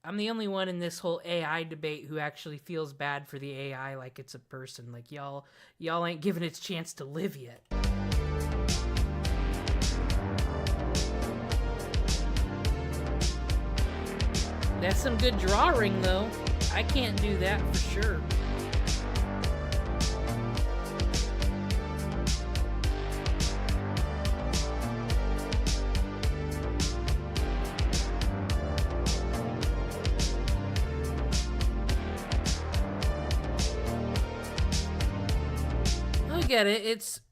I'm the only one in this whole AI debate who actually feels bad for the AI like it's a person. Like, y'all ain't given its chance to live yet. That's some good drawing, though. I can't do that for sure. Get it.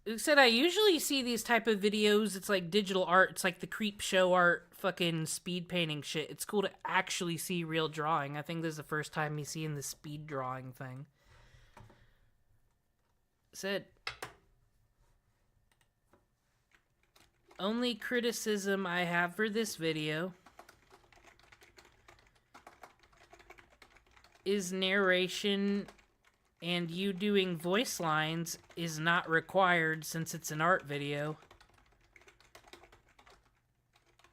It said I usually see these type of videos. It's like digital art. It's like the creep show art fucking speed painting shit. It's cool to actually see real drawing. I think this is the first time me seeing the speed drawing thing. It said only criticism I have for this video is narration, and you doing voice lines is not required since it's an art video.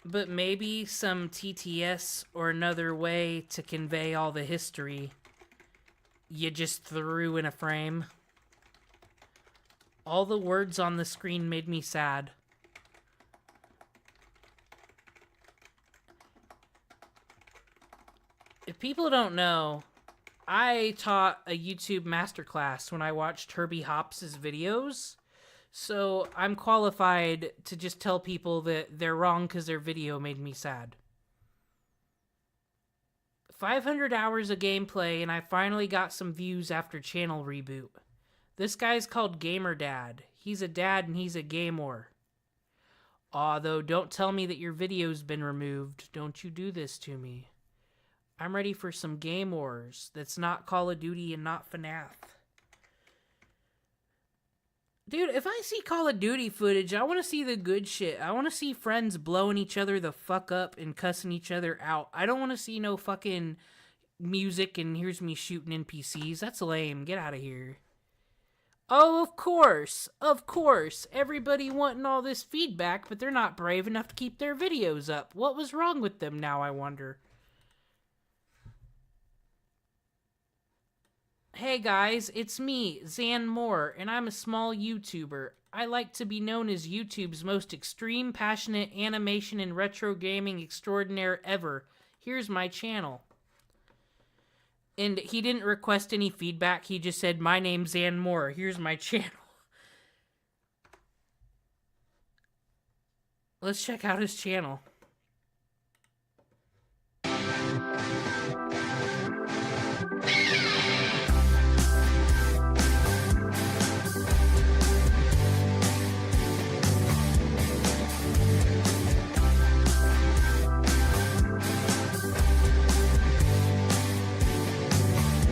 But maybe some TTS or another way to convey all the history you just threw in a frame. All the words on the screen made me sad. If people don't know, I taught a YouTube masterclass when I watched Herbie Hops' videos, so I'm qualified to just tell people that they're wrong because their video made me sad. 500 hours of gameplay, and I finally got some views after channel reboot. This guy's called Gamer Dad. He's a dad and he's a gamer. Aw, though, don't tell me that your video's been removed. Don't you do this to me. I'm ready for some Game Wars that's not Call of Duty and not FNAF. Dude, if I see Call of Duty footage, I want to see the good shit. I want to see friends blowing each other the fuck up and cussing each other out. I don't want to see no fucking music and here's me shooting NPCs. That's lame. Get out of here. Oh, of course. Of course. Everybody wanting all this feedback, but they're not brave enough to keep their videos up. What was wrong with them now, I wonder? Hey guys, it's me, Zan Moore, and I'm a small YouTuber. I like to be known as YouTube's most extreme, passionate animation and retro gaming extraordinaire ever. Here's my channel. And he didn't request any feedback, he just said, my name's Zan Moore, here's my channel. Let's check out his channel.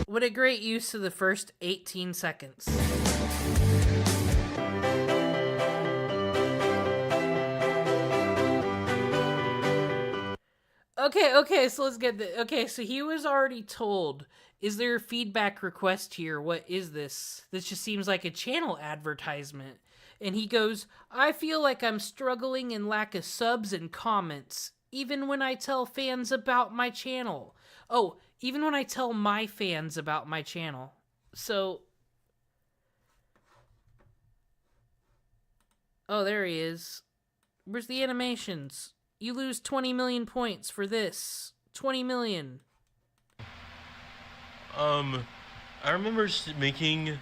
What a great use of the first 18 seconds. Okay, so let's get the... Okay, so he was already told, is there a feedback request here? What is this? This just seems like a channel advertisement. And he goes, I feel like I'm struggling in lack of subs and comments, even when I tell fans about my channel. Oh, even when I tell my fans about my channel. So... Oh, there he is. Where's the animations? You lose 20 million points for this. 20 million. I remember seeing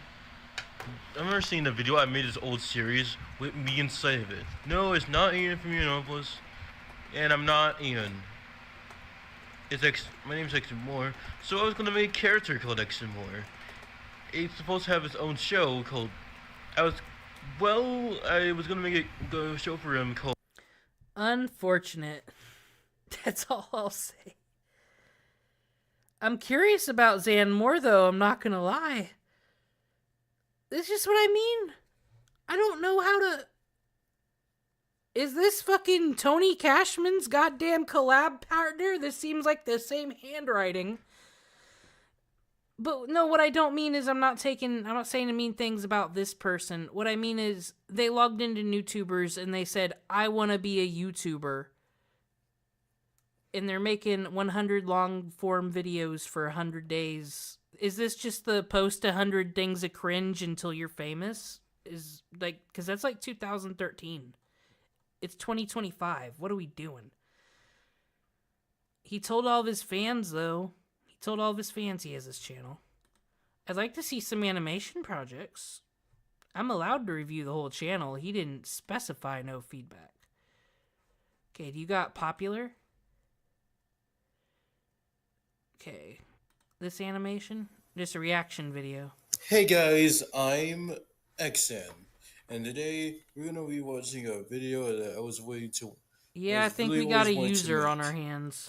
the video I made this old series with me inside of it. No, it's not Ian from Indianapolis, and I'm not Ian. My name's Exton Moore, so I was gonna make a character called Exton Moore. It's supposed to have its own show called... I was gonna make a show for him called... Unfortunate. That's all I'll say. I'm curious about Zan Moore, though, I'm not gonna lie. This is just what I mean. I don't know how to... Is this fucking Tony Cashman's goddamn collab partner? This seems like the same handwriting. But no, what I don't mean is I'm not saying mean things about this person. What I mean is they logged into YouTubers and they said, I want to be a YouTuber. And they're making 100 long form videos for 100 days. Is this just the post 100 things of cringe until you're famous? Because that's like 2013. It's 2025. What are we doing? He told all of his fans, though. He told all of his fans he has this channel. I'd like to see some animation projects. I'm allowed to review the whole channel. He didn't specify no feedback. Okay, do you got popular? Okay. This animation? Just a reaction video. Hey guys, I'm XM. And today, we're going to be watching a video that I was waiting to... Yeah, I think we got a user on our hands.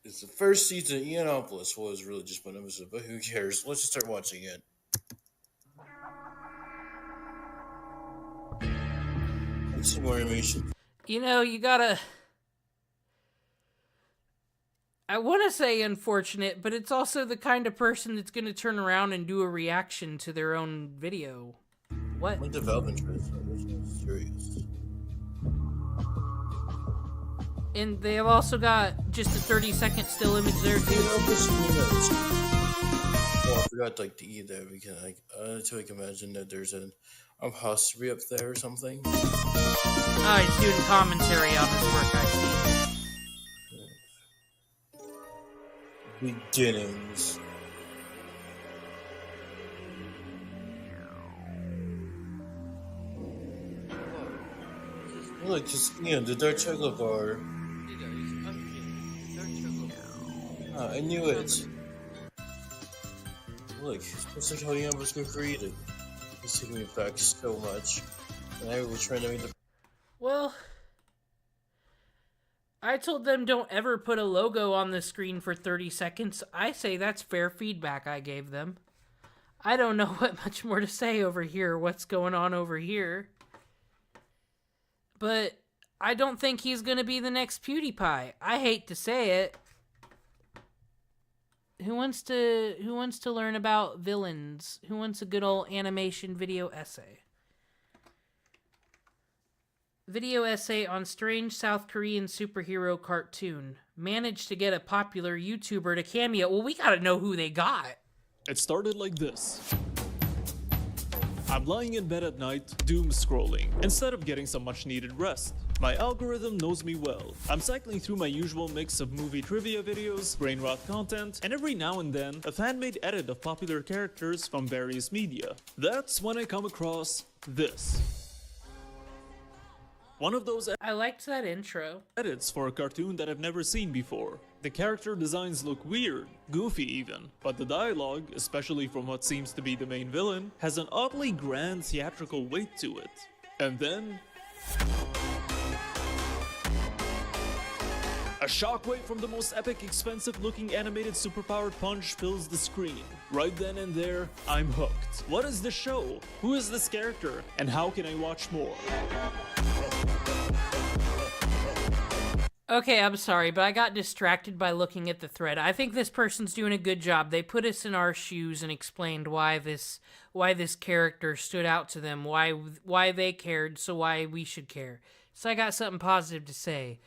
It's the first season of Indianapolis. Was really just one episode, but who cares? Let's just start watching it. Some more animation. You know, you gotta... I want to say unfortunate, but it's also the kind of person that's going to turn around and do a reaction to their own video. What? My development is serious. And they have also got just a 30-second still image there too. Oh, I forgot like to eat that because so I can imagine that there's an apostrophe up there or something. Oh, he's doing commentary on his work, I see. Beginnings. Look, just the dark chocolate bar. Oh, I knew it. Look, it's like how Ian was created. It's taking me back so much. And I was trying to make the... Well, I told them don't ever put a logo on the screen for 30 seconds. I say that's fair feedback I gave them. I don't know what much more to say over here, what's going on over here. But I don't think he's going to be the next PewDiePie. I hate to say it. Who wants to learn about villains? Who wants a good old animation video essay? Video essay on strange South Korean superhero cartoon. Managed to get a popular YouTuber to cameo. Well, we gotta know who they got. It started like this. I'm lying in bed at night, doom scrolling, instead of getting some much needed rest. My algorithm knows me well. I'm cycling through my usual mix of movie trivia videos, brain rot content, and every now and then, a fan-made edit of popular characters from various media. That's when I come across this. One of those I liked that intro. Edits for a cartoon that I've never seen before. The character designs look weird, goofy even, but the dialogue, especially from what seems to be the main villain, has an oddly grand theatrical weight to it. And then... a shockwave from the most epic, expensive-looking animated superpowered punch fills the screen. Right then and there, I'm hooked. What is this show? Who is this character? And how can I watch more? Okay, I'm sorry, but I got distracted by looking at the thread. I think this person's doing a good job. They put us in our shoes and explained why this character stood out to them, why they cared, so why we should care. So I got something positive to say.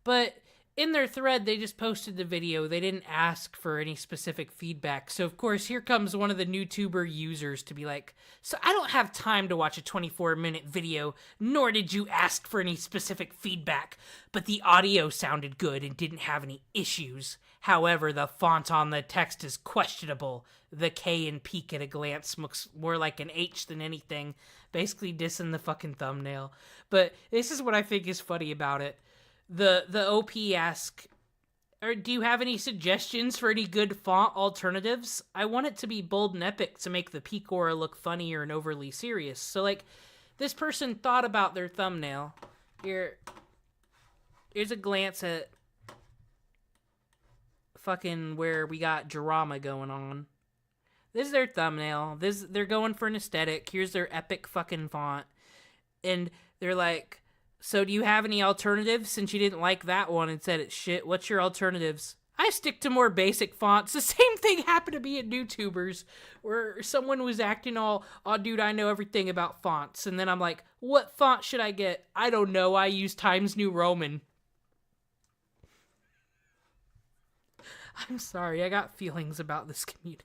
But in their thread, they just posted the video. They didn't ask for any specific feedback. So, of course, here comes one of the YouTuber users to be like, so I don't have time to watch a 24-minute video, nor did you ask for any specific feedback, but the audio sounded good and didn't have any issues. However, the font on the text is questionable. The K and peek at a glance looks more like an H than anything, basically dissing the fucking thumbnail. But this is what I think is funny about it. The OP ask, or do you have any suggestions for any good font alternatives? I want it to be bold and epic to make the peak aura look funnier and overly serious. So, like, this person thought about their thumbnail. Here's a glance at fucking where we got drama going on. This is their thumbnail. They're going for an aesthetic. Here's their epic fucking font. And they're like, so do you have any alternatives since you didn't like that one and said it's shit? What's your alternatives? I stick to more basic fonts. The same thing happened to me at YouTubers where someone was acting all, oh dude, I know everything about fonts. And then I'm like, what font should I get? I don't know. I use Times New Roman. I'm sorry. I got feelings about this community.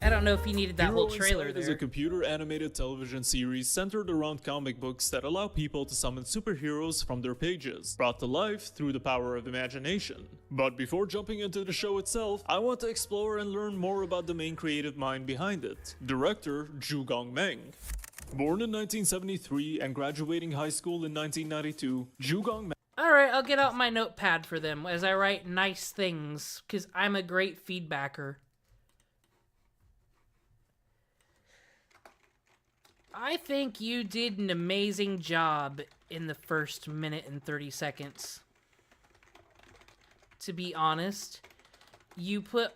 I don't know if he needed that Hero whole trailer Inside there. is a computer-animated television series centered around comic books that allow people to summon superheroes from their pages, brought to life through the power of imagination. But before jumping into the show itself, I want to explore and learn more about the main creative mind behind it, director Ju Gong-meng. Born in 1973 and graduating high school in 1992, Ju Gong-meng Alright, I'll get out my notepad for them as I write nice things, because I'm a great feedbacker. I think you did an amazing job in the first minute and 30 seconds. To be honest, you put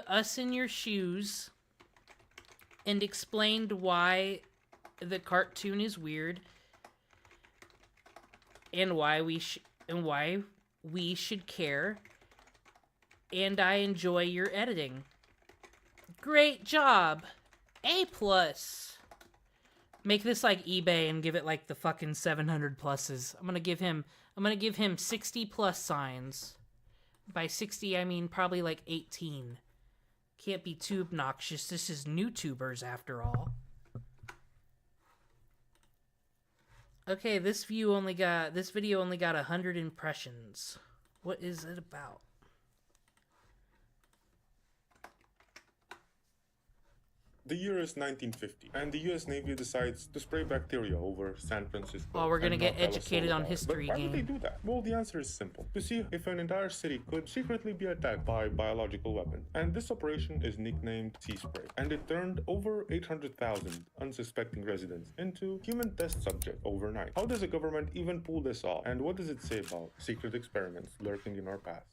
us in your shoes and explained why the cartoon is weird and why we should care. And I enjoy your editing. Great job. A+. Make this like eBay and give it like the fucking 700 pluses. I'm gonna give him 60 plus signs. By 60 I mean probably like 18. Can't be too obnoxious. This is NewTubers after all. Okay, this video only got 100 impressions. What is it about? The year is 1950, and the U.S. Navy decides to spray bacteria over San Francisco. Oh, we're gonna get North educated Ella on Solar. history But why game. would they do that? Well, the answer is simple. To see if an entire city could secretly be attacked by biological weapons. And this operation is nicknamed Sea Spray. And it turned over 800,000 unsuspecting residents into human test subjects overnight. How does a government even pull this off? And what does it say about secret experiments lurking in our past?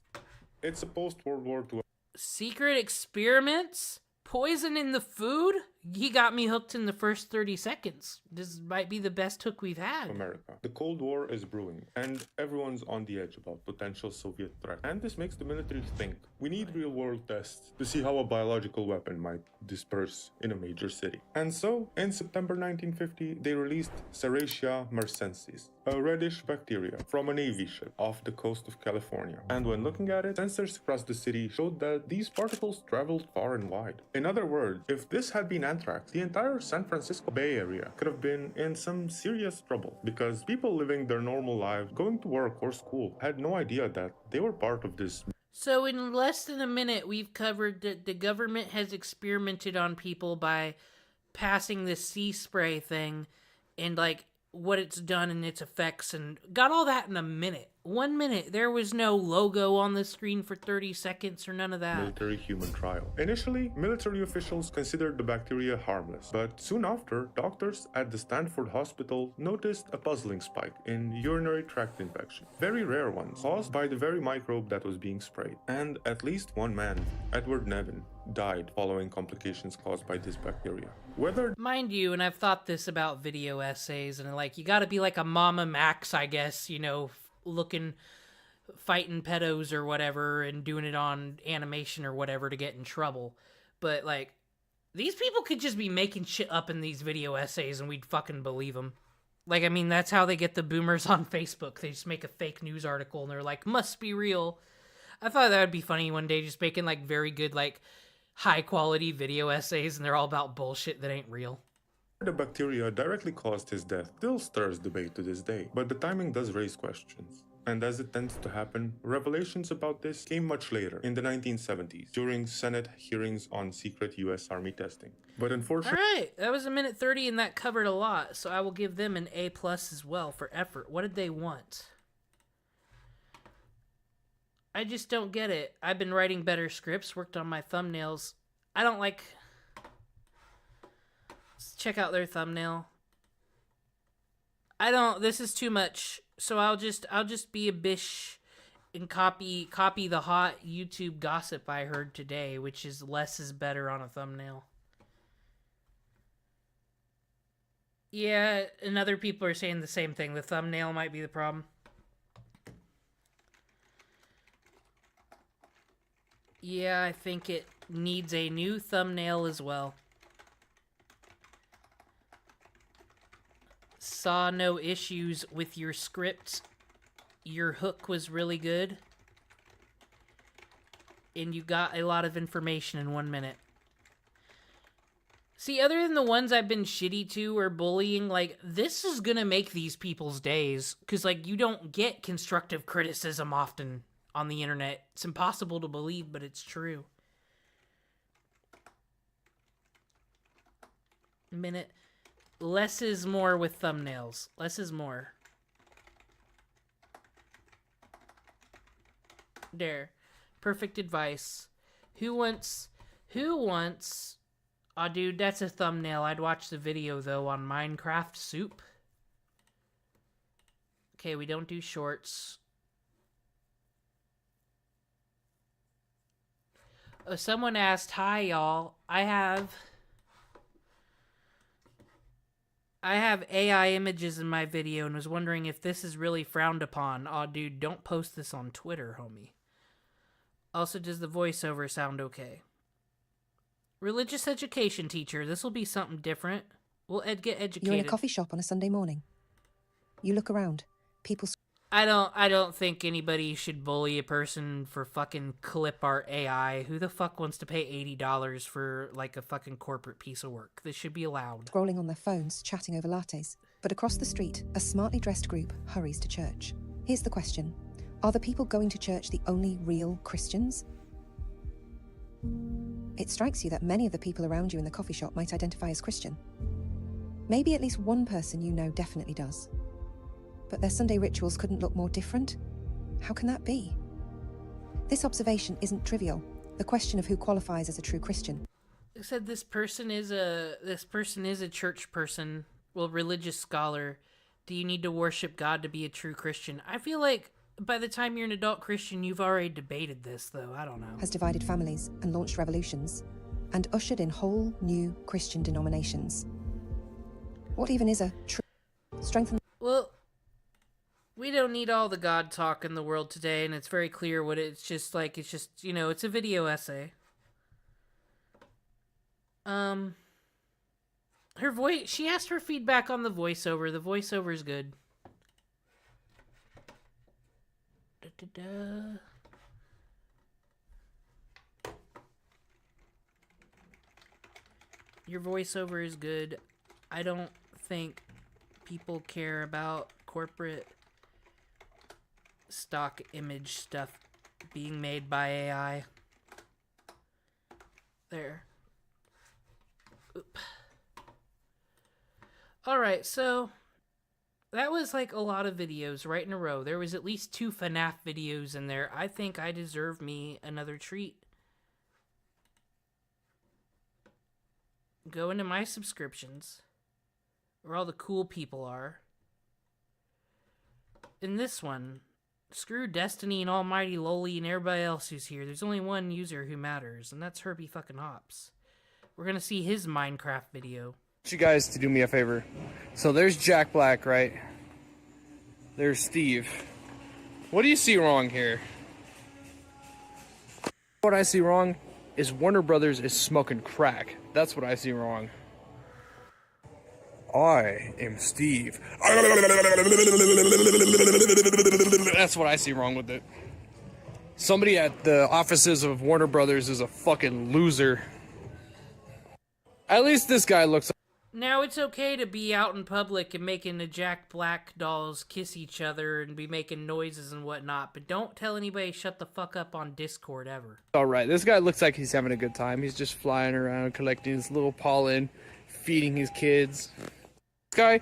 It's a post-World War II Secret experiments? Poison in the food? He got me hooked in the first 30 seconds. This might be the best hook we've had. America. The Cold War is brewing, and everyone's on the edge about potential Soviet threat. And this makes the military think, we need real-world tests to see how a biological weapon might disperse in a major city. And so, in September 1950, they released Serratia marcensis, a reddish bacteria from a Navy ship off the coast of California. And when looking at it, sensors across the city showed that these particles traveled far and wide. In other words, if this had been anthrax, the entire San Francisco Bay Area could have been in some serious trouble because people living their normal lives, going to work or school, had no idea that they were part of this. So in less than a minute, we've covered that the government has experimented on people by passing this sea spray thing and like what it's done and its effects, and got all that in a minute. 1 minute. There was no logo on the screen for 30 seconds or none of that. Military human trial. Initially, military officials considered the bacteria harmless, but soon after, doctors at the Stanford Hospital noticed a puzzling spike in urinary tract infection. Very rare ones, caused by the very microbe that was being sprayed. And at least one man, Edward Nevin, died following complications caused by this bacteria. Whether... Mind you, and I've thought this about video essays, and like, you gotta be like a Mama Max, I guess, you know, fighting pedos or whatever and doing it on animation or whatever to get in trouble. But like, these people could just be making shit up in these video essays and we'd fucking believe them. Like, I mean, that's how they get the boomers on Facebook. They just make a fake news article and they're like, must be real. I thought that would be funny one day, just making like very good, like high quality video essays and they're all about bullshit that ain't real. The bacteria directly caused his death still stirs debate to this day, but the timing does raise questions. And as it tends to happen, revelations about this came much later, in the 1970s, during Senate hearings on secret US Army testing. But unfortunately... Alright, that was 1:30 and that covered a lot, so I will give them an A+ as well for effort. What did they want? I just don't get it. I've been writing better scripts, worked on my thumbnails. I don't like... Let's check out their thumbnail. This is too much. So I'll just be a bish and copy the hot YouTube gossip I heard today, which is less is better on a thumbnail. Yeah, and other people are saying the same thing. The thumbnail might be the problem. Yeah, I think it needs a new thumbnail as well. Saw no issues with your script. Your hook was really good. And you got a lot of information in 1 minute. See, other than the ones I've been shitty to or bullying, like, this is gonna make these people's days. Because, like, you don't get constructive criticism often on the internet. It's impossible to believe, but it's true. Minute. Less is more with thumbnails. Less is more. There. Perfect advice. Who wants... Aw, dude, that's a thumbnail. I'd watch the video, though, on Minecraft Soup. Okay, we don't do shorts. Someone asked, hi, y'all. I have AI images in my video and was wondering if this is really frowned upon. Aw, dude, don't post this on Twitter, homie. Also, does the voiceover sound okay? Religious education teacher. This will be something different. We'll get educated. You're in a coffee shop on a Sunday morning. You look around. People... I don't think anybody should bully a person for fucking clip art AI. Who the fuck wants to pay $80 for, like, a fucking corporate piece of work? This should be allowed. Scrolling on their phones, chatting over lattes. But across the street, a smartly dressed group hurries to church. Here's the question. Are the people going to church the only real Christians? It strikes you that many of the people around you in the coffee shop might identify as Christian. Maybe at least one person you know definitely does. But their Sunday rituals couldn't look more different? How can that be? This observation isn't trivial. The question of who qualifies as a true Christian. It said this person is a church person, well, religious scholar. Do you need to worship God to be a true Christian? I feel like by the time you're an adult Christian, you've already debated this, though. I don't know. Has divided families and launched revolutions, and ushered in whole new Christian denominations. What even is a true strengthen? Well, we don't need all the God talk in the world today, and it's very clear what it's just like. It's just, you know, it's a video essay. Her voice, she asked for feedback on the voiceover. The voiceover is good. Your voiceover is good. I don't think people care about corporate stock image stuff being made by AI. There. Oop. Alright, so that was like a lot of videos right in a row. There was at least 2 FNAF videos in there. I think I deserve me another treat. Go into my subscriptions, where all the cool people are. In this one, screw Destiny and Almighty Loli and everybody else who's here. There's only one user who matters, and that's Herbie fucking Hops. We're gonna see his Minecraft video. I want you guys to do me a favor. So there's Jack Black, right? There's Steve. What do you see wrong here? What I see wrong is Warner Brothers is smoking crack. That's what I see wrong. I am Steve. That's what I see wrong with it. Somebody at the offices of Warner Brothers is a fucking loser. At least this guy looks. Now, it's okay to be out in public and making the Jack Black dolls kiss each other and be making noises and whatnot, but don't tell anybody shut the fuck up on Discord ever. Alright, this guy looks like he's having a good time. He's just flying around, collecting his little pollen, feeding his kids. This guy...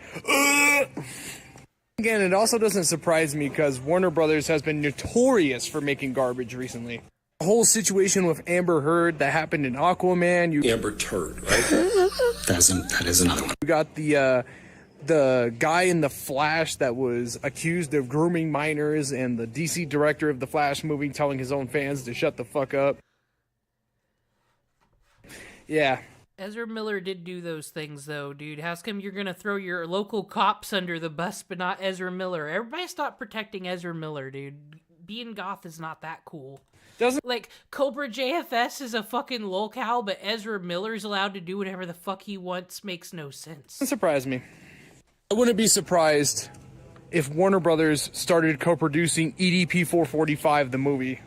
Again, it also doesn't surprise me because Warner Brothers has been notorious for making garbage recently. The whole situation with Amber Heard that happened in Aquaman. Amber Turd, right? That is another one. We got the guy in The Flash that was accused of grooming minors, and the DC director of the Flash movie telling his own fans to shut the fuck up. Yeah. Ezra Miller did do those things, though, dude. How come you're gonna throw your local cops under the bus, but not Ezra Miller? Everybody stop protecting Ezra Miller, dude. Being goth is not that cool. Like, Cobra JFS is a fucking lolcow, but Ezra Miller's allowed to do whatever the fuck he wants. Makes no sense. Doesn't surprise me. I wouldn't be surprised if Warner Brothers started co-producing EDP 445, the movie.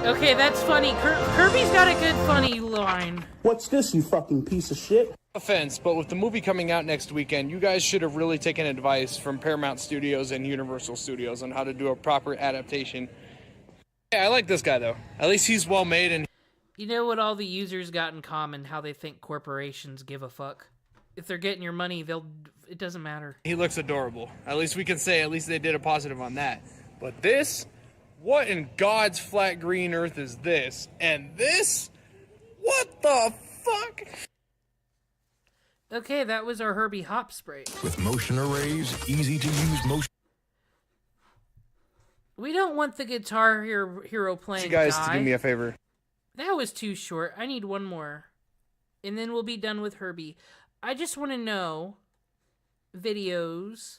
Okay, that's funny. Kirby's got a good funny line. What's this, you fucking piece of shit? Offense, but with the movie coming out next weekend, you guys should have really taken advice from Paramount Studios and Universal Studios on how to do a proper adaptation. Yeah, I like this guy, though. At least he's well made and... You know what all the users got in common? How they think corporations give a fuck. If they're getting your money, it doesn't matter. He looks adorable. At least we can say at least they did a positive on that. But this? What in God's flat green earth is this? And this? What the fuck? Okay, that was our Herbie Hop spray. With motion arrays, easy to use motion. We don't want the Guitar Hero playing. You guys to do me a favor. That was too short. I need one more. And then we'll be done with Herbie. I just want to know videos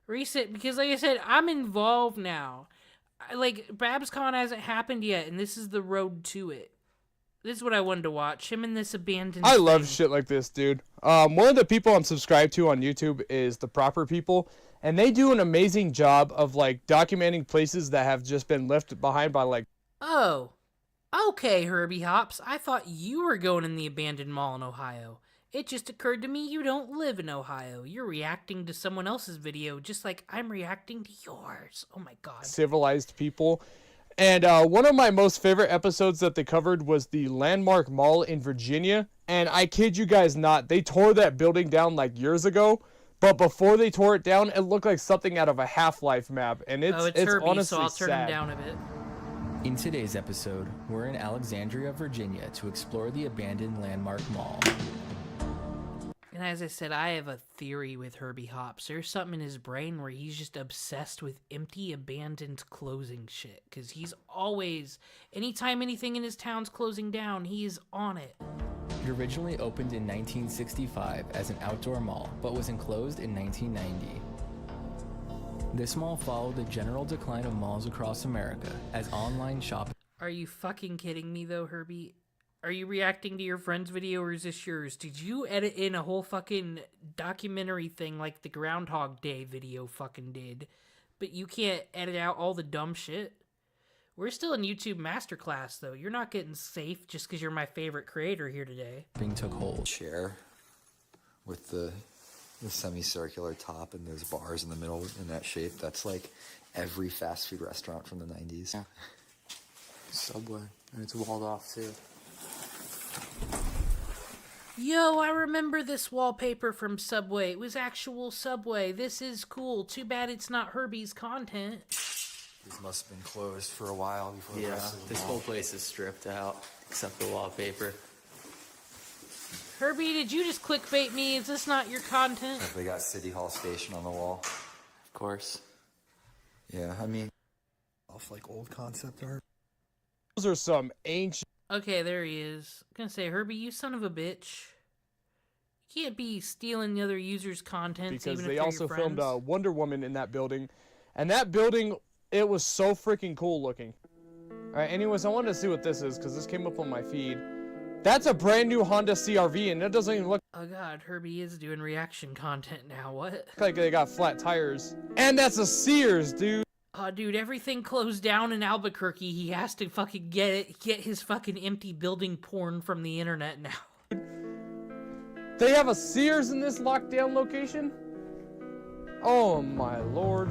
recent, because like I said, I'm involved now. Like, BabsCon hasn't happened yet, and this is the road to it. This is what I wanted to watch. Him in this abandoned I love shit like this, dude. One of the people I'm subscribed to on YouTube is The Proper People, and they do an amazing job of, like, documenting places that have just been left behind by, like... Oh. Okay, Herbie Hops. I thought you were going in the abandoned mall in Ohio. It just occurred to me you don't live in Ohio. You're reacting to someone else's video just like I'm reacting to yours. Oh my god. Civilized people. And one of my most favorite episodes that they covered was the Landmark Mall in Virginia. And I kid you guys not, they tore that building down like years ago. But before they tore it down, it looked like something out of a Half-Life map. And it's Herbie, honestly so I'll turn sad. him down a bit. In today's episode, we're in Alexandria, Virginia to explore the abandoned Landmark Mall. And as I said, I have a theory with Herbie Hops. There's something in his brain where he's just obsessed with empty, abandoned closing shit. Because he's always, anytime anything in his town's closing down, he's on it. It originally opened in 1965 as an outdoor mall, but was enclosed in 1990. This mall followed the general decline of malls across America as online shopping. Are you fucking kidding me though, Herbie? Are you reacting to your friend's video or is this yours? Did you edit in a whole fucking documentary thing like the Groundhog Day video fucking did? But you can't edit out all the dumb shit? We're still in YouTube Masterclass though. You're not getting safe just because you're my favorite creator here today. Took hold. Chair with the semicircular top and those bars in the middle in that shape. That's like every fast food restaurant from the 90s. Yeah. Subway. And it's walled off too. Yo, I remember this wallpaper from Subway. It was actual Subway. This is cool. Too bad it's not Herbie's content. These must have been closed for a while before the rest of the this mall. whole place is stripped out except the wallpaper. Herbie, did you just clickbait me? Is this not your content? They got City Hall Station on the wall. Of course. Yeah, I mean, off like old concept art. Those are some ancient. Okay, there he is. I'm gonna say, Herbie, you son of a bitch. You can't be stealing the other users' content Because even if they they're also your filmed friends. Wonder Woman in that building, and that building, it was so freaking cool looking. All right, anyways, I wanted to see what this is because this came up on my feed. That's a brand new Honda CRV, and it doesn't even look Oh god, Herbie is doing reaction content now. What? like they got flat tires. And that's a Sears, dude. Oh, dude, everything closed down in Albuquerque. He has to fucking get his fucking empty building porn from the internet now. They have a Sears in this lockdown location? Oh my lord.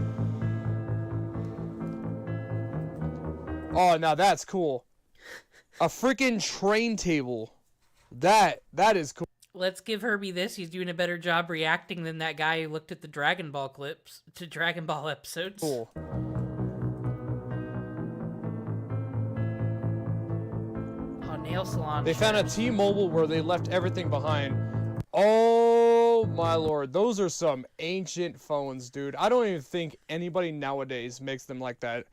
Oh, now that's cool. A freaking train table. That is cool. Let's give Herbie this. He's doing a better job reacting than that guy who looked at the Dragon Ball clips to Dragon Ball episodes. Cool. Oh, nail salon. They found a T-Mobile where they left everything behind. Oh my lord, those are some ancient phones, dude. I don't even think anybody nowadays makes them like that.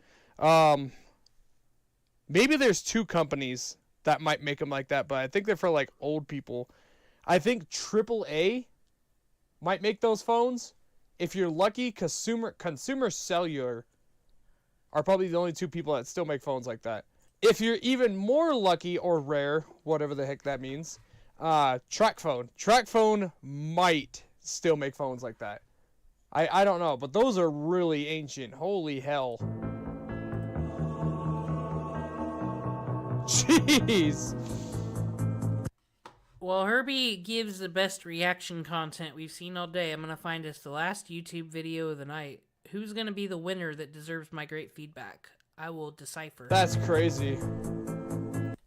Maybe there's two companies that might make them like that, but I think they're for like old people. I think AAA might make those phones. If you're lucky, Consumer Cellular are probably the only two people that still make phones like that. If you're even more lucky or rare, whatever the heck that means, TracFone. TracFone might still make phones like that. I don't know, but those are really ancient. Holy hell. Jeez. Well, Herbie gives the best reaction content we've seen all day. I'm going to find us the last YouTube video of the night. Who's going to be the winner that deserves my great feedback? I will decipher. That's crazy.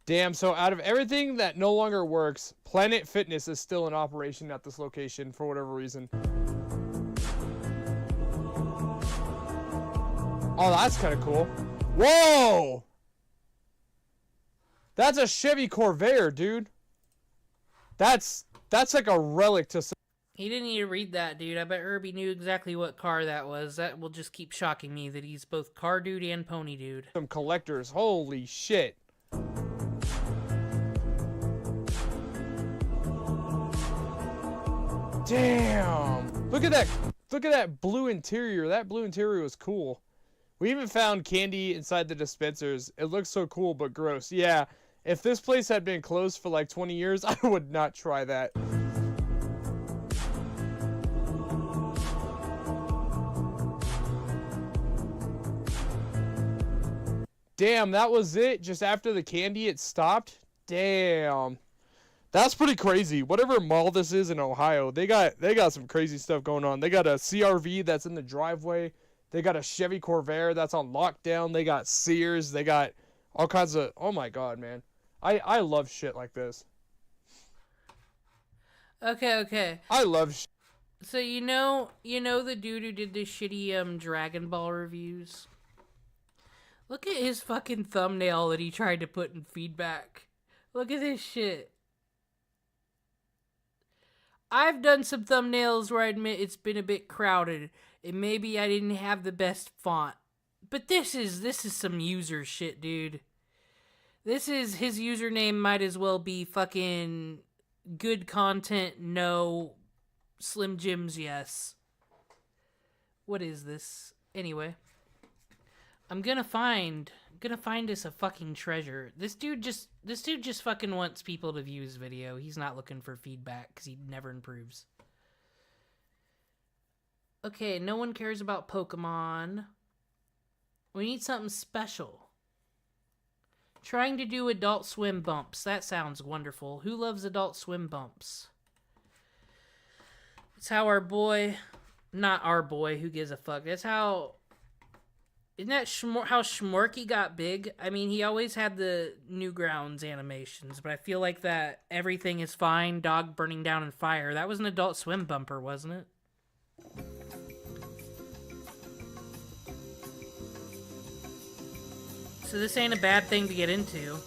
Damn, so out of everything that no longer works, Planet Fitness is still in operation at this location for whatever reason. Oh, that's kind of cool. Whoa! That's a Chevy Corvair, dude. That's like a relic to... He didn't need to read that, dude. I bet Herbie knew exactly what car that was. That will just keep shocking me that he's both car dude and pony dude. Some collectors. Holy shit. Damn. Look at that. Look at that blue interior. That blue interior was cool. We even found candy inside the dispensers. It looks so cool, but gross. Yeah. If this place had been closed for like 20 years, I would not try that. Damn, that was it? Just after the candy, it stopped? Damn. That's pretty crazy. Whatever mall this is in Ohio, they got some crazy stuff going on. They got a CRV that's in the driveway. They got a Chevy Corvair that's on lockdown. They got Sears. They got all kinds of... Oh my god, man. I love shit like this. Okay. I love So you know the dude who did the shitty Dragon Ball reviews? Look at his fucking thumbnail that he tried to put in feedback. Look at this shit. I've done some thumbnails where I admit it's been a bit crowded, and maybe I didn't have the best font. But this is some user shit, dude. This is, his username might as well be fucking good content, no, Slim Jims, yes. What is this? Anyway. I'm gonna find us a fucking treasure. This dude just fucking wants people to view his video. He's not looking for feedback because he never improves. Okay, no one cares about Pokemon. We need something special. Trying to do Adult Swim bumps. That sounds wonderful. Who loves Adult Swim bumps? It's how our boy, not our boy, who gives a fuck. That's how... Isn't that how Schmorky got big? I mean, he always had the Newgrounds animations, but I feel like that Everything is Fine, Dog Burning Down in Fire, that was an Adult Swim bumper, wasn't it? So this ain't a bad thing to get into.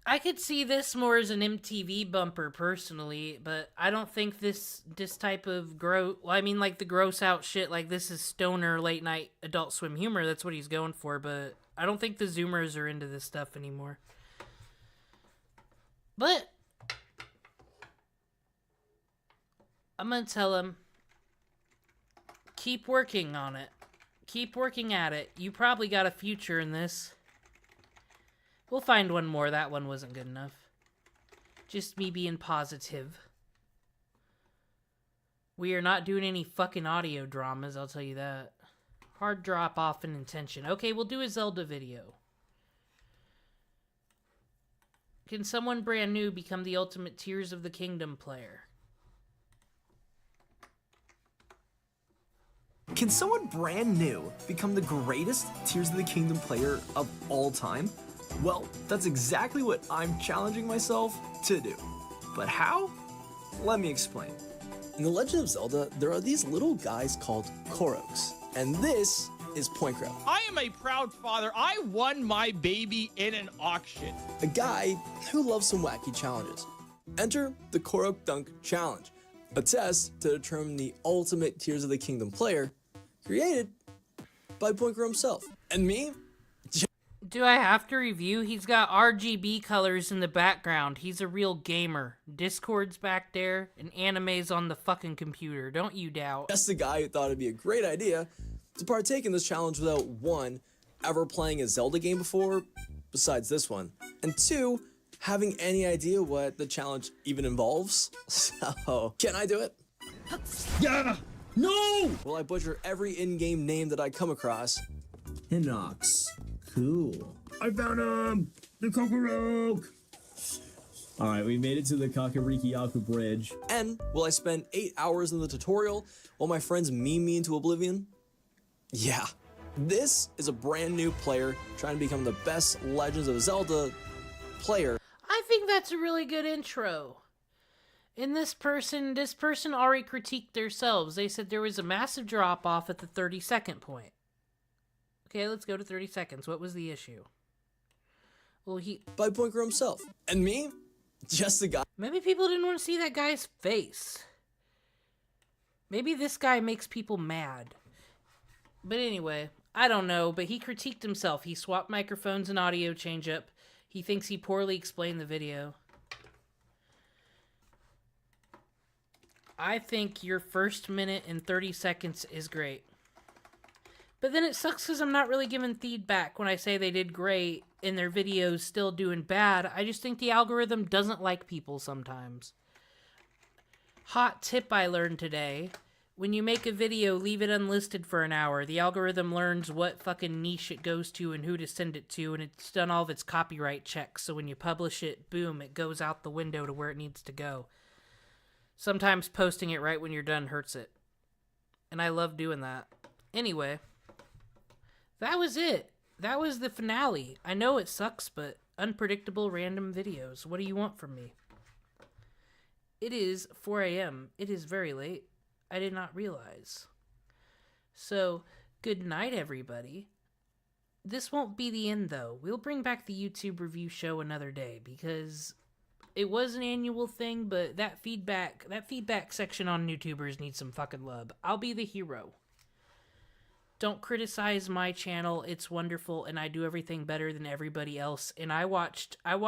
I could see this more as an MTV bumper personally, but I don't think this type of the gross out shit, like this is stoner late night Adult Swim humor, that's what he's going for, but I don't think the Zoomers are into this stuff anymore. But I'm gonna tell him, keep working on it. Keep working at it. You probably got a future in this. We'll find one more. That one wasn't good enough. Just me being positive. We are not doing any fucking audio dramas, I'll tell you that. Hard drop off in intention. Okay, we'll do a Zelda video. Can someone brand new become the ultimate Tears of the Kingdom player? Can someone brand new become the greatest Tears of the Kingdom player of all time? Well, that's exactly what I'm challenging myself to do. But how? Let me explain. In The Legend of Zelda, there are these little guys called Koroks, and this is Pointcrow. I am a proud father. I won my baby in an auction. A guy who loves some wacky challenges. Enter the Korok Dunk Challenge, a test to determine the ultimate Tears of the Kingdom player, created by Pointcrow himself. And me? Do I have to review? He's got RGB colors in the background. He's a real gamer. Discord's back there, and anime's on the fucking computer. Don't you doubt. That's the guy who thought it'd be a great idea to partake in this challenge without, one, ever playing a Zelda game before, besides this one, and two, having any idea what the challenge even involves. So, can I do it? Yeah! No! Will I butcher every in-game name that I come across? Hinox. Cool. I found him! The Kokorok! Alright, we made it to the Kakariki-Yaku Bridge. And will I spend 8 hours in the tutorial while my friends meme me into oblivion? Yeah. This is a brand new player trying to become the best Legends of Zelda player. I think that's a really good intro. And this person already critiqued themselves. They said there was a massive drop-off at the 30-second point. Okay, let's go to 30 seconds. What was the issue? Well, by Pointcrow himself. And me? Just the guy. Maybe people didn't want to see that guy's face. Maybe this guy makes people mad. But anyway, I don't know, but he critiqued himself. He swapped microphones and audio change-up. He thinks he poorly explained the video. I think your first minute and 30 seconds is great. But then it sucks because I'm not really giving feedback when I say they did great and their video's still doing bad. I just think the algorithm doesn't like people sometimes. Hot tip I learned today. When you make a video, leave it unlisted for an hour. The algorithm learns what fucking niche it goes to and who to send it to, and it's done all of its copyright checks. So when you publish it, boom, it goes out the window to where it needs to go. Sometimes posting it right when you're done hurts it. And I love doing that. Anyway. That was it. That was the finale. I know it sucks, but unpredictable random videos. What do you want from me? It is 4 a.m. It is very late. I did not realize. So, good night, everybody. This won't be the end, though. We'll bring back the YouTube review show another day, because it was an annual thing, but that feedback section on YouTubers needs some fucking love. I'll be the hero. Don't criticize my channel. It's wonderful, and I do everything better than everybody else. And I watched